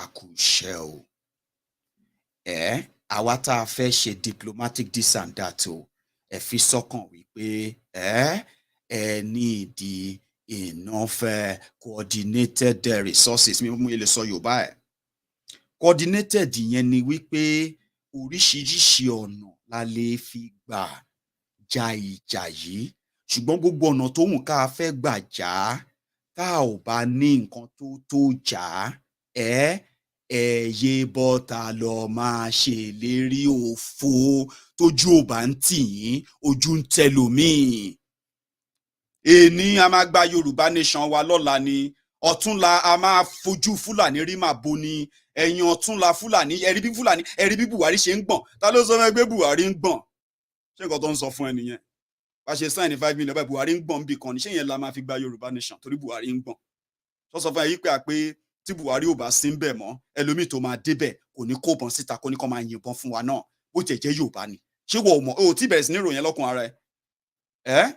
a kò ṣe o àwa tá a fẹ́ ṣe diplomatic this and that o ẹ fi sọ́kàn wípé ẹ ní ìdí enough coordinated resources mi mú ilé sọ Yorùbá coordinated yẹn ni wípé oríṣiríṣi ọ̀nà la lè fi gbà ja ìjà yìí ṣùgbọ́n gbogbo ọ̀nà tó wù ká fẹ́ gbà jà tá ò bá ní nǹkan tó jà ẹ̀yẹ bọ́ta lọ máa ṣèlérí òfo tójú ò bá ń tì yín ojú ń tẹlòmíì èní a máa gba Yorùbá nation wa lọ́la ni ọ̀túnla a máa fojú Fúlàní rí màbo ni ẹ̀yìn ọ̀túnla Fúlàní ẹ̀rí bí Buhari ṣe ń gbọ̀n ta ló sọ fún ẹ pé Buhari ń gbọ̀n ṣé nǹkan tó ń sọ fún ẹ nìyẹn bá ṣe sáìn ní 5 million báyìí Buhari ń gbọ̀n bí kan ní ṣé yẹn la máa fi gba Yorùbá nation torí Buhari ń gbọ̀n tó sọ fún ẹ yí pé tí Buhari ò bá sí ń bẹ̀ mọ́ ẹlòmíì tó máa débẹ̀ kò ní kó bọn síta kó ní kó máa yìnbọn fún wa náà bó tiẹ̀ jẹ́ Yorùbá ni ṣé wọ́n ò mọ̀ o tí bẹ̀rẹ̀ sí ní ròyìn lọ́kùn ara ẹ̀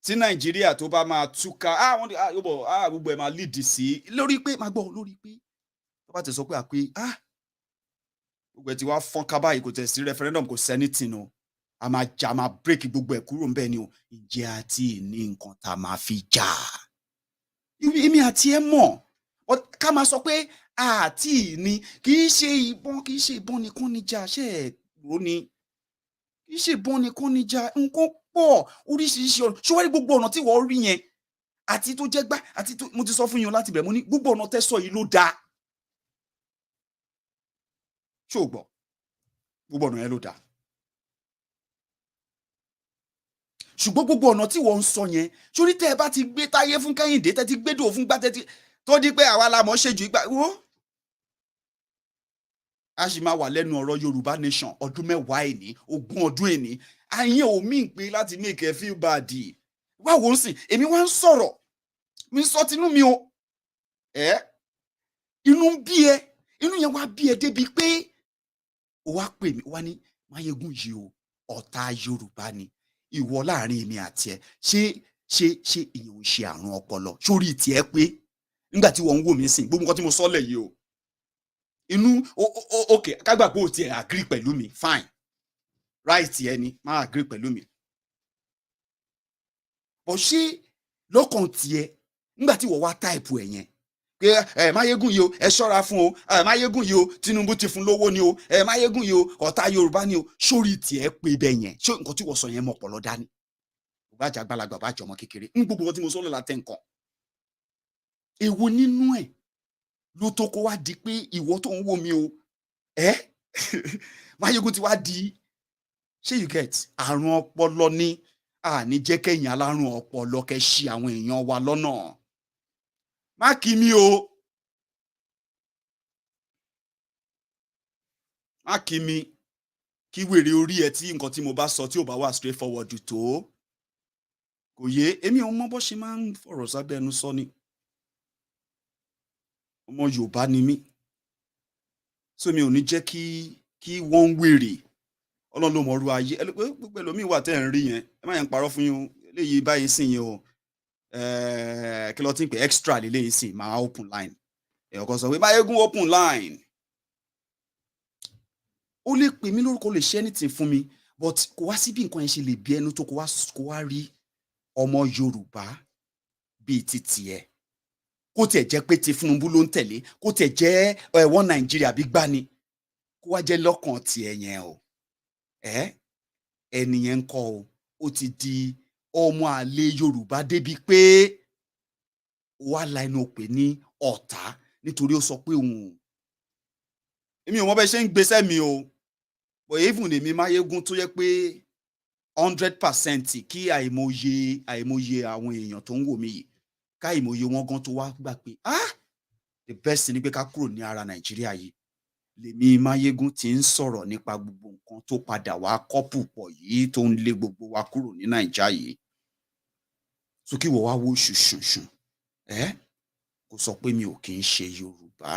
tí Nàìjíríà tó bá máa túká gbogbo ẹ̀ máa lead sí lórí pé máa gbọ́ lórí pé tó bá ti sọ pé gbogbo ẹ̀ ti wá fọ́n ká báyìí kò tẹ̀ sí referendum kò sẹ́ni tì nù a máa jà máa break gbogbo ẹ̀ kúrò ńbẹ̀ ni o ìjẹ́ àti ní nǹkan tá a máa fi jà èmi àti ẹ mọ̀ ká máa sọ pé àti ní kì í ṣe ìbọn nìkan níjà ṣe é rò ní kì í ṣe ìbọn nìkan níjà nǹkan pọ̀ oríṣiríṣi ọ̀nà ṣùgbọ́n gbogbo ọ̀nà tí wọ́n rí yẹn àti tó jẹ́ gbá àti tó mo ti sọ fún yín láti bẹ̀rẹ̀ mo ní gbogbo ọ̀nà tẹ́sọ̀ yìí ló dáa ṣó gbọ́ gbogbo ọ̀nà yẹn ló dáa ṣùgbọ́n gbogbo ọ̀nà tí wọ́n ń sọ yẹn sórí tẹ́ ẹ bá ti gbé táyé fún Kẹ́hìndé tẹ́ ti gbédò fún gbá tẹ́ ti tó di pé àwa la mọ̀ ṣe jù ìgbà wo a sì máa wà lẹ́nu ọ̀rọ̀ Yorùbá nation ọdún 10 èní 20 ọdún èní àyẹn ò mí pé láti make ẹ feel bad wá wò ó sìn èmi wá ń sọ̀rọ̀ mi sọ tinú mi o inú ń bí ẹ inú yẹn wá bí ẹ débi pé ó wá pè mí wá ní Maiyegun yìí o ọ̀tá Yorùbá ni ìwọ láàrin èmi àti ẹ ṣé èèyàn ò ṣe àrùn ọpọlọ sórí tiẹ̀ pé nígbà tí wọ́n ń wò mí sìn gbogbo nǹkan tí mo sọ lẹ̀ yìí o inú ok kágbà pé o tiẹ̀ agree pẹ̀lú mi fine right ẹ ni má agree pẹ̀lú mi bọ̀ ṣé lọ́kàn tiẹ̀ nígbà tí wọ́n wá táìpù ẹ̀ yẹn pé Maiyegun yìí o ẹ ṣọ́ra fún o Maiyegun yìí o Tinubu ti fún lówó ni o Maiyegun yìí o ọ̀tá Yorùbá ni o sórí tiẹ̀ pé bẹ́ẹ̀ yẹn ṣé nǹkan tí wọ́n sọ yẹn mọ̀ pọ̀ lọ dání bá jà gbalagbà bá jọmọ kékeré ń gbogbo wọn tí mo sọ lọ́la tẹ̀ nǹkan èwo nínú ẹ̀ ló tó kó wá di pé ìwọ tó ń wò mí o Maiyegun ti wá di ṣé you get àrùn ọpọlọ ní àní jẹ́ kẹ́yìn alárùn ọpọlọ kẹ́ ṣì àwọn èèyàn wa lọ́nà má kí mi o má kí mi kí wèrè orí ẹ tí nǹkan tí mo bá sọ tí ò bá wà straight forward tó kò yé èmi ò mọ bó ṣe máa ń fọ̀rọ̀ sábẹ́ ẹnu sọ ni ọmọ Yorùbá ni mí so mi ò ní jẹ́ kí wọ́n ń wèrè Ọlọ́run ló mọ̀ọ́rú ayé gbogbo ẹlòmíì wà tẹ́ ẹ̀ ń rí yẹn ẹ má yẹn ń parọ́ fún yín o eléyìí báyìí sìn yín o kí ló ti ń pè extra lélẹ́yìí sìn máa open line ẹ̀yọ́ kan sọ pé Maiyegun open line ó lè pè mí lórúkọ lè ṣe anything fún mi but kò wá sí bí nǹkan yẹn ṣe lè bí ẹnu tó kò wá rí ọmọ Yorùbá bíi ti tiẹ̀ kó tiẹ̀ jẹ́ pé ti Tinubu ló ń tẹ̀lé kó tiẹ̀ jẹ́ ẹ̀wọ̀n Nàìjíríà bí gbani kó wá jẹ́ lọ́kàn tiẹ̀ yẹn o ẹni yẹn ń kọ́ o ó ti di ọmọ àlè Yorùbá débi pé wà láìnú pè ní ọ̀tá nítorí ó sọ pé òun èmi ò mọ bẹ́ẹ̀ ṣe ń gbéṣẹ́ mi o but even èmi Maiyegun tó yẹ pé 100% kí àìmọye àwọn èèyàn tó ń wò mí yìí ká àìmọye wọn gan tó wá gbà pé the best ni pé ká kúrò ní ara Nàìjíríà yìí lèmi Maiyegun ti ń sọ̀rọ̀ nípa gbogbo nǹkan tó padà wá kọ́pù pọ̀ yìí tó ń lé gbogbo wa kúrò ní Nàìjíríà yìí so kí wọ́n wá wó ṣùṣùṣùn kò sọ pé mi ò kì í ṣe Yorùbá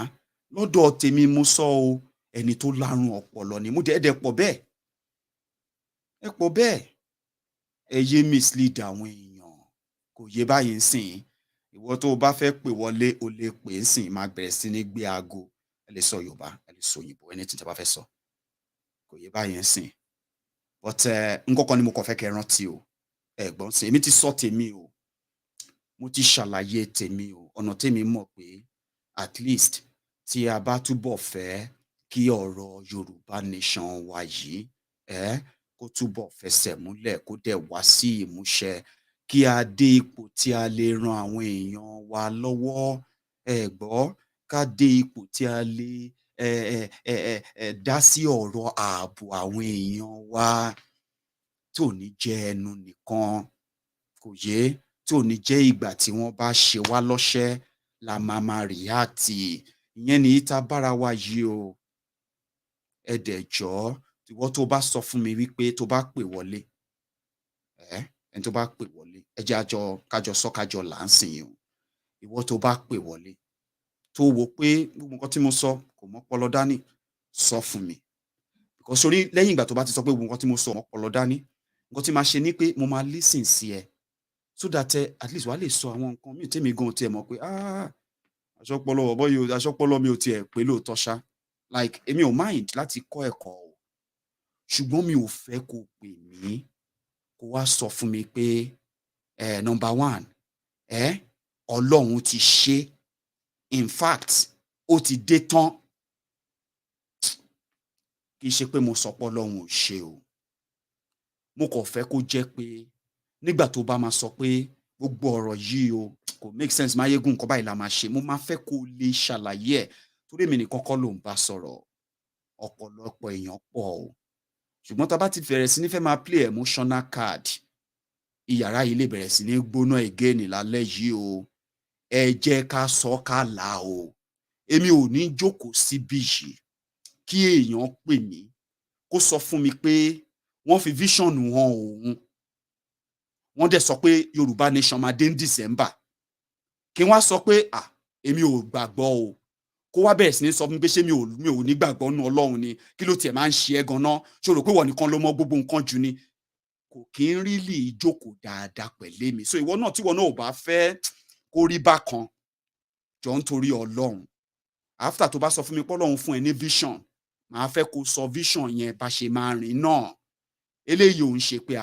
lọ́dọ̀ tèmi mo sọ o ẹni tó lárùn ọpọlọ ni mo dẹ́ẹ̀dẹ́ pọ̀ bẹ́ẹ̀ ẹ pọ̀ bẹ́ẹ̀ ẹ yé mislead àwọn èèyàn kò yé báyìí ń sìn ìwọ tó o bá fẹ́ pè wọlé o lè pè é sìn máa bẹ̀rẹ̀ sí ní gbé aago ẹ lè sọ Yorùbá ẹ lè sọ òyìnbó ẹni tí ẹ bá fẹ́ sọ kò yé báyìí ń sìn but nǹkan ni mo kàn fẹ́ kẹ́ rántí o ẹ̀gbọ́n sìn èmi ti sọ tèmi o mo ti ṣàlàyé tèmi o ọ̀nà tèmi mọ̀ pé at least tí a bá túbọ̀ fẹ́ kí ọ̀rọ̀ Yorùbá Nation wa yìí kó túbọ̀ fẹsẹ̀ múlẹ̀ kó dẹ̀ wá sí ìmúṣẹ kí a dé ipò tí a lè ran àwọn èèyàn wa lọ́wọ́ gbọ́ ká dé ipò tí a lè dá sí ọ̀rọ̀ ààbò àwọn èèyàn wa tí ò ní jẹ́ ẹnu nìkan kò yé tí ò ní jẹ́ ìgbà tí wọ́n bá ṣe wá lọ́ṣẹ́ la máa react ìyẹn ní ìta bára wa yìí o ẹ dẹ̀ jọ̀ọ́ ìwọ tó bá sọ fún mi wípé tó bá pè wọlé ẹni tó bá pè wọlé ẹ jẹ́ kájọ sọ kájọ là ń sìn yìí o ìwọ tó bá pè wọlé tó wò pé gbogbo nǹkan tí mo sọ kò mọ́pọlọ dání sọ fún mi because sórí lẹ́yìn ìgbà tó bá ti sọ pé gbogbo nǹkan tí mo sọ mọ́pọlọ dání nǹkan tí máa ṣe ni pé mo máa listen sí ẹ so that at least wàá lè sọ àwọn nǹkan míì tèmi gan tiẹ̀ mọ̀ pé aṣọ́pọlọ ọ̀bọ yìí aṣọ́pọlọ mi ò tiẹ̀ pé lóòótọ́ ṣá like èmi ò mind láti kọ́ ẹ̀kọ́ o ṣùgbọ́n mi ò fẹ́ kó pè mí kó wá sọ fún mi pé number one Ọlọ́run ti ṣe in fact ó ti dé tán kì í ṣe pé mo sọ pé Ọlọ́run ò ṣe o mo kàn fẹ́ kó jẹ́ pé nígbà tó bá máa sọ pé gbogbo ọ̀rọ̀ yìí o kò make sense Maiyegun nǹkan báyìí la máa ṣe mo máa fẹ́ kó lè ṣàlàyé ẹ̀ torí èmi nìkan kọ́ ló ń bá sọ̀rọ̀ ọ̀pọ̀lọpọ̀ èèyàn pọ̀ o ṣùgbọ́n tá a bá ti bẹ̀rẹ̀ sí ní fẹ́ máa play emotional card ìyàrá yìí lè bẹ̀rẹ̀ sí ní gbóná again lálẹ́ yìí o ẹ jẹ́ ká sọ ká là o èmi ò ní jókòó síbí yìí kí èèyàn pè mí kó sọ fún mi pé wọ́n fi vision hàn òun wọ́n dẹ̀ sọ pé Yorùbá Nation máa dé ní December kí wọ́n á sọ pé èmi ò gbàgbọ́ o kó wá bẹ̀rẹ̀ sí ní sọ fún mi pé ṣé mi ò ní gbàgbọ́ nínú Ọlọ́run ni kí ló tiẹ̀ máa ń ṣe ẹ́ gan-an ṣó rò pé wọ́n nìkan ló mọ gbogbo nǹkan jù ni kò kí ń rí lè jókòó dáadáa pẹ̀lẹ́ mi so ìwọ náà tí ìwọ náà ò bá fẹ́ kó rí bákan jọ ń torí Ọlọ́run after tó bá sọ fún mi pé Ọlọ́run fún ẹ ní vision màá fẹ́ kó sọ vision yẹn bá ṣe máa rìn náà eléyìí ò ń ṣe pé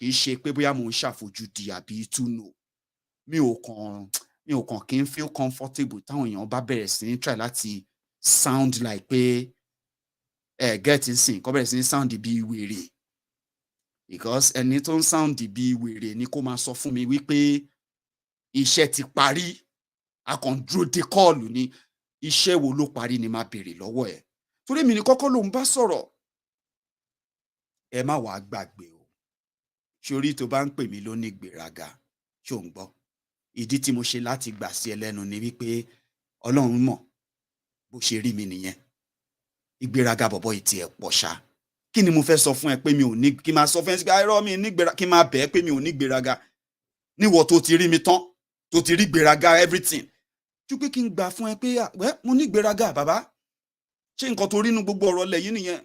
kì í ṣe pé bóyá mò ń ṣàfojúdi àbí túnú mi ò kàn kí n feel comfortable táwọn èèyàn bá bẹ̀rẹ̀ sí ní try láti sound like pé get nsìn kọ́ bẹ̀rẹ̀ sí ní sound bí wèrè because ẹni tó ń sound bí wèrè ni kó máa sọ fún mi wípé iṣẹ́ ti parí a kàn dúró de kọ́ọ̀lù ni iṣẹ́ wo ló parí ni máa béèrè lọ́wọ́ ẹ̀ torí mi ní kọ́kọ́ ló ń bá sọ̀rọ̀ ẹ má wàá gbàgbé o sórí tó bá ń pè mí ló ní ìgbéraga ṣó ń gbọ́ ìdí tí mo ṣe láti gbà sí ẹ lẹ́nu ni wípé Ọlọ́run mọ̀ bó ṣe rí mi nìyẹn ìgbéraga bọ̀bọ̀ ìtì ẹ̀ pọ̀ ṣá kí ni mo fẹ́ sọ fún ẹ pé mi ò ní kí n máa sọ fún ẹ sí pé irọ́ mi nígbéraga kí n máa bẹ̀ ẹ́ pé mi ò ní ìgbéraga níwọ̀ tó ti rí mi tán tó ti rí ìgbéraga everything ju pé kí n gbà fún ẹ pé mo ní ìgbéraga bàbá ṣé nǹkan tó rí inú gbogbo ọ̀rọ̀ lẹ̀ yìí nìyẹn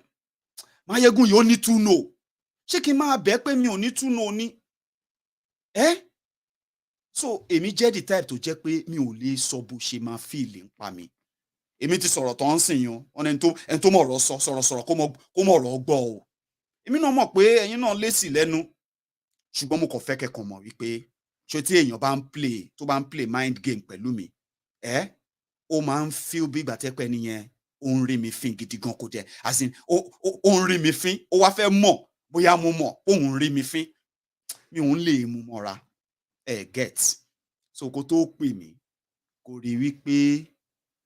Maiyegun yìí ó ní túnú ṣé kí n máa bẹ̀ ẹ́ pé mi ò ní túnú ní so èmi jẹ́ the type tó jẹ́ pé mi ò lè sọ bó ṣe máa fíìlì ń pa mi èmi ti sọ̀rọ̀ tó ń sìn yan ọ̀nà ẹni tó mọ̀ ọ̀rọ̀ sọ sọ̀rọ̀ kó mọ̀ ọ̀rọ̀ gbọ́ o èmi náà mọ̀ pé ẹ̀yin náà lésì lẹ́nu ṣùgbọ́n mo kàn fẹ́ kẹ́kọ̀ọ́ mọ̀ wípé ṣé tí èèyàn bá ń play mind game pẹ̀lú mi ó máa ń feel bí ìgbà tẹ́pẹ́ nìyẹn ó ń rí mi fín gidi gan kò jẹ́ as in ó ń rí mi fín ó wá fẹ́ mọ̀ bóyá mo mọ̀ òun rí mi fín mi ò ń lè mú mọ́ra get so kó tó pè mí kò rí wípé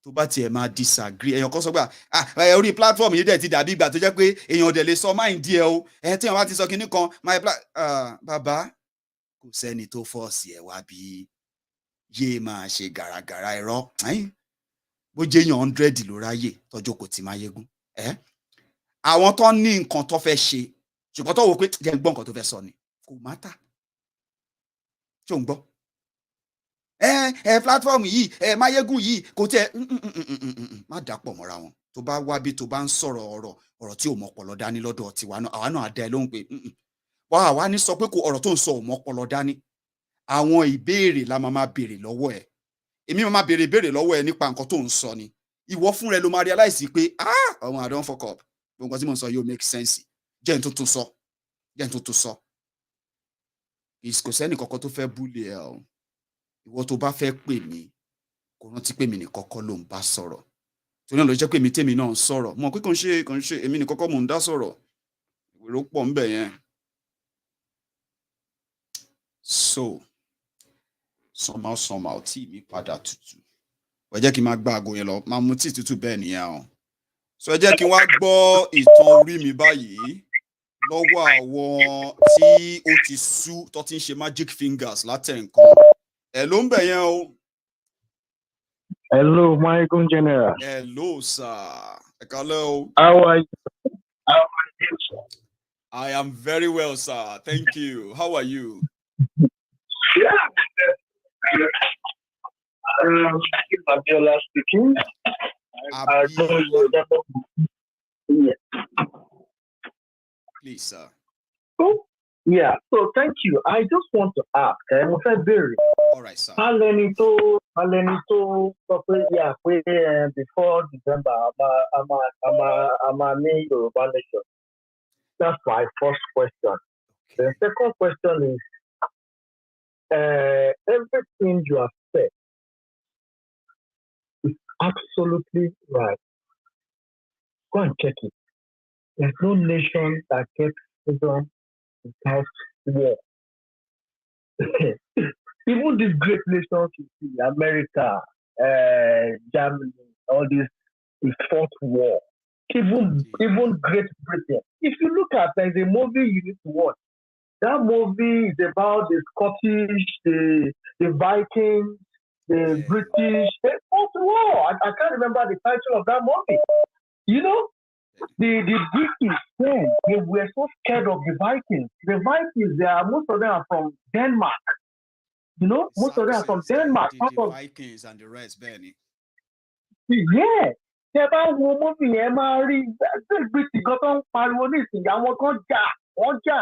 tó bá tiẹ̀ máa disagree èèyàn kan sọ pé orí platform yìí dẹ̀ ti dàbí ìgbà tó jẹ́ pé èèyàn dẹ̀ lè sọ mind díẹ̀ o tí èèyàn bá ti sọ kinní kan bàbá kò sẹ́ni tó fọ́ọ̀sì ẹ̀ wá bí yéé máa ṣe gàràgàrà ẹ̀rọ bó jẹ́ èèyàn 100 ló ráyè tọ́jú kò tí Maiyegun àwọn tó ní nǹkan tó fẹ́ ṣe ṣùgbọ́n tó wò pé jẹ́ ń gbọ́ nǹkan tó fẹ́ sọ ni kò mátà ṣó ń gbọ́ platform yìí Maiyegun yìí kò tẹ má dàpọ̀ mọ́ra wọn tó bá wá bí tó bá ń sọ̀rọ̀ ọ̀rọ̀ tí ò mọ̀ ọpọlọ dání lọ́dọ̀ tiwa náà àwa náà á dá ẹ lóhùn pé wàá ní sọ pé kò ọ̀rọ̀ tó ń sọ ò mọ̀ ọpọlọ dání àwọn ìbéèrè la máa béèrè lọ́wọ́ ẹ̀ èmi máa béèrè ìbéèrè lọ́wọ́ ẹ̀ nípa nǹkan tó ń sọ ni ìwọ fún rẹ ló máa realize pé ọmọ I don't fuck up nǹkan tí mo ń sọ yóò make sense jẹ́ n tuntun sọ kò sẹ́ni kankan tó fẹ́ búlẹ̀ ẹ̀ o ìwọ tó bá fẹ́ pè mí kò rántí pé mi ní kọ́kọ́ ló ń bá sọ̀rọ̀ tó náà ló jẹ́ pé mi tèmi náà ń sọ̀rọ̀ mọ̀ pé kò ń ṣe èmi ní kọ́kọ́ mò ń dá sọ̀rọ̀ ìwé ló pọ̀ ńbẹ̀ yẹn so somehow tí mi padà tutù ẹ jẹ́ kí n máa gba aago yẹn lọ máa mu tíì tútù bẹ́ẹ̀ nìyẹn o so ẹ jẹ́ kí n wá gbọ́ ìtàn orí mi báyìí lọ́wọ́ àwọn tí ó ti sú tó ti ń ṣe magic fingers látẹ̀ nǹkan ẹ ló ń bẹ̀ yẹn o. Hello, Maiyegun General. Hello, sir. Ẹ kálẹ́ o. How are you? Sir? I am very well, sir. Thank you. How are you? Yeah. Abiola speaking. Please, sir. Oh, yeah. So thank you. I just want to ask. I'm very. All right, sir. Alenito. Yeah. Before December, I'm a new Yoruba Nation. That's my first question. Okay. The second question is, everything you have said is absolutely right. Go and check it. There's no nation that gets freedom without war. Even these great nations you see, America, Germany, all this, is fought war. Even Great Britain. If you look at, there's a movie you need to watch. That movie is about the Scottish, the Vikings, the British. They fought war. I can't remember the title of that movie. You know, the British then they were so scared of the Vikings. The Vikings, most of them are from Denmark. You know, most of them are from Denmark. The Vikings and the rest, Benny. Yeah. Tẹ́ bá wo movie yẹn máa rí British kan tó ń pariwo nísìnyí àwọn kan wọ́n jà.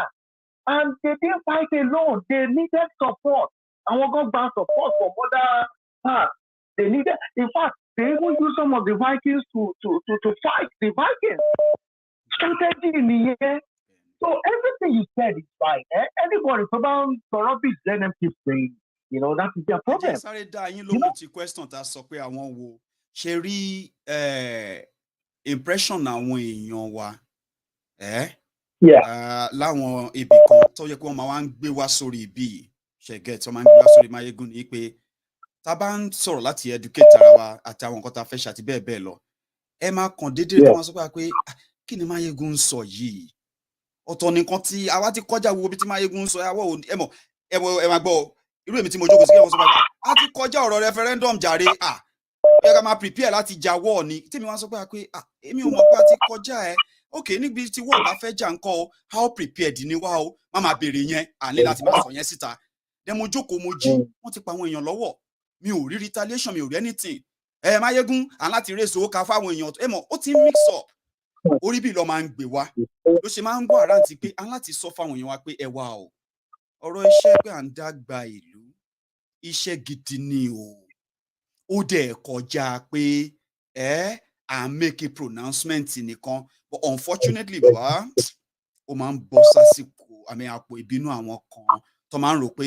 And they didn't fight alone. They needed support. Àwọn kan gba support from other parts. They needed, in fact, they even used some of the Vikings to fight the Vikings. Strategy nìyẹn. So everything you said is right. Anybody tó bá ń sọ̀rọ̀ bí let them keep saying. You know, that is their problem. Sorry, you know, question ta sọ pé àwọn wo ṣe rí impression àwọn èèyàn wa láwọn ibì kan tó yẹ kí wọ́n máa ń gbé wá sórí ibi ṣẹ̀gẹ̀ tí wọ́n máa ń gbé wá sórí Maiyegun ni pé tá bá ń sọ̀rọ̀ láti educate ara wa àti àwọn nǹkan tá fẹ́ ṣe àti bẹ́ẹ̀ bẹ́ẹ̀ lọ ẹ máa kàn déédéé kí wọ́n sọ pé kí ni Maiyegun ń sọ yìí ọ̀tọ̀ nìkan tí àwa ti kọjá wo bí tí Maiyegun ń sọ ẹ máa gbọ́ irú èmi tí mo jókòó sí kí wọ́n sọ pé a ti kọjá ọ̀rọ̀ referendum jàre ẹ ká máa prepare láti jáwọ́ ni tèmi wá sọ pé èmi ò mọ̀ pé a ti kọjá okay níbi tí wọ́n bá fẹ́ jà ńkọ́ o how prepared ni wá o má máa béèrè yẹn àní láti má sọ yẹn síta then mo jókòó mo jí wọ́n ti pa àwọn èèyàn lọ́wọ́ mi ò rí retaliation mi ò rí anything Maiyegun aláti raise owó ká fáwọn èèyàn ó ti mix up orí bí lọ máa ń gbé wá ló ṣe máa ń gbọ́ àrántí pé aláti sọ fáwọn èèyàn wa pé ẹ wá o ọ̀rọ̀ iṣẹ́ pé à ń dàgbà ìlú iṣẹ́ gidi ni ó dẹ̀ kọjá pé à ń make a pronouncement nìkan but unfortunately bàbá ó máa ń bọ́ sásìkò àpò ìbínú àwọn kan tó máa ń rò pé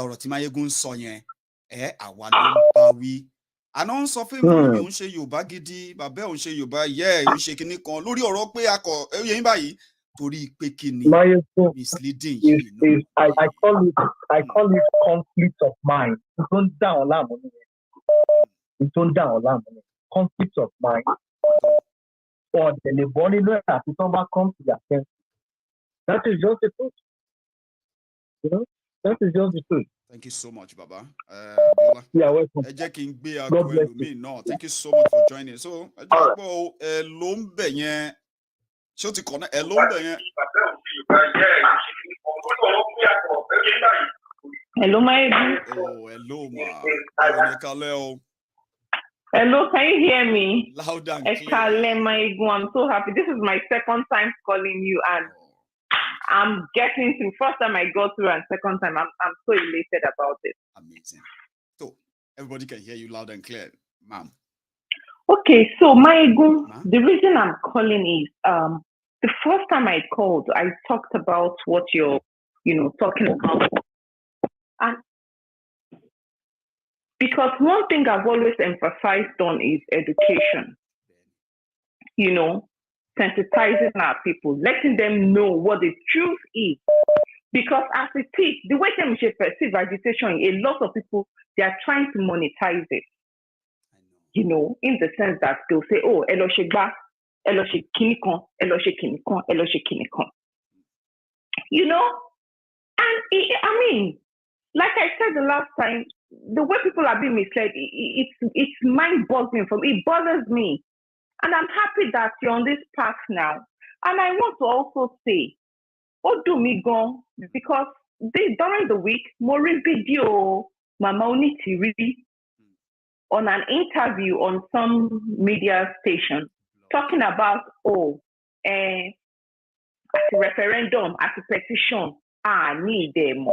ọ̀rọ̀ tí Maiyegun ń sọ yẹn àwa ló ń bá wí àná ń sọ fún mi òun ṣe Yorùbá gidi bàbá òun ṣe Yorùbá òun ṣe kinní kan lórí ọ̀rọ̀ pé yẹn báyìí torí pé kí ni misleading yìí náà. I call it conflict of mind. Tó ń dà ọ́ láàmú nìyẹn. Tó ń dà ọ́ láàmú nìyẹn. Conflict of mind. Ọ̀dẹ̀lẹ̀ bọ́ nínú ẹ̀ àti tó bá come to their senses. That is just the truth. You know, that is just the truth. Thank you so much, Baba. You're welcome. God bless you. No, thank you so much for joining. So, Lombe yẹn. Ṣé o ti kọ̀nà ẹ̀ ló ń bẹ̀ yẹn? Hello, Maiyegun. Hello, ma. Hello, can you hear me? Loud and clear. Maiyegun, I'm so happy. This is my second time calling you, and I'm getting to first time I go through, and second time I'm so elated about it. Amazing. So everybody can hear you loud and clear, ma'am. Okay, so Maiyegun, the reason I'm calling is the first time I called, I talked about what you're, talking about. And because one thing I've always emphasized on is education. Sensitizing our people, letting them know what the truth is. Because as it is, the way they perceive agitation, a lot of people, they are trying to monetize it. In the sense that they'll say, oh, ẹ lọ ṣe gbá, ẹ lọ ṣe kíní kan, ẹ lọ ṣe kíní kan, ẹ lọ ṣe kíní kan. And like I said the last time, the way people are being misled, it's mind-boggling for me. It bothers me. And I'm happy that you're on this path now. And I want to also say, what do me go? Because during the week, more video, Mama Onitiri, on an interview on some media station, talking about, at a referendum, at a petition, I need them.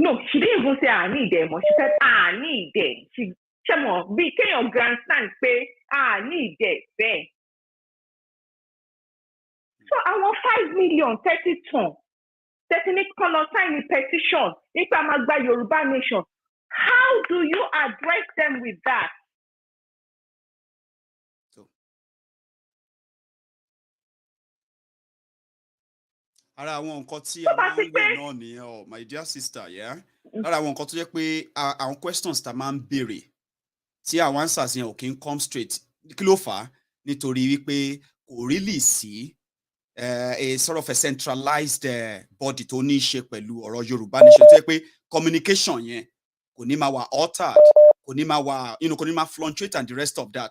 No, she didn't even say I need them. She said, I need them. She can your grandstand say, I need them. So I want 5 million, 30 tons. Technical color sign petition. If I'm a Yoruba Nation, how do you address them with that? Ara àwọn nǹkan tí a máa ń gbé náà nìyẹn my dear sister, lára àwọn nǹkan tó jẹ́ pé àwọn questions tá máa ń béèrè tí àwọn answers yẹn ò kí ń come straight kí ló fà á nítorí wípé kò really sí a sort of a centralized body tó ní í ṣe pẹ̀lú ọ̀rọ̀ Yorùbá Nation tó jẹ́ pé communication yẹn kò ní máa wà altered kò ní máa wà kò ní máa fluctuate and the rest of that.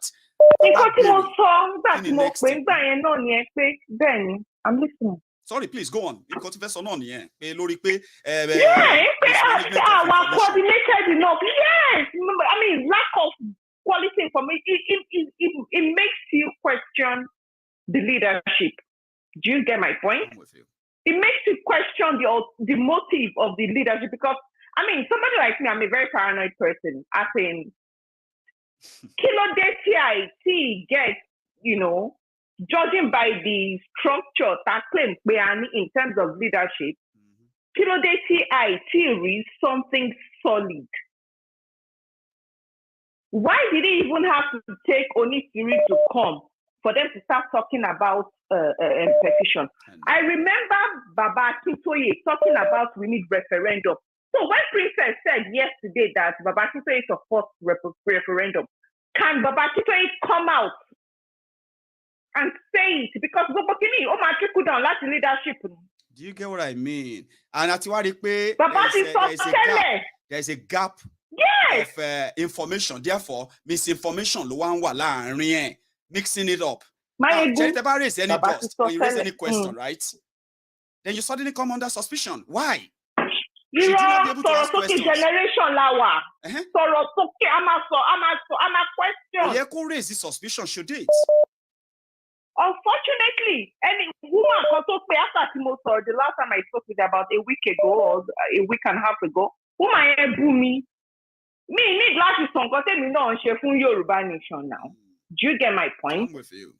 Nǹkan tí mo sọ nígbà tí mo pè ń gbà yẹn náà nìyẹn pé bẹ́ẹ̀ ni I'm listening. Sorry, please go on. Nǹkan tí fẹ́ sọ náà nìyẹn pé lórí pé. Our coordinated enough. Yes, lack of quality information. It makes you question the leadership. Do you get my point? I'm with you. It makes you question the motive of the leadership because somebody like me, I'm a very paranoid person. I think kilo DTI get, judging by the structure that claims in terms of leadership, read something solid. Why did he even have to take Onisiri to come for them to start talking about petition? I remember Baba Akintoye talking about we need referendum. So when Princess said yesterday that Baba Akintoye supports referendum, can Baba Akintoye come out and say it? Because Bobokini, oh my trickle down, that's leadership. Do you get what I mean? And at Iwaripe, there's a gap of information. Therefore, misinformation, mixing it up. Now, if you raise any dust, when you raise any question, right? Then you suddenly come under suspicion. Why? You know, generation lawa. I'm a question. You could raise this suspicion, should it? Unfortunately, any woman after the last time I spoke with her about a week ago or a week and a half ago, woman me need last song because me no on chef Yoruba Nation now. Do you get my point? I'm with you.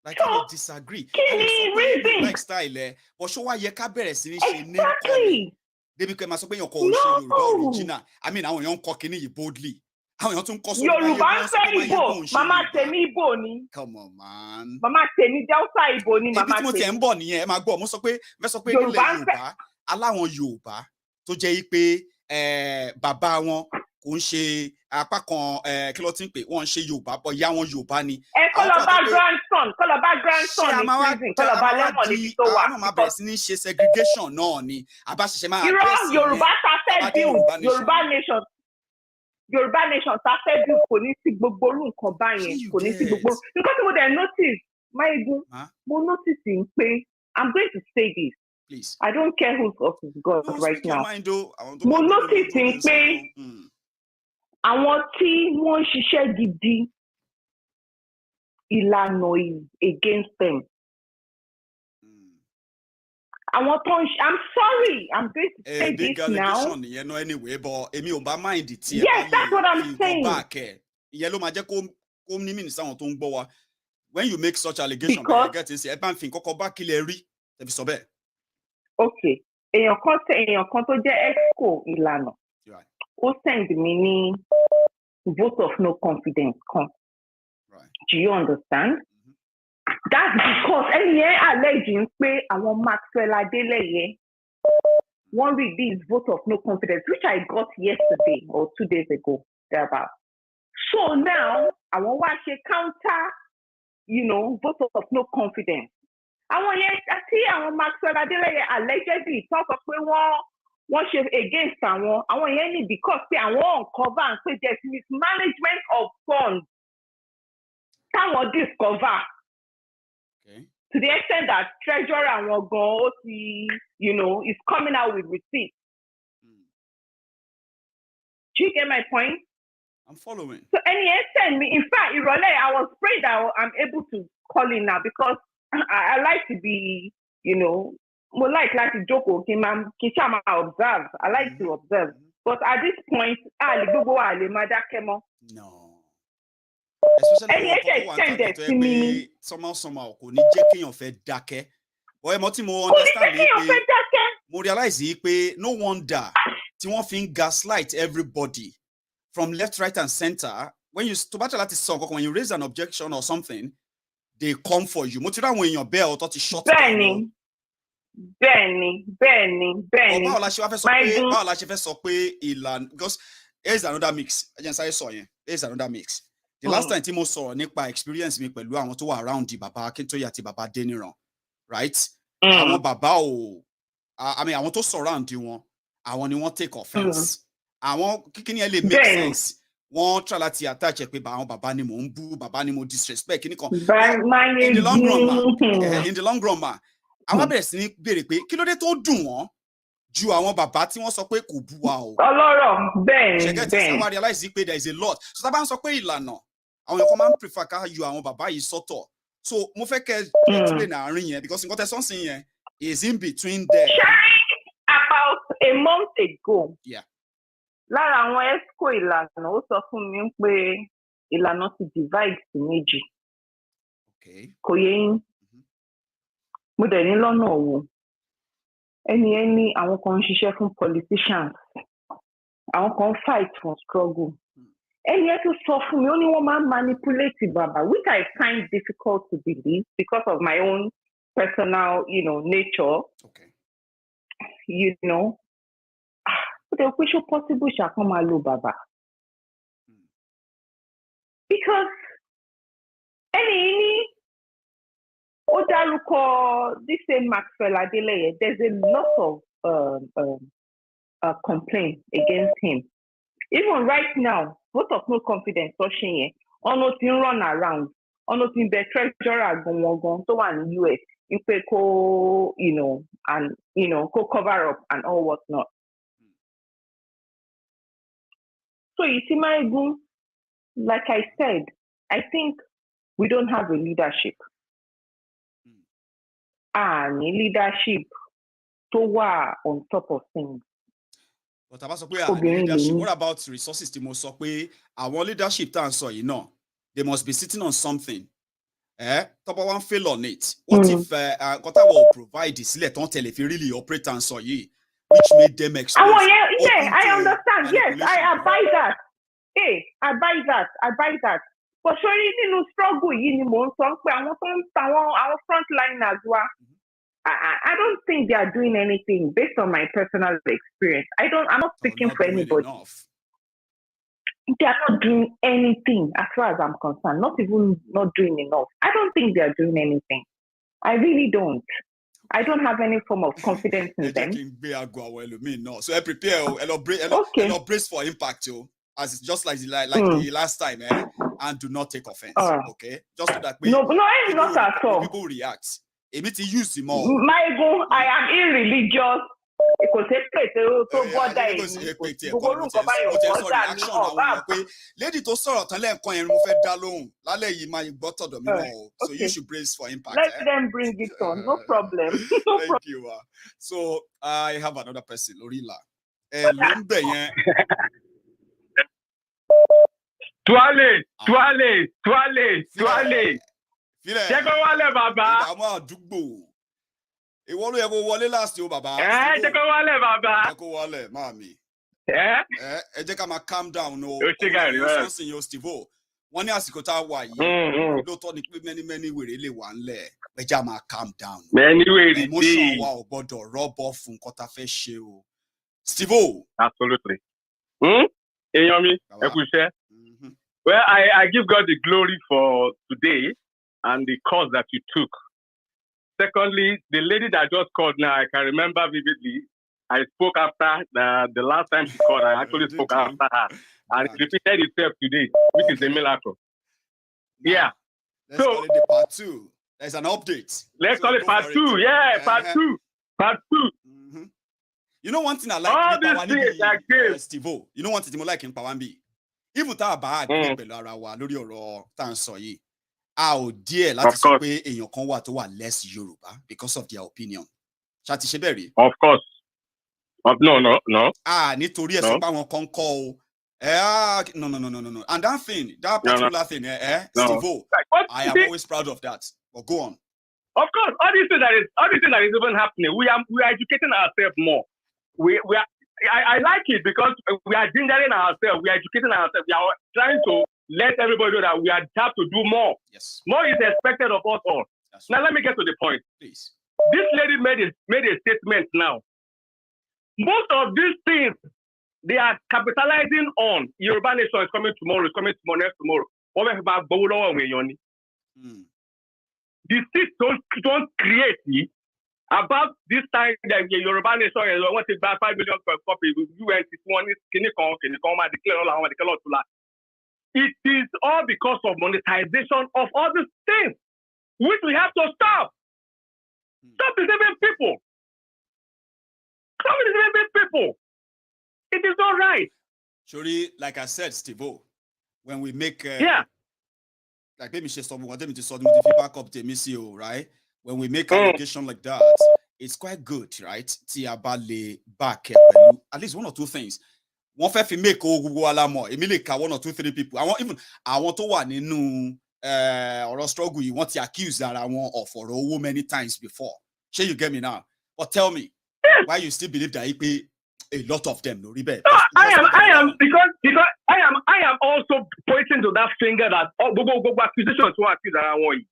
Like so, I disagree. Reason. Like style, but show why you can't bear exactly. They become as Yoruba original. I mean, I want young cockney boldly. Yoruba Ibo, Mama Temi Ibo ni. Come on, man. Mama Temi Delta Ibo ni, Mama Temi. Ibi tí mo ti ń bọ̀ nìyẹn, ẹ máa gbọ́, mo sọ pé nílẹ̀ Yorùbá, aláwọn Yorùbá tó jẹ́ pé bàbá wọn kò ń ṣe apá kan kí ló ti ń pè wọ́n ń ṣe Yorùbá bọ̀ ìyá wọn Yorùbá ni. Kọ́lọ́bá grandson ní prison, Kọ́lọ́bá lẹ́wọ̀n níbi tó wà. Àwọn máa bẹ̀rẹ̀ sí ní ṣe segregation náà ni, àbáṣiṣẹ́ máa irọ́ Yorùbá ta fẹ́ build Yoruba Nation ta fẹ́ build kò ní sí gbogbo orú nǹkan báyẹn, kò ní sí gbogbo. Nǹkan tí mo dẹ̀ notice, Maiyegun, mo notice ń pé, I'm going to say this. Please. I don't care who's of God right now. Mo notice ń pé àwọn tí wọ́n ń ṣiṣẹ́ gidi, ìlànà is against them. I'm sorry, I'm going to say this now. Anyway, but yes, that's what I'm saying. When you make such allegations, you get to say, okay. Èèyàn kan tó jẹ́ exco ìlànà. Ó send me ní vote of no confidence kan. Do you understand? That's because any alleging pé àwọn Maxwell Adeleye wọ́n release vote of no confidence, which I got yesterday or 2 days ago, thereabout. So now, àwọn wá ṣe counter, vote of no confidence. Àwọn yẹn àti àwọn Maxwell Adeleye allegedly talk of pé wọ́n ṣe against àwọn yẹn ní because pé àwọn uncover and pé there's mismanagement of funds táwọn discover. Okay. To the extent that treasurer àwọn gan is coming out with receipts. Do you get my point? I'm following. So send me. In fact, Irole, I was praying that I'm able to call in now because I like to be, more like to joke, Kishama observe. I like to observe. But at this point, no. Especially somehow kò ní jẹ́ kéèyàn fẹ́ dákẹ́. But mo tí mo understand pé mo realize pé no wonder tí wọ́n fi ń gaslight everybody from left, right, and center. When you when you raise an objection or something, they come for you. Mo ti ra àwọn èèyàn bẹ́ẹ̀ ọ̀tọ̀ ti shut down. Bẹ́ẹ̀ni. Báwo la ṣe fẹ́ sọ pé ìlànà, because here's another mix. Ẹ jẹ́ n sáré sọ yẹn. Here's another mix. The last time tí mo sọ̀rọ̀ nípa experience mi pẹ̀lú àwọn tó wà around the Baba Akintoye àti Baba Deniran, right? Àwọn bàbá àwọn tó surround wọn, àwọn ni wọ́n take offense. Àwọn kíkíní ẹ lè make sense. Wọ́n try láti attach ẹ pé àwọn bàbá ni mò ń bú, bàbá ni mo disrespect kíní kan. In the long run ma, àwọn bẹ̀rẹ̀ sí ní béèrè pé kí ló dé tó dùn wọ́n ju àwọn bàbá tí wọ́n sọ pé kò bú wa o. Ọlọ́rọ̀ bẹ́ẹ̀. Ṣẹ̀gẹ́ tí sáwá realize pé there is a lot. So tá bá ń sọ pé ìlànà, àwọn èèyàn kan máa ń prefer ká yọ àwọn bàbá yìí sọ́tọ̀. So mo fẹ́ kẹ́ explain àárín yẹn because nǹkan tẹ́ sọ́nsìn yẹn is in between them. About a month ago. Yeah. Lára àwọn ESCO ìlànà ó sọ fún mi pé ìlànà ti divide sí méjì. Okay. Kò yé yín. Mo dẹ̀ ní lọ́nà òwò. Any àwọn kan ṣiṣẹ́ fún politicians, àwọn kan fight for struggle. Ẹni ẹ tó sọ fún mi, ó ní wọ́n máa manipulate bàbá, which I find difficult to believe because of my own personal, nature. Okay. But the question possible ṣàkán máa lo bàbá. Because any ó dárúkọ this same Maxwell Adeleye, there's a lot of complaint against him. Even right now, vote of no confidence ọ̀nà tí ń run around, ọ̀nà tí ń bẹ treasurer gan tó wà ní US ń pé kó, and kó cover up and all what not. So you see, Maiyegun, like I said, I think we don't have a leadership. And leadership to wà on top of things. But about leadership, what about resources? The most our leadership they must be sitting on something. Top of one fail on it. What if Qatar will provide this let on tell if you really operate and so which made them exposed? I understand. Yes, I buy that. Hey, I buy that. But surely no struggle ni mo sọ pé àwọn frontliners were. I don't think they are doing anything based on my personal experience. I'm not speaking for anybody. They are not doing anything as far as I'm concerned. Not even not doing enough. I don't think they are doing anything. I really don't. I don't have any form of confidence in them. So I prepare, brace for impact, as it's just like the last time, and do not take offense. Okay, just so that I'm not at all. People react. Use them all. Maiyegun, I am irreligious. Lady to sọ̀rọ̀ tán lẹ́ẹ̀kan yẹn mo fẹ́ dá lóhùn lálẹ́ yìí máa gbọ́ tọ̀dọ̀ mi náà, so you should brace for impact. Let them bring it on, no problem. Thank you. So I have another person, Lorila. Ló ń bẹ̀ yẹn. Tuale. Jẹ́ kó wálẹ̀ bàbá. Ìdààmú àdúgbò. Ìwọ ló yẹ kó wọlé last year bàbá. Jẹ́ kó wálẹ̀ bàbá. Jẹ́ kó wálẹ̀ máàmì. Ẹ jẹ́ ká máa calm down o. Ó ṣe gàrí rẹ̀. Sọ́sìn yóò Stivo. Wọ́n ní àsìkò tá a wà yìí. Lóòótọ́ ni pé many wèrè lè wà ńlẹ̀. Ẹ jẹ́ máa calm down. Many wèrè dé. Emotion wa ò gbọ́dọ̀ rub off fún nǹkan tá a fẹ́ ṣe o. Stivo. Absolutely. Èèyàn mi, ẹ kú iṣẹ́. Well, I give God the glory for today and the course that you took. Secondly, the lady that just called now, I can remember vividly. I spoke after the last time she called. I actually spoke after her. And it repeated itself today, which is a miracle. Yeah. Let's call it the part 2. There's an update. Let's call it part 2. Yeah, part 2. Part 2. Mm-hmm. You know one thing I like about Stivo. You know one thing I like in Pawambi. Even tá a bá agree pẹ̀lú ara wa lórí ọ̀rọ̀ tá à ń sọ yìí, a ò díẹ̀ láti sọ pé èèyàn kan wà tó wà less Yorùbá because of their opinion. Ṣá ti ṣe bẹ́ẹ̀ rí? Of course. No. Nítorí ẹ̀ sọ pé àwọn kan kọ́ o. No. And that particular thing, Stivo, I am always proud of that. But go on. Of course, all this thing that is even happening, we are educating ourselves more. I like it because we are gingering ourselves, we are educating ourselves, we are trying to let everybody know that we have to do more. Yes. More is expected of us all. Now let me get to the point. Please. This lady made a statement now. Most of these things they are capitalizing on. Yoruba Nation is coming tomorrow, next tomorrow. The seats don't create about this time that the Yoruba Nation is want to buy 5 million per copy. UN is one declare. It is all because of monetization of all these things, which we have to stop. Stop deceiving people. Stop deceiving people. It is not right. Surely, like I said, Stivo, when we make like maybe she stop wanting me to sort the back up the MCO, right? When we make allegation like that, it's quite good, right? Tiabale back at least one or two things. One fair make Google alamo, Emilika, 1 or 2, 3 people. I want to one in or struggle. You want to accuse that I want of for many times before. Sure, you get me now. But tell me, Yes. Why you still believe that a lot of them no rebel? No, I am because I am also pointing to that finger that go accusations to accuse around.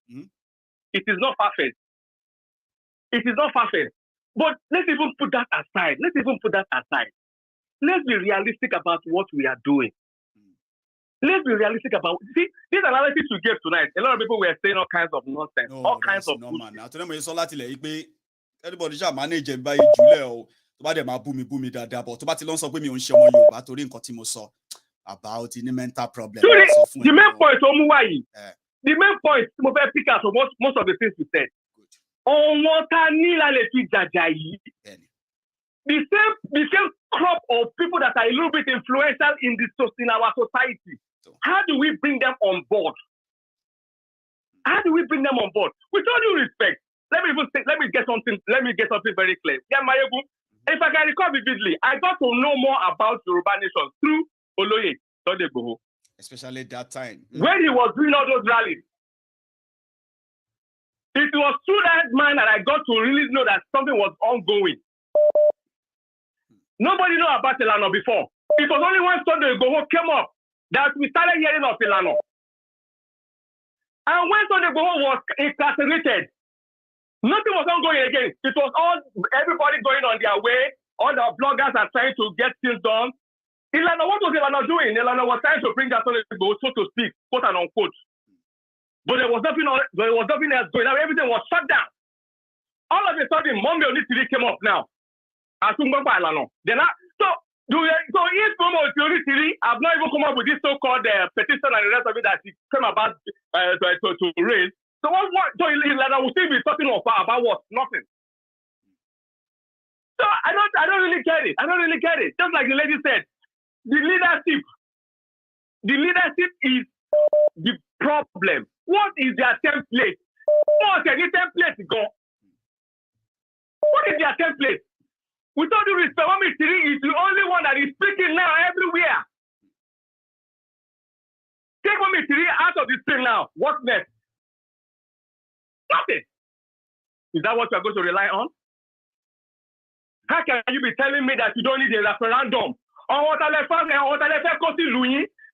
It is not perfect. It is not perfect. But let's even put that aside. Let's be realistic about what we are doing. Let's be realistic about. See, this analysis we gave tonight. A lot of people were saying all kinds of nonsense, all kinds of. No man. Now to them it's all that everybody just manage and buy July or to buy them a boomy that but to buy long so mi on ṣe ọmọ Yorùbá torí nǹkan tí mo sọ about the mental problem. The main point Omuwayi. The main point mo fẹ́ pick out most of the things we said. The same crop of people that are a little bit influential in our society. How do we bring them on board? With all due respect, let me get something very clear. Yeah, Maiyegun, if I can recall vividly, I got to know more about Yoruba Nation through Oloye Todegboho. Especially that time. When he was doing all those rallies. It was through that man that I got to really know that something was ongoing. Nobody knew about Ilano before. It was only when Sunday Igboho came up that we started hearing of Ilano. And when Sunday Igboho was incarcerated, nothing was ongoing again. It was everybody going on their way. All the bloggers are trying to get things done. Ilano, what was Ilano doing? Ilano was trying to bring that Sunday Igboho, so to speak, quote and unquote. But there was nothing else going on. Everything was shut down. All of a sudden, Monday Onitiri came up now. So if Momo Onitiri have not even come up with this so-called petition and the rest of it that he came about to raise, so Ilana will still be talking about what? Nothing. So I don't really get it. Just like the lady said, the leadership is the problem. What is their template? What is their template? What is their template? With all due respect, Onitiri is the only one that is speaking now everywhere. Take Onitiri out of the stream now. What's next? Nothing. Is that what you are going to rely on? How can you be telling me that you don't need a referendum?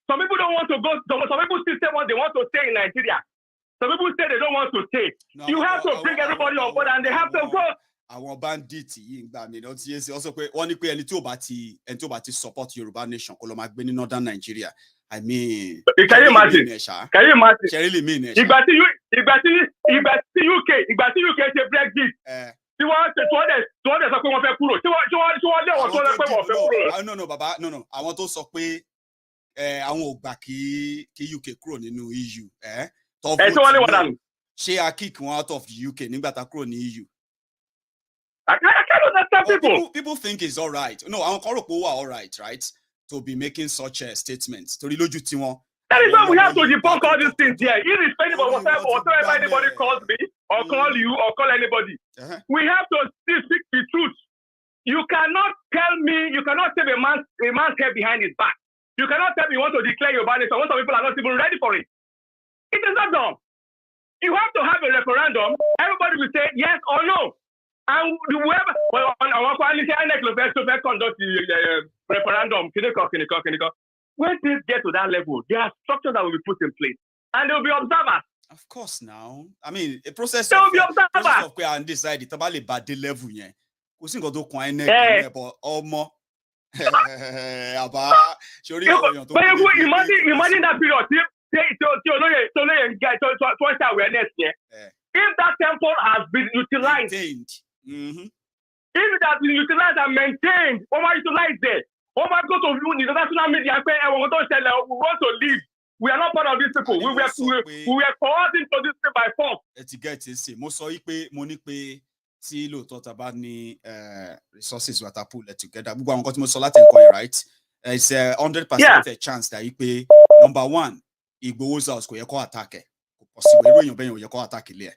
Some people don't want to go. Some people still say what they want to stay in Nigeria. Some people say they don't want to stay. No, you have to bring everybody on board, and they have to go. Àwọn bandits yìí ń gbà mí náà tí yẹn also pé wọ́n ní pé ẹni tí ò bá ti support Yoruba Nation kó lọ máa gbé ní Northern Nigeria. I mean, can you imagine? Can you imagine? Ṣe really mean ẹ̀ ṣá. Ìgbà tí UK ṣe Brexit. Tí wọ́n dẹ̀ sọ pé wọ́n fẹ́ kúrò. Tí wọ́n lé wọn tó lẹ pé wọ́n fẹ́ kúrò. No, baba, no. Àwọn tó sọ pé àwọn ò gbà kí UK kúrò nínú EU. Tí wọ́n lé wọn dànù. Ṣé a kick wọn out of the UK nígbà tá kúrò ní EU? I can't understand people. People think it's all right. No, àwọn kan rò pé ó wà all right, right? To be making such statements. Torí lójú tí wọ́n. That is why we have to debunk all these things here. Irrespective of whatever anybody calls me, or call you, or call anybody. We have to still speak the truth. You cannot tell me, you cannot save a man's head behind his back. You cannot tell me you want to declare your banner, so most of people are not even ready for it. It is not done. You have to have a referendum. Everybody will say yes or no. And whoever, our coalition to conduct the referendum, when things get to that level, there are structures that will be put in place, and there will be observers. Of course, now. I mean, a process there will be observers. Of and decide the tabale bad level, yeah. Kò sí nǹkan tó kàn ene but ọmọ. Aba, sori àwọn tó. Imagine that period. To awareness, yeah. If that temple has been utilized. Mm-hmm. If it has been utilized and maintained, over-utilized it, go to the international media and say, we want to leave. We are not part of these people. We were coerced into this thing by force. Etiquette is mo sọ pé mo ní pé tí lóòótọ́ tá bá ní resources we are pull together. Gbogbo àwọn nǹkan tí mo sọ láti nǹkan right. It's a 100% a chance that pé number one, Igboho's house kò yẹ kó attack ẹ. Kò possible irú èèyàn bẹ́ẹ̀ yẹn ò yẹ kó attack ilé ẹ.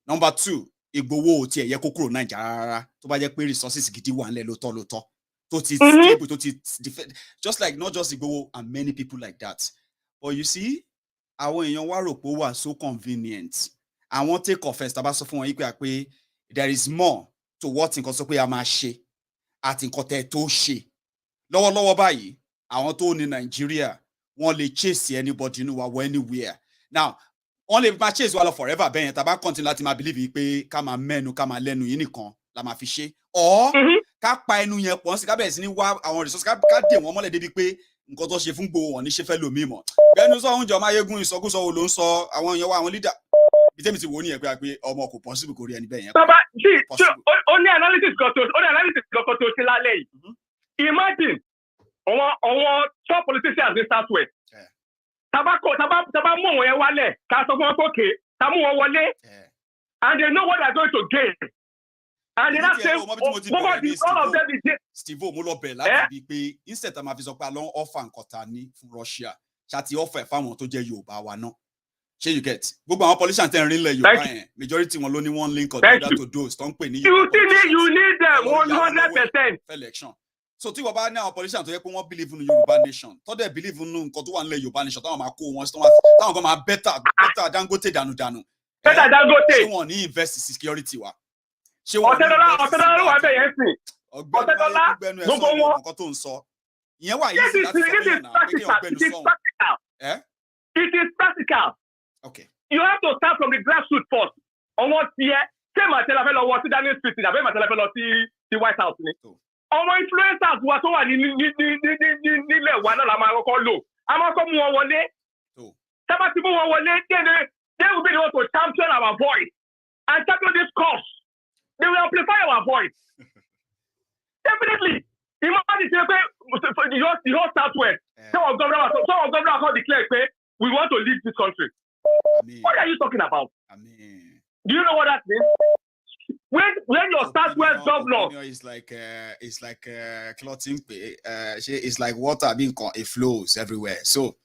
Number two, Igboho tí ẹ yẹ kó kúrò Naija rárá tó bá jẹ́ pé resources gidi wà ńlẹ̀ lóòótọ́ tó ti stable tó ti defend, just like not just Igboho and many people like that. But you see, àwọn èèyàn wá rò pé ó wà so convenient. Àwọn take offense tá bá sọ fún wọn yìí pé there is more to what nǹkan sọ pé a máa ṣe àti nǹkan tẹ́ tó ṣe lọ́wọ́lọ́wọ́ báyìí àwọn tó ní Nàìjíríà wọ́n lè chase anybody nínú wa wọ anywhere now wọ́n lè máa chase wa lọ forever bẹ́ẹ̀ yẹn tàbá continue láti máa believe pé ká máa mẹ́nu ká máa lẹ́nu yìí nìkan la máa fi ṣe or ká pa ẹnu yẹn pọ̀ sí ká bẹ̀rẹ̀ sí ní wá àwọn resources ká dè wọ́n mọ́lẹ̀ débi pé nǹkan tó ṣe fún gbòó wọn ní ṣe fẹ́ lómi mọ̀ bẹ́ẹ̀ni sọ oúnjẹ Maiyegun ìsọkúsọ wo ló ń sọ àwọn èèyàn wa àwọn leader bí tẹ́mi ti wò ó nìyẹn pé ọmọ kò possible kò rí ẹni bẹ́ẹ̀ yẹn. bàbá ó ní analysis kan tó ṣe lálẹ́ yìí imagine àwọn top politicians ní south west taba mú wọn yẹn wálẹ̀ ká sọ fún wọn kókè tá mú wọn wọlé and they know what they are going to gain and they say all of them is there. Steve mo lọ bẹ̀ láti bí pé instead tá máa fi sọ pé along offer nǹkan ta ní fún Russia ṣáàtì offer fáwọn tó jẹ́ Yorùbá wa náà ṣé you get gbogbo àwọn politicians tẹ́ ń rí ilẹ̀ Yorùbá yẹn majority wọn ló ní one link or the other to those tó ń pè ní you need them 100%. election so tí wọ́n bá ní àwọn politicians tó yẹ pé wọ́n believe in Yoruba nation tó dẹ̀ believe in nǹkan tó wà nílẹ̀ Yoruba nation táwọn máa kó wọn táwọn kan máa better Dangote dànù better Dangote ṣé wọ́n ní invest in security wa ṣé wọ́n ọ̀tẹ́dọ́lá ló wà bẹ́ẹ̀ yẹn sìn ọ̀gbẹ́ni gbogbo wọn nǹkan tó ń sọ ìyẹn wà yìí láti sọ yẹn náà pé kí ọ̀gbẹ́ni sọ̀hún. It is practical. Okay. You have to start from the grassroots first. Ọwọ́ tiẹ̀ ṣé màtẹ́lá fẹ́ lọ wọ sí Daniel Street ní àbẹ́ màtẹ́lá fẹ́ lọ sí White House ni. Ọmọ influencers wa tó wà nílẹ̀ wa náà la máa kọ́kọ́ lò. A máa kọ́ mú wọn wọlé. Sábà ti mú wọn wọlé, they will be the one to champion our voice and champion this cause. They will amplify our voice. Definitely. Imagine say pé the whole Southwest. Some of governors have declared pé we want to leave this country. What are you talking about? Do you know what that means? When your Southwest governor it's like clothing it's like water being it flows everywhere. So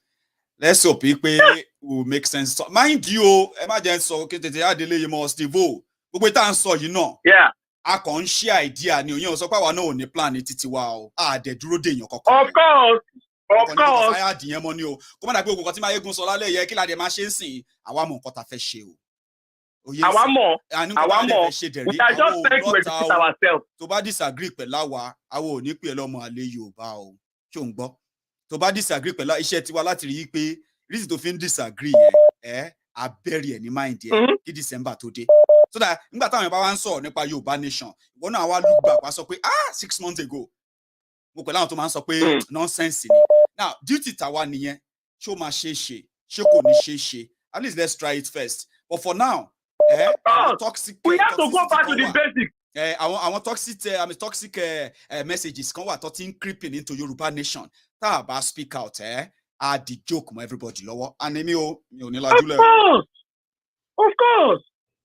let's hope it will make sense. Mind you, emergency okay tete adele you must evolve. Gbogbo tá ń sọ yìí náà. Yeah. A kàn ń share idea ni oyin sọ pé àwa náà ò ní plan ní títí wa o. A dẹ̀ dúró dè èèyàn kankan. Of course. Fire dìyẹn mọ́ ni o. Kó má dà pé ogun kan tí Maiyegun sọ lálẹ́ yẹ kí la dẹ̀ máa ṣe ń sìn. Àwa mọ̀ nǹkan tá fẹ́ ṣe o. Àwa mọ̀. We are just trying to educate ourselves. Tó bá disagree pẹ̀lú àwa, àwa ò ní pè lọ́mọ àlè Yorùbá o. Ṣé o ń gbọ́? Tó bá disagree pẹ̀lú iṣẹ́ tiwa láti rí i pé reason tó fi ń disagree yẹn abẹ́rẹ́ ẹ̀ ní mind yẹn kí December tó dé. So that nígbà táwọn Yorùbá wá ń sọ̀rọ̀ nípa Yorùbá nation, ìwọ náà wá look back wá sọ pé 6 months ago mo pẹ̀lú àwọn tó máa ń sọ pé nonsense ni. Now duty tàwa nìyẹn ṣé ó máa ṣe é ṣé kò ní ṣe é ṣe, at least let's try it first. But for now toxic we have to go back to the basics. Àwọn toxic messages kan wà tó ti ń creeping into Yoruba nation tá a bá speak out a di joke mọ́ everybody lọ́wọ́ and mi ò ní lajú lẹ́rọ. Of course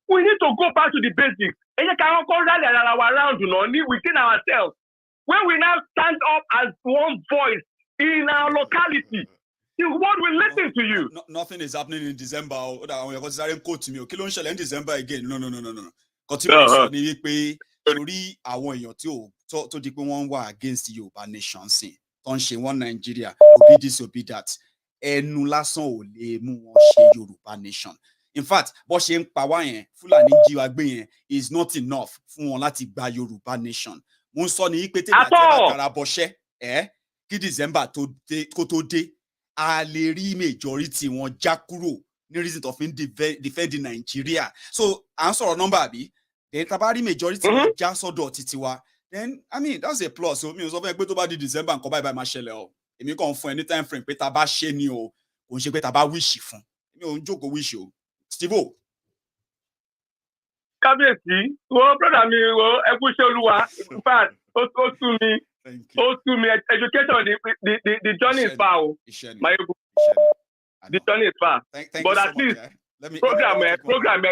we need to go back to the basics. Ẹ jẹ́ ká kọ́kọ́ rally around within ourselves. When we now stand up as one voice in our locality, the world will listen to you. Nothing is happening in December. Àwọn ẹ̀kọ́ ti sáré ń quote mi o. Kí ló ń ṣẹlẹ̀ in December again? No. Continue sọ ni wípé torí àwọn èèyàn tó di pé wọ́n ń wà against Yorùbá nation sìn tó ń ṣe wọ́n Nàìjíríà obi this obi that ẹnu lásán ò lè mú wọn ṣe Yorùbá nation. In fact, bó ṣe ń pa wá yẹn Fúlàní jí wa gbé yẹn is not enough fún wọn láti gba Yorùbá nation. Mo ń sọ ní pé tẹ́lẹ̀ àti àkàrà bọ̀ṣẹ́ kí December kó tó dé a lè rí majority wọn já kúrò ní reason of defending Nigeria. So à ń sọ̀rọ̀ number àbí then tá bá rí majority wọn já sọ́dọ̀ títí wa then I mean that's a plus. So mi ò sọ fún ẹ pé tó bá di December nǹkan báyìí máa ṣẹlẹ̀ o. Èmi kàn fún ẹ ní time frame pé tá bá ṣe ni o kò ń ṣe pé tá bá wish fún. Èmi ò ń jókòó wish o. Steve-o. Kábíyèsí wo brother mi wo ẹkúṣẹ́ olúwa in fact ó tú mi education the journey is far o Maiyegun the journey is far but at least program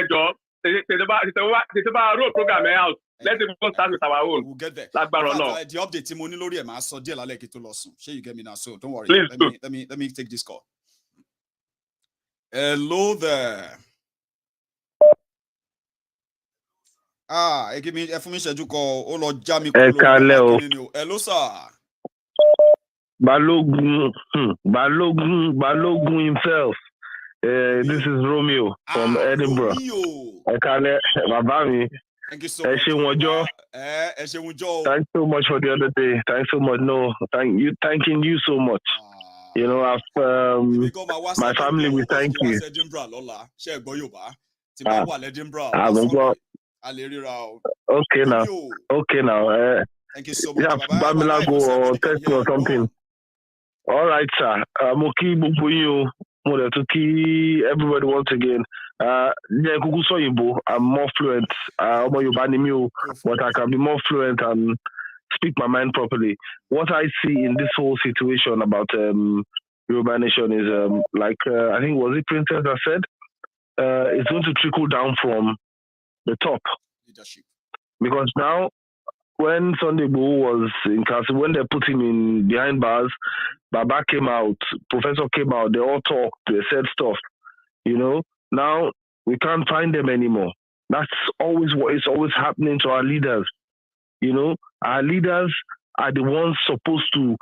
ẹjọ tètè bá road program ẹ out let's even start with our own. We'll get there. Lágbára náà. The update tí mo ní lórí ẹ̀ máa sọ díẹ̀ lálẹ́ kí tó lọ sùn. Ṣé you get me now? So don't worry. Please let me take this call. Hello there. Ẹ fún mi ṣẹ́jú kọ ó lọ já mi kúrò. Ẹ kálẹ́ o. Hello sir. Balogun himself. This is Romeo from Edinburgh. Ẹ kálẹ́ bàbá mi. Thank you so much. Thanks so much for the other day. Thanks so much. No, thanking you so much. You know, I've my family will thank you. Okay now. Thank you so much. Yeah, Bamila go or text or something. All right, sir. Moki Bupuyo, Modatuki, everybody once again. I'm more fluent. But I can be more fluent and speak my mind properly. What I see in this whole situation about Yoruba Nation is I think was it Princess that said it's going to trickle down from the top. Leadership. Because now when Sunday Igboho was in council, when they put him in behind bars, Baba came out, Professor came out, they all talked, they said stuff, you know. Now we can't find them anymore. That's always what is always happening to our leaders. You know, our leaders are the ones supposed to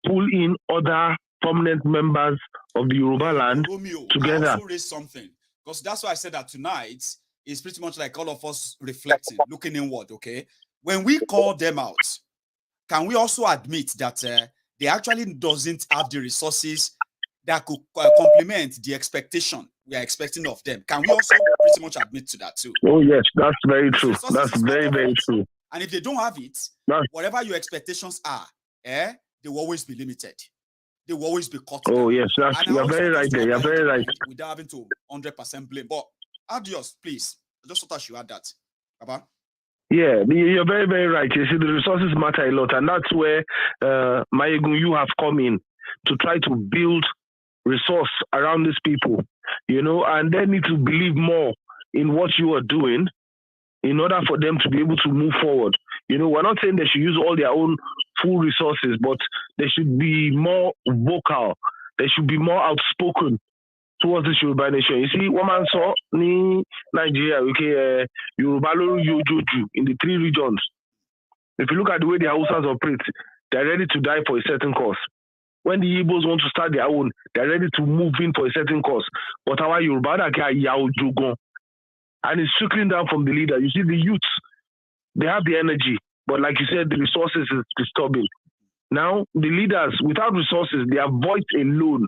pull in other prominent members of the Yoruba land together. I also raised something, because that's why I said that tonight is pretty much like all of us reflecting, looking inward, okay? When we call them out, can we also admit that they actually doesn't have the resources that could complement the expectation we are expecting of them? Can we also pretty much admit to that too? Oh yes, that's very true. That's very, very true. And if they don't have it, whatever your expectations are, they will always be limited. They will always be cut down. Oh yes, you're very right there. You're very right. Without having to 100% blame. But adios, please. I just thought I should add that. Baba? Yeah, you're very, very right. You see, the resources matter a lot, and that's where Maiyegun, you have come in to try to build resource around these people, you know, and they need to believe more in what you are doing in order for them to be able to move forward. You know, we're not saying they should use all their own full resources, but they should be more vocal. They should be more outspoken towards this Yoruba Nation. You see, one man saw in Nigeria, okay, Yoruba Yojoju in the 3 regions. If you look at the way the Hausas operate, they're ready to die for a certain cause. When the Igbos want to start their own, they're ready to move in for a certain cause. But our Yoruba, and it's trickling down from the leader. You see, the youths, they have the energy, but like you said, the resources is disturbing. Now, the leaders, without resources, their voice alone,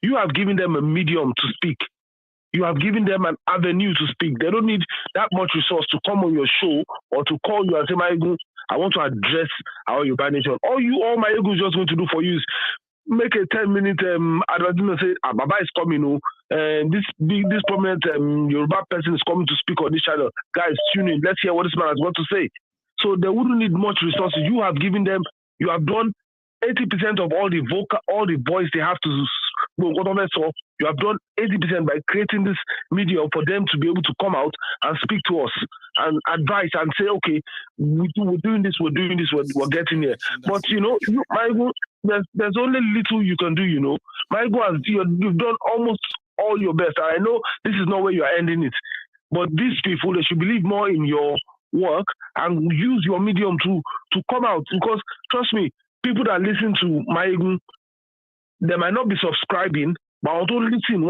you have given them a medium to speak. You have given them an avenue to speak. They don't need that much resource to come on your show or to call you and say, Maiyegun, I want to address our Yoruba Nation. All Maiyegun is just going to do for you is make a 10-minute advertisement and say, Baba is coming, this prominent Yoruba person is coming to speak on this channel. Guys, tune in. Let's hear what this man has got to say. So they wouldn't need much resources. You have given them, you have done 80% of all the voice they have to so you have done 80% by creating this media for them to be able to come out and speak to us and advise and say, okay, we're doing this, we're getting here. But you know, Maiyegun, there's only little you can do, you know. Maiyegun, you've done almost all your best. I know this is not where you are ending it, but these people, they should believe more in your work and use your medium to come out, because trust me, people that listen to Maiyegun, they might not be subscribing, but also listen.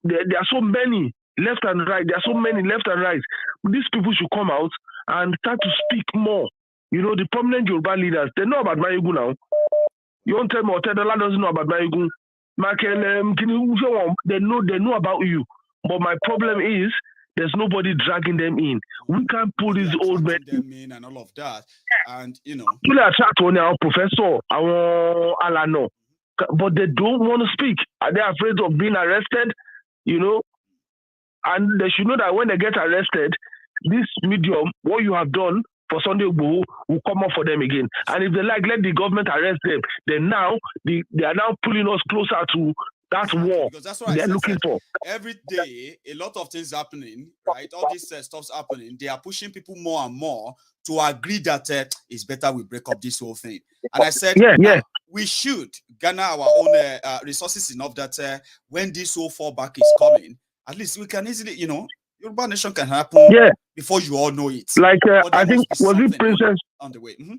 There are so many left and right. There are so many left and right. These people should come out and start to speak more. You know, the prominent Yoruba leaders, they know about Maiyegun now. You won't tell me Otedola doesn't know about Maiyegun. They know about you. But my problem is, there's nobody dragging them in. We can't pull these old men in and all of that. And you know, our professor, our Alano, but they don't want to speak. Are they afraid of being arrested? You know, and they should know that when they get arrested, this medium, what you have done for Sunday Igboho, will come up for them again. And if they let the government arrest them, then now they are now pulling us closer to that war that's what they're looking for. Every day, a lot of things happening, right? All this stuff's happening. They are pushing people more and more to agree that it's better we break up this whole thing. And I said, we should garner our own resources enough that when this whole fallback is coming, at least we can easily, you know, Yoruba Nation can happen before you all know it. Like, I think, was it Princess on the way? Mm-hmm.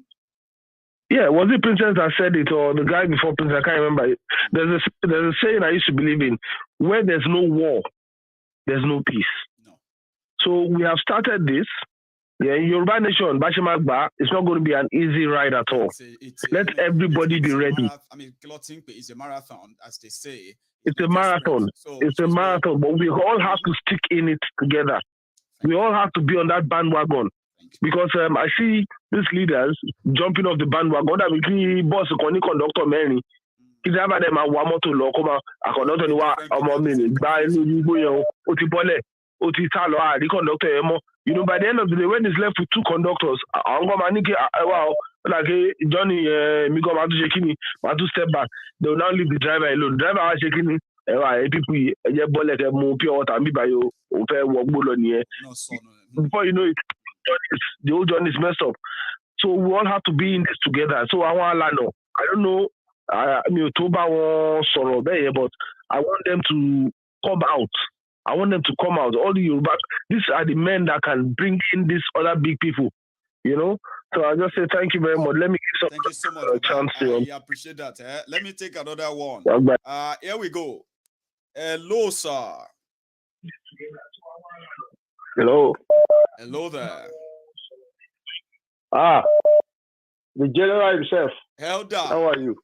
Yeah, was it Princess that said it or the guy before Princess? I can't remember. There's a saying I used to believe in: where there's no war, there's no peace. No. So we have started this. Yeah, Yoruba Nation, Bashimagba, it's not going to be an easy ride at all. Let everybody be ready. Clothing is a marathon, as they say. It's a marathon. It's a marathon, but we all have to stick in it together. We all have to be on that bandwagon. Because I see these leaders jumping off the bandwagon. That we boss conductor many. He's them a wamoto law come out. I conductor ni wa minute. By any otibole, otitalo, the conductor emo. You know, by the end of the day, when it's left with two conductors, wow, like Johnny, Migo Matu Shekini, Matu step back. They will now leave the driver alone. The driver is shaking. People, pure water, before you know it, the whole journey is messed up. So we all have to be in this together. So I don't know, but I want them to come out. I want them to come out. All the Yoruba, these are the men that can bring in these other big people, you know. So I just say thank you very much. Let me give thank you so much. Chance I appreciate that. Let me take another one. Here we go. Hello, sir. Hello. Hello there. The general himself. Elder. How are you?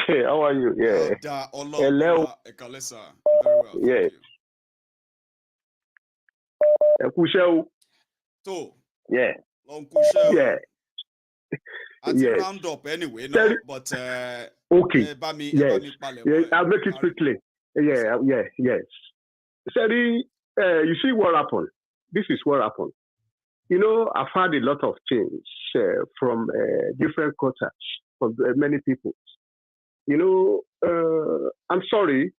How are you? Yeah. Hello. Very well. Yeah. So. Yeah. Yeah. Yeah. Round up anyway, no, but okay. Yes. I'll make it quickly. Yeah. Yes. Sorry, you see what happened? This is what happened. You know, I've had a lot of change from different quarters, from many people. You know, I'm sorry.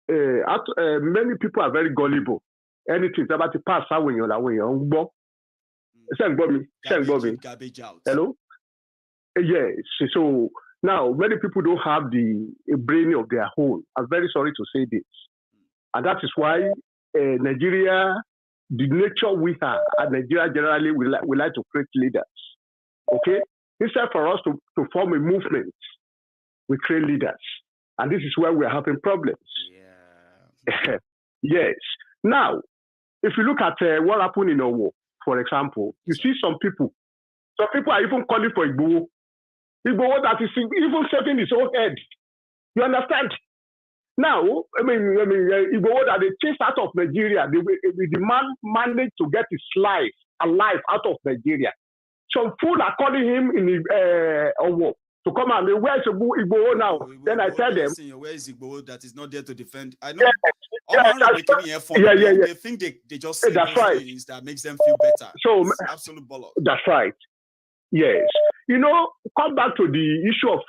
Many people are very gullible. Anything about the past, how when you're garbage out. Hello? Yes. So now many people don't have the brain of their own. I'm very sorry to say this. And that is why Nigeria, the nature we have, and Nigeria generally, we like to create leaders. Okay? Instead for us to form a movement, we create leaders. And this is where we're having problems. Yeah. Yes. Now, if you look at what happened in Owo, for example, you see some people are even calling for Igboho. Igboho that is even setting his own head. You understand? Now, I mean, Igboho that they chased out of Nigeria, the man managed to get his life alive out of Nigeria. Some fool are calling him in Owo to come and where's Igboho now? Then I tell them, where is Igboho that is not there to defend? I know. They think they just say that's right. Things that makes them feel better. So it's absolute bollock. That's right. Yes. You know, come back to the issue of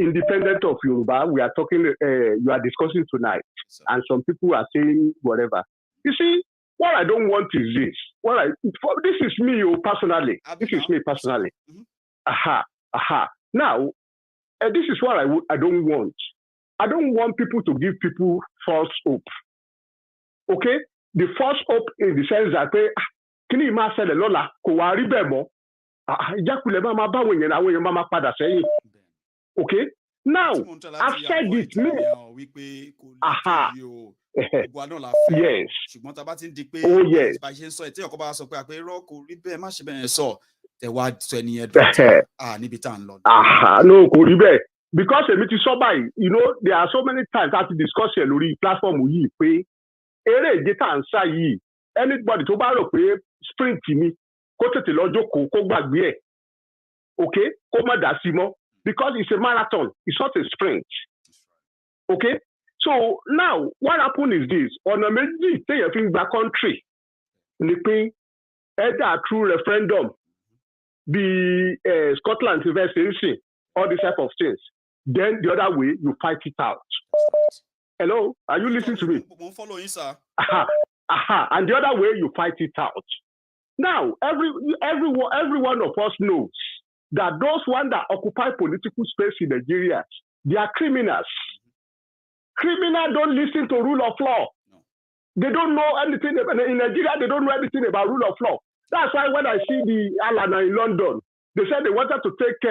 independence of Yoruba. We are talking, you are discussing tonight, and some people are saying whatever. You see, what I don't want is this. This is me personally. This is me personally. Mm-hmm. Now, this is what I don't want. I don't want people to give people false hope. Okay? The false hope in the sense that, can you imagine the Lola? Okay? Now, I've said it. Yes. Oh, yes. No, because you know, there are so many times that discuss here on the platform we pay. Anybody to buy a sprint to me, okay? Because it's a marathon, it's not a sprint. Okay? So now what happened is this: on a major say you think back country, either through referendum, the Scotland investigation, all these type of things. Then the other way, you fight it out. Hello, are you listening to me? I'm following, sir. And the other way, you fight it out. Now, every one of us knows that those ones that occupy political space in Nigeria, they are criminals. Criminals don't listen to rule of law. No. They don't know anything. In Nigeria, they don't know anything about rule of law. That's why when I see the Alana in London, they said they wanted to take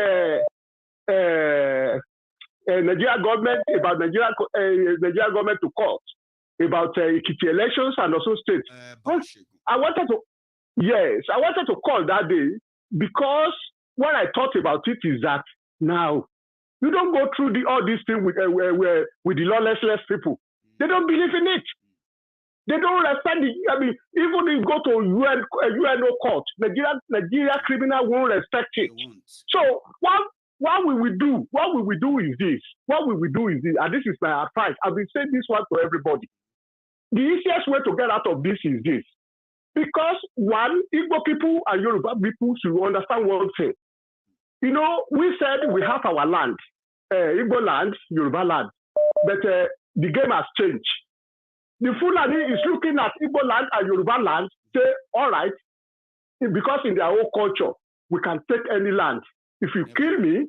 Nigeria government to court about Ekiti elections and also states. I wanted to call that day because what I thought about it is that now you don't go through all these things with the lawless people. They don't believe in it. They don't respect it. I mean, even if you go to UNO court, Nigeria criminal won't respect it. So what we will do? What we will do is this. And this is my advice. I've been saying this one to everybody. The easiest way to get out of this is this. Because one, Igbo people and Yoruba people should understand one thing. You know, we said we have our land, Igbo land, Yoruba land, but the game has changed. The Fulani is looking at Igbo land and Yoruba land, say, all right, because in their own culture, we can take any land. If you kill me,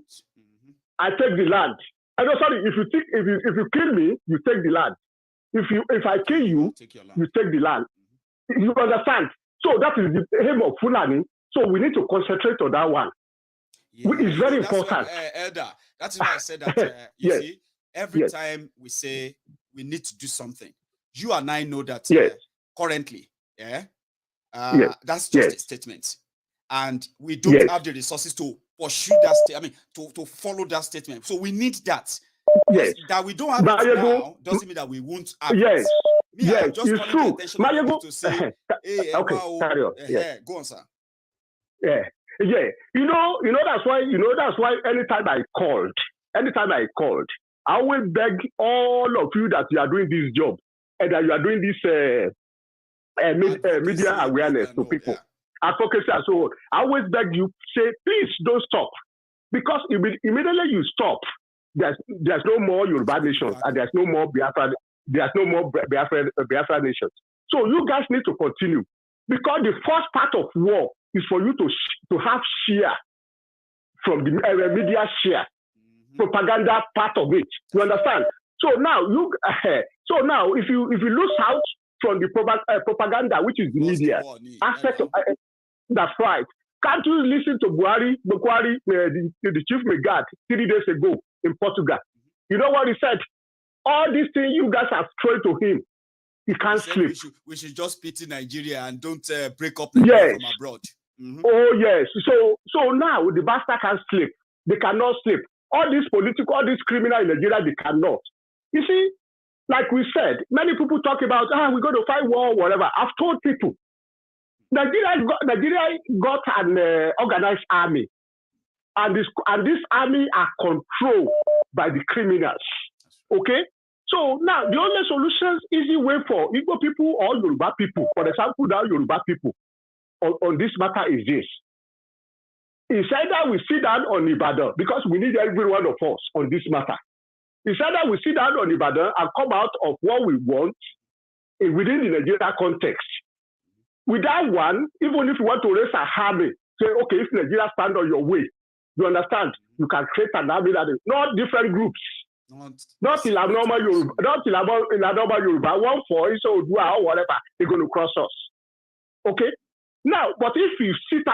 I take the land. If you kill me, you take the land. If I kill you, you take the land. You understand? So that is the aim of Fulani. So we need to concentrate on that one. It's very important. Elder, that's why I said that, you see, every time we say we need to do something, you and I know that currently, that's just a statement. And we don't have the resources to pursue that to follow that statement. So we need that. That we don't have it now doesn't mean that we won't have it. I'm just it's true. To say, hey, go on, sir. Yeah. You know that's why anytime I called, I will beg all of you that you are doing this job and that you are doing this media awareness to people, advocacy and so on. I always beg you, say, please don't stop, because immediately you stop, there's no more Yoruba nations and there's no more Biafra nations. So you guys need to continue, because the first part of war is for you to have share from the media share, propaganda part of it. You understand? So now if you lose out from the propaganda, which is the media aspect of that's right. Can't you listen to Buhari, the chief brigade 3 days ago in Portugal? You know what he said? All these things you guys have thrown to him, he can't sleep. We should just pity Nigeria and don't break up from abroad. Oh yes. So now the bastard can't sleep. They cannot sleep. All these criminals in Nigeria, they cannot. You see, like we said, many people talk about we're going to fight war or whatever. I've told people, Nigeria got an organized army, and this army are controlled by the criminals. Okay. So now the only solution, easy way for Igbo people or Yoruba people, for example, now Yoruba people, on this matter is this. It's either we sit down on Ibadan, because we need every one of us on this matter. It's either we sit down on Ibadan and come out of what we want within the Nigeria context. With that one, even if you want to raise a army, say, okay, if Nigeria stand on your way, you understand, you can create an army that is not different groups. Not in abnormal Yoruba, one for Iso Odua or whatever, they're going to cross us. Okay? Now, but if you sit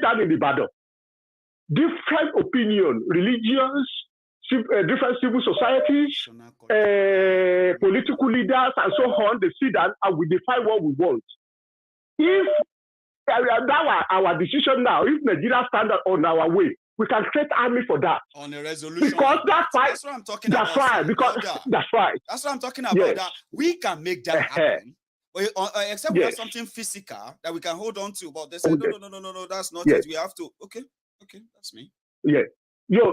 down in the battle, different opinion, religions, different civil societies, political leaders, and so on, they sit down and we define what we want. If our decision now, if Nigeria stand on our way, we can create army for that. On a resolution. Because that's what I'm talking about. That's right. Because that's right. That's what I'm talking about. Yes. That we can make that happen. Except we have something physical that we can hold on to. But they say, no, that's not it. We have to. Okay, that's me. Yeah.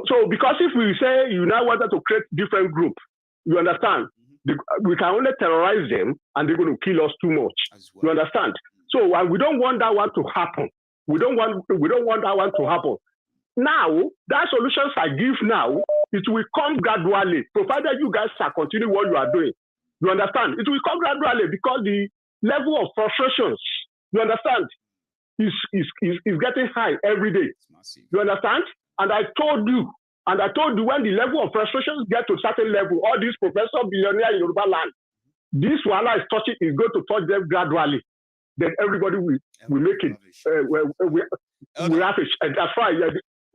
So because if we say you now wanted to create different group, you understand? We can only terrorize them and they're going to kill us too much. Well. You understand? So we don't want that one to happen. We don't want that one to happen. Now, that solutions I give now, it will come gradually, provided you guys are continuing what you are doing. You understand? It will come gradually because the level of frustrations, you understand, is getting high every day. You understand? And I told you when the level of frustrations get to a certain level, all these professor billionaires in Yoruba land, this one is going to touch them gradually. Then everybody will make it. We have it. And that's why,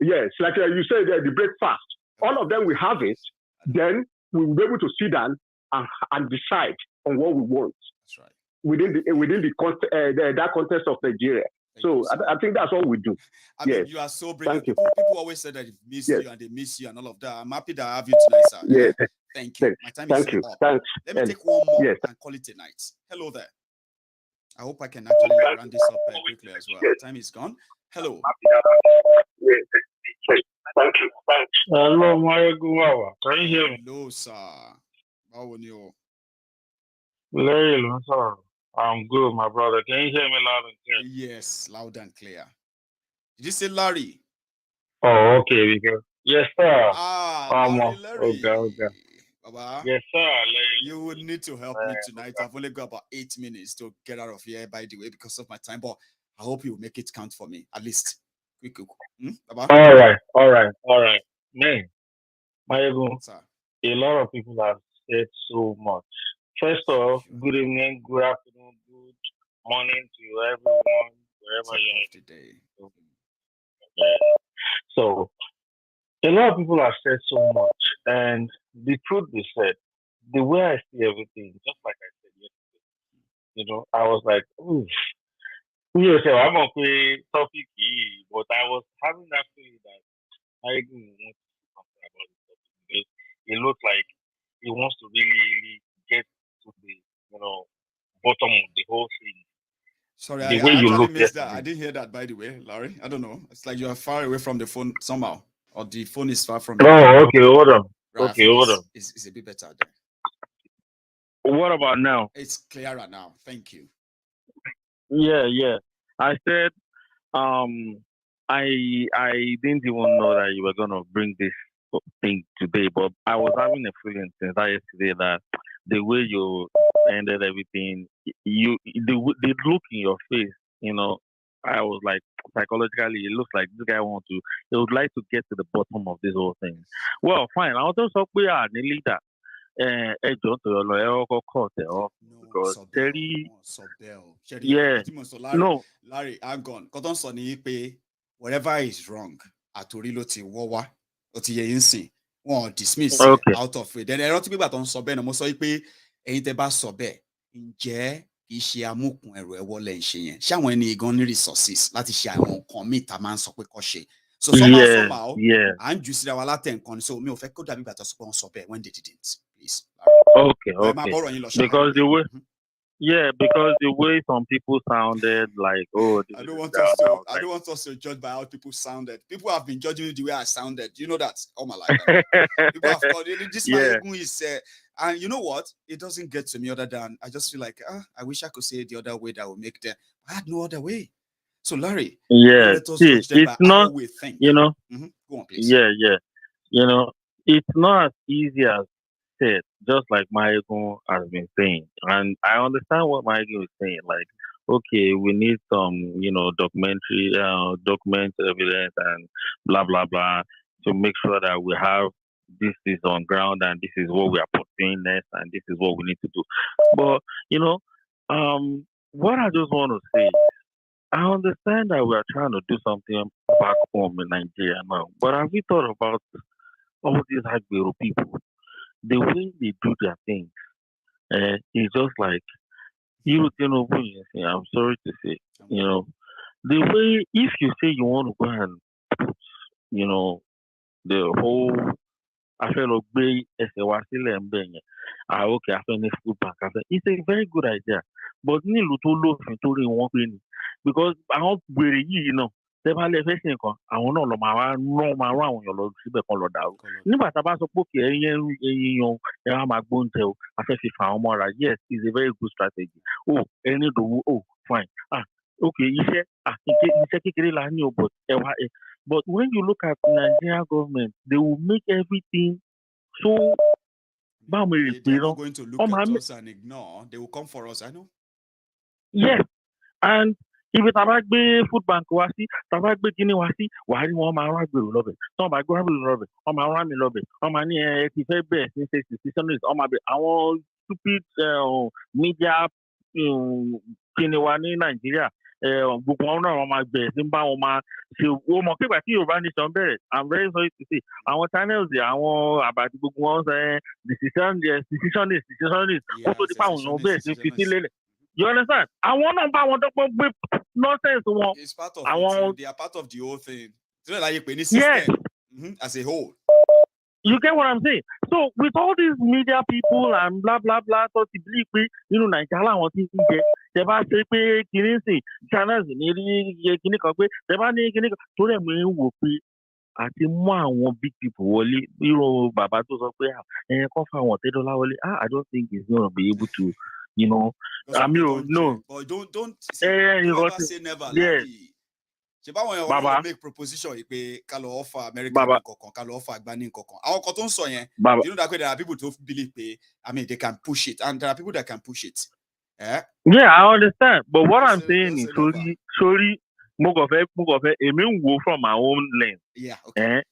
yes, like you said, the breakfast. All of them will have it. Then we will be able to sit down and decide on what we want. That's right. Within that context of Nigeria. I think that's all we do. I mean, you are so brilliant. People always say that they miss you and they miss you and all of that. I'm happy that I have you tonight, sir. Yes. Thank you. My time is up. Thanks. Let me take one more and call it a night. Hello there. I hope I can actually round this up quickly as well. Time is gone. Hello. Thank you. Hello, Maiyegun General. Can you hear me? Hello, sir. How are you? Larry, I'm good, my brother. Can you hear me loud and clear? Yes, loud and clear. Did you say Larry? Oh, okay. Because yes, sir. Larry. Okay. Baba, yes, sir. Larry. You would need to help me tonight. I've only got about 8 minutes to get out of here, by the way, because of my time. But I hope you will make it count for me, at least. Quick. Baba? All right. Man, Maiyegun, a lot of people have said so much. First off, good evening, good afternoon, good morning to everyone, wherever you are today. So, a lot of people have said so much, and the truth be said, the way I see everything, just like I said yesterday, I was like, ooh. I'm on the topic, but I was having that feeling that I didn't want to do something about the topic because it looks like he wants to really get to the bottom of the whole thing. Sorry, I actually missed that. I didn't hear that, by the way, Larry. I don't know. It's like you are far away from the phone somehow, or the phone is far from you. Oh, okay, hold on. Right, okay, hold on. It's a bit better there. What about now? It's clearer now. Thank you. Yeah. I said, I didn't even know that you were gonna bring this thing today, but I was having a feeling since yesterday that the way you ended everything, the look in your face, I was like, psychologically, it looks like this guy he would like to get to the bottom of this whole thing. Well, fine. I also saw we are the leader. Larry, I'm gone. Cotton Sonny pay whatever is wrong. Atorilo ti wawa. Oti yinsin. Won dismiss out of it. Then a lot of people don't sobe no mo so pe eyin te ba sobe. Ǹjẹ́ iṣẹ́ amúkùn ẹ̀rọ ẹ̀wọ́ lẹ́ ń ṣe yẹn. Ṣé àwọn ẹni gan ní resources láti ṣe àwọn nǹkan míì tá máa ń sọ pé kó ṣe. So somehow, and you see our Latin con so me affect could have been when they didn't, please. Okay. Because the way, because the way some people sounded like, I don't want us to judge by how people sounded. People have been judging me the way I sounded. You know that all my life. People have called this Maiyegun is and you know what? It doesn't get to me other than I just feel like I wish I could say it the other way that would make them. I had no other way. So Larry, let us judge them by how we think. Go on, please. It's not as easy as said, just like Maiyegun has been saying. And I understand what Maiyegun is saying. Like, okay, we need some, document evidence and blah, blah, blah, to make sure that we have this is on ground and this is what we are pursuing next and this is what we need to do. But, what I just want to say, I understand that we are trying to do something back home in Nigeria now, but have we thought about all these Agbero people? The way they do their things is just like, I'm sorry to say, the way, if you say you want to go and put, the whole okay, food bank. It's a very good idea. But because I don't àwọn náà lọ máa wá àwọn èèyàn lọ síbẹ̀ kan lọ dàrú nígbà tá a bá sọ pé òkè ẹ̀yìn ẹ wá máa gbóúnjẹ o a fẹ́ fi fà àwọn mọ́ra yes it's a very good strategy ẹni ìdòwú fine okay iṣẹ́ kékeré la ní o but when you look at Nigerian government they will make everything so they're not going to look at us and ignore. They will come for us, I know. Yes, and ibi tá a bá gbé food bank wá sí tá a bá gbé kíní wá sí wàá rí wọn máa rán àgbèrò lọ́bẹ̀ tí wọ́n bá gbé àgbèrò lọ́bẹ̀ wọ́n máa rán mi lọ́bẹ̀ wọ́n máa ní ti fẹ́ bẹ̀rẹ̀ sí ṣe decisionist wọ́n máa bẹ̀ àwọn stupid media kíní wa ní Nàìjíríà gbogbo wọn náà wọn máa bẹ̀rẹ̀ sí bá wọn máa ṣe owó mọ̀ kígbà tí Yorùbá Nation bẹ̀rẹ̀ I'm very sorry to say àwọn channels àwọn àbàtì gbogbo wọn sọ decisionist kó tó di pa àwọn èèyàn bẹ̀rẹ̀ sí fi sílẹ̀ lẹ̀ you understand àwọn náà bá wọn dọ́gbọ́n gbé nonsense wọn. It's part of it. They are part of the whole thing. Yes. As a whole. You get what I'm saying? So with all these media people and blah blah blah, so to believe pé nínú Nàìjíríà àwọn tí ń jẹ, tẹ́ bá ṣe pé kìíní sìn channels ní rí kìíní kan pé tẹ́ bá ní kìíní kan tó rẹ̀ mú ń wò pé àti mú àwọn big people wọlé irú bàbá tó sọ pé kọ́ fún àwọn Ọ̀tẹ́dọ́lá wọlé I don't think he's gonna be able to, you know. I mean, no. But don't never say never. Yes. Baba make proposition pé ká lọ offer American nǹkan ká lọ offer Agbani nǹkan. Àwọn kan tó ń sọ yẹn, you know that way there are people to believe pé I mean they can push it and there are people that can push it. Yeah, I understand. But what I'm saying is sorry mo kàn fẹ́ èmi ń wo from my own lens. Yeah, okay.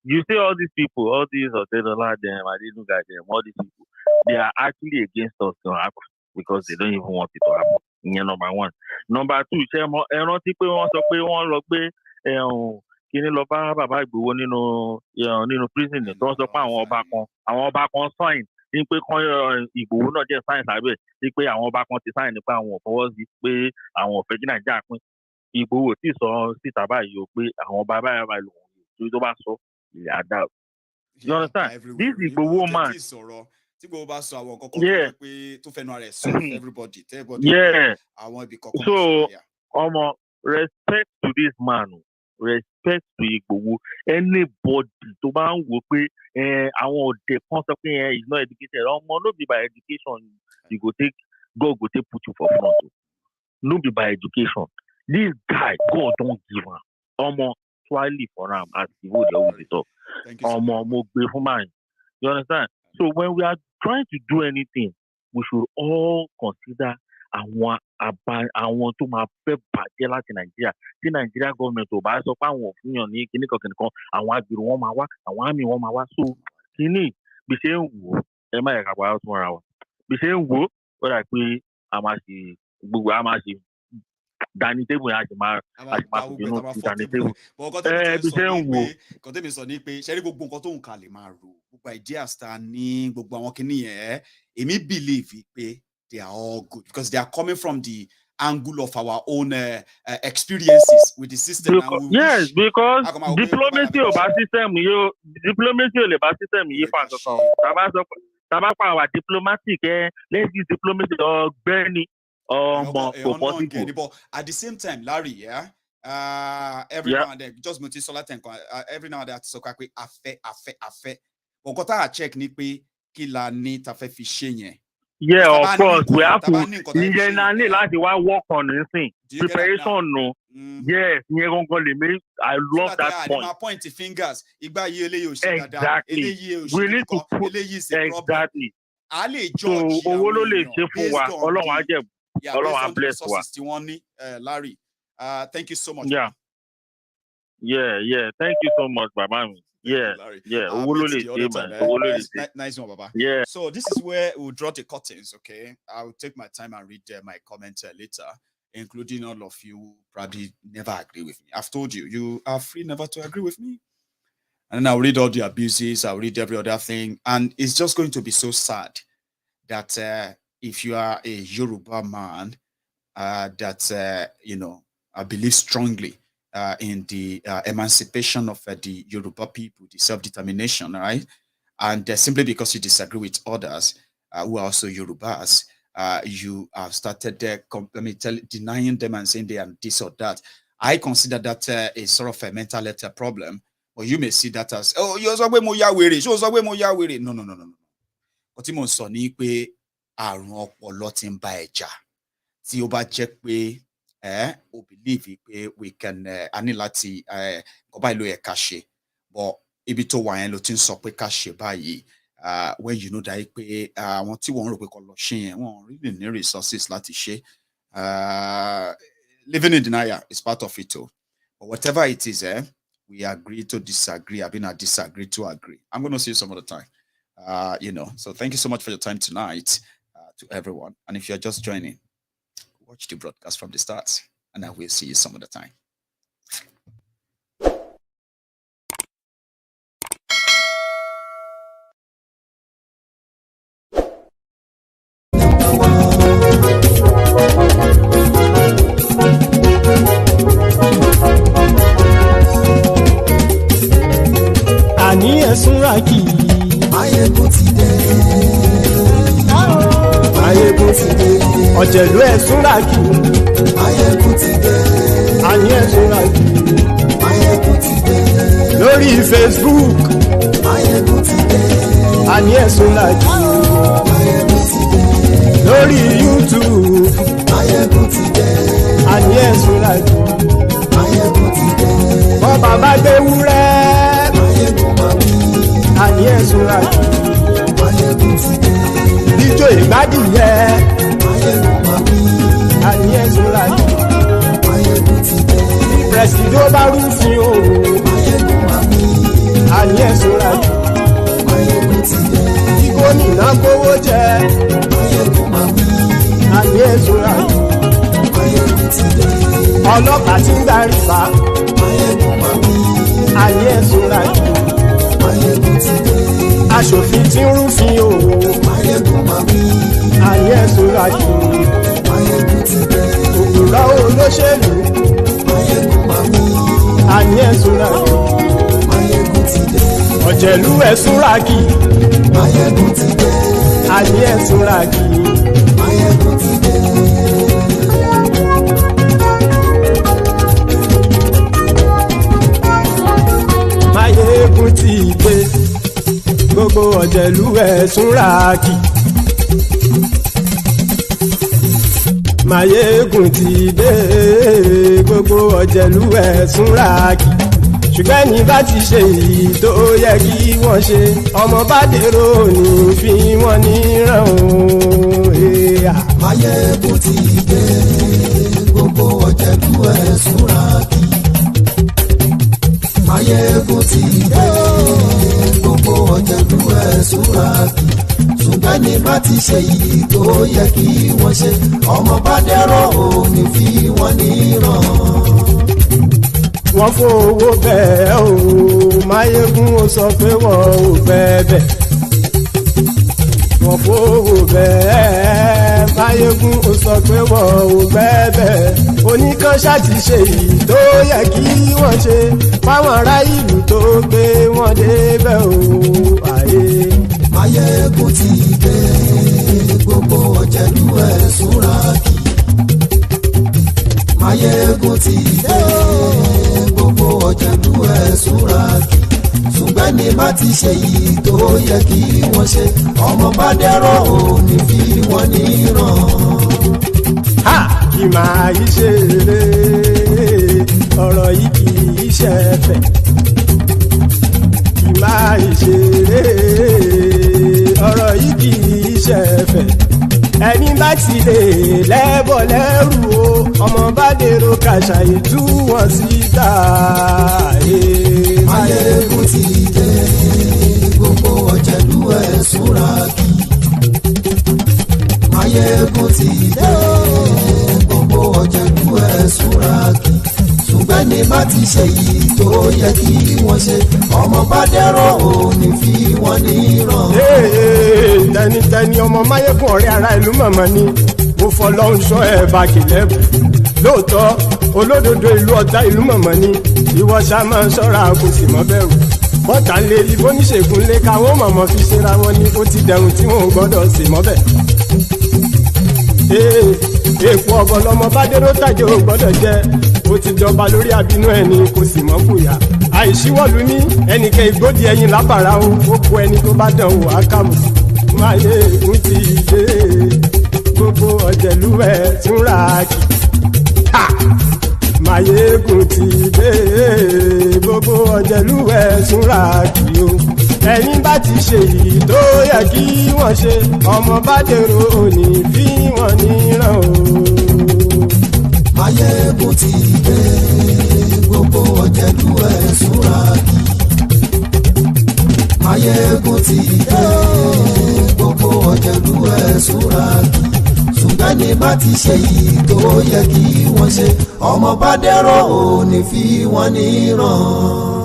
You see all these people, all these Ọ̀tẹ́dọ́lá them, Adenuga them, all these people, they are actually against us to happen because they don't even want it to happen. Number one. Number two, ṣé ẹ rántí pé wọ́n sọ pé wọ́n lọ gbé kíní lọ bá bàbá Ìgbòho nínú prison tó ń sọ pé àwọn ọba kan sign ní pé kán Ìgbòho náà jẹ́ sign sábẹ́ ní pé àwọn ọba kan ti sign nípa àwọn ò fọwọ́ sí pé àwọn ò fẹ́ kí Nàìjíríà pín. Ìgbòho tí sọ síta báyìí o pé àwọn ọba báyìí lòun tó bá sọ ilẹ̀ àdá. You understand? This Ìgbòho man. Tí gbogbo bá sọ àwọn kọ́kọ́ pé tó fẹnu ara ẹ̀ sọ everybody. Àwọn ibi kọ̀ọ̀kan. So respect to this man, respect to Igboho. Anybody tó bá ń wò pé àwọn ọ̀dẹ̀ kan sọ pé is not educated. No be by education you go take God go take put you for front. No be by education. This guy God don give am. Twirly for am as Igbo dey always talk. Mo gbé fún man. You understand? So when we are trying to do anything, we should all consider àwọn tó máa fẹ́ bàjẹ́ láti Nàìjíríà. Tí Nàìjíríà government ò bá sọ pé àwọn òfin yàn ní kíníkan àwọn agbèrò wọn máa wá, àwọn àmì wọn máa wá. So kíní bí ṣe ń wò ẹ má yẹ ká pa ọtún ara wa. Bí ṣe ń wò ó dà pé a máa ṣe dání tébù yẹn a sì máa kò bínú sí dání tébù. Bí ṣe ń wò. Nǹkan tẹ́mi sọ ní pé ṣe rí gbogbo nǹkan tó ń kalẹ̀ máa rò. Gbogbo ideas ta ní gbogbo àwọn kìíní yẹn èmi believe pé they are all good because they are coming from the angle of our own experiences with the system. Yes, because diplomacy ò bá system yìí diplomacy ò lè bá system yìí fà kankan. Tàbá pa àwà diplomatic let's use diplomacy ọ̀gbẹ́ni kò possible. But at the same time, Larry, every now and then just notice solar tank every now and then àti sọ pé afẹ́. Ọ̀gọ́ta à check ni pé kí la ní ta fẹ́ fi ṣe yẹn. Yeah, of course. We have to generally like the work on anything. Preparation, no. Yes, I love that point. My point fingers. Exactly. We need to put exactly. So, bless Larry, thank you so much. Yeah. Thank you so much, Baba. Yeah. Nice one, Baba. Yeah. So this is where we'll draw the curtains, okay? I'll take my time and read my comments later, including all of you who probably never agree with me. I've told you, you are free never to agree with me. And then I'll read all the abuses, I'll read every other thing. And it's just going to be so sad that if you are a Yoruba man, that, I believe strongly in the emancipation of the Yoruba people, the self-determination, right? And simply because you disagree with others who are also Yorubas, you have started denying them and saying they are this or that. I consider that a sort of a mental health problem, or you may see that as, oh, you're so mo ya wèrè, No. But tí mo sọ ní pé àrùn ọpọlọ tí ń bá ẹ jà. Tí ó bá jẹ́ pé we believe we can anilati koba ilo e kashe but ibi tó wà yẹn ló tin sọ pé kashe báyìí when you know that pé àwọn tí wọ́n rò pé kó lọ ṣe yẹn wọ́n really need resources láti ṣe living in denial is part of it too. But whatever it is we agree to disagree. I've been a disagree to agree. I'm going to see you some other time. So thank you so much for your time tonight to everyone. And if you're just joining, watch the broadcast from the start. and I will see you some other time. Àní ẹ̀sùnra kì í. Maiyegun ti dé. Maiyegun ti dé. Ọ̀jẹ̀lú ẹ̀sùnra kì í. Maiyegun ti dé. Àní ẹ̀sùnra kì í. Maiyegun ti dé. Lórí Facebook. Maiyegun ti dé. Àní ẹ̀sùnra kì í. Maiyegun ti dé. Lórí YouTube. Maiyegun ti dé. Àní ẹ̀sùnra kì í. Maiyegun ti dé. Bọ́ bàbá gbé wúrẹ́. Maiyegun máa wí. Àní ẹ̀sùnra kì í. Maiyegun ti dé. Ijó ìgbádìyẹ. Maiyegun máa wí. Àní ẹ̀sùnra kì í. Maiyegun ti dé. Prẹ̀sìdó bá rúfin o. Maiyegun máa wí. Àní ẹ̀sùnra kì í. Maiyegun ti dé. Kí gómìnà kówó jẹ. Maiyegun máa wí. Àní ẹ̀sùnra kì í. Maiyegun ti dé. Ọlọ́pàá tí ń darí bá. Maiyegun máa wí. Àní ẹ̀sùnra kì í. Maiyegun ti dé. Aṣòfin tí ń rúfin o. Maiyegun máa wí. Àní ẹ̀sùnra kì í. Maiyegun ti dé. Òkúra olóṣèlú. Maiyegun máa wí. Àní ẹ̀sùnra kì í. Maiyegun ti dé. Ọ̀jẹ̀lú ẹ̀sùnra kì í. Maiyegun ti dé. Àní ẹ̀sùnra kì í. Maiyegun ti dé. Maiyegun ti dé. Gbogbo ọ̀jẹ̀lú ẹ̀sùnra kì í. Maiyegun ti dé. Gbogbo ọ̀jẹ̀lú ẹ̀sùnra kì í. Ṣùgbọ́n ní bá ti ṣe èyí tó yẹ kí wọ́n ṣe, ọmọ bá dèrò ní fi wọ́n níran o. Maiyegun ti dé. Gbogbo ọ̀jẹ̀lú ẹ̀sùnra kì í. Maiyegun ti dé. Gbogbo ọ̀jẹ̀lú ẹ̀sùnra kì í. Ṣùgbọ́n ní bá ti ṣe èyí tó yẹ kí wọ́n ṣe, ọmọ bá dèrò ní fi wọ́n níran. Wọ́n fowó bẹ́ẹ̀ o, Maiyegun ó sọ pé wọ́n ò bẹ́ẹ̀. Wọ́n fowó bẹ́ẹ̀, Maiyegun ó sọ pé wọ́n ò bẹ́ẹ̀. Oníkan ṣáàtì ṣe èyí tó yẹ kí wọ́n ṣe, fáwọn ará ìlú tó gbé wọn débẹ̀ o. Maiyegun ti dé. Gbogbo ọ̀jẹ̀lú ẹ̀sùnra kì í. Maiyegun ti dé. Gbogbo ọ̀jẹ̀lú ẹ̀sùnra kì í. Ṣùgbọ́n ní bá ti ṣe èyí tó yẹ kí wọ́n ṣe, ọmọ bá dẹ́rọ̀ ò ní fi wọ́n níran. Ha! Kì máa yí ṣe eré, ọ̀rọ̀ yìí kì í ṣe ẹ̀fẹ̀. Kì máa yí ṣe eré, ọ̀rọ̀ yìí kì í ṣe ẹ̀fẹ̀. Ẹni bá ti lè lẹ́bọ̀ lẹ́rù o, ọmọ bá dèrò kàṣàyè tú wọn síta. Maiyegun ti dé. Gbogbo ọ̀jẹ̀lú ẹ̀sùnra kì í. Maiyegun ti dé. Gbogbo ọ̀jẹ̀lú ẹ̀sùnra kì í. Ṣùgbọ́n ní bá ti ṣe èyí tó yẹ kí wọ́n ṣe, ọmọ bá dẹ́rọ̀ ò ní fi wọ́n níran. Tẹnitẹni ọmọ Maiyegun ọ̀rẹ́ ara ìlú mọ̀mọ́ ni mo fọlọ́run sọ ẹ̀ bá kìlẹ́bù. Lóòótọ́ olódodo ìlú ọ̀tá ìlú mọ̀mọ́ ni ìwọ ṣá máa ń ṣọ́ra kò sì mọ́ bẹ̀rù. Bọ́tà ń lè rí bóníṣègùn lé káwọn mọ̀mọ́ fi ṣera wọn ni ó ti dẹrùn tí wọn ò gbọ́dọ̀ sè mọ́bẹ̀. Èèpo ọ̀bọ lọmọ bá dérò tàjẹ́ ò gbọ́dọ̀ jẹ́, ó ti jọba lórí àbínú ẹni kò sì mọ́ fòyà. Àìsíwọ́lu ní ẹnìkẹ́ ìgbódì ẹyin lábàrá o, ó kó ẹni tó bá dán o àkàmù. Maiyegun ti dé. Gbogbo ọ̀jẹ̀lú ẹ̀sùnra kì í. Maiyegun ti dé. Gbogbo ọ̀jẹ̀lú ẹ̀sùnra kì í o. Ẹni bá ti ṣe èyí tó yẹ kí wọ́n ṣe, ọmọ bá dèrò òní fi wọ́n níran o. Maiyegun ti dé. Gbogbo ọ̀jẹ̀lú ẹ̀sùnra kì í. Maiyegun ti dé. Gbogbo ọ̀jẹ̀lú ẹ̀sùnra kì í. ṣùgbọ́n ní bá ti ṣe yìí tó yẹ kí wọ́n ṣe ọmọ bá dẹ́rọ̀ ò ní fi wọ́n níran.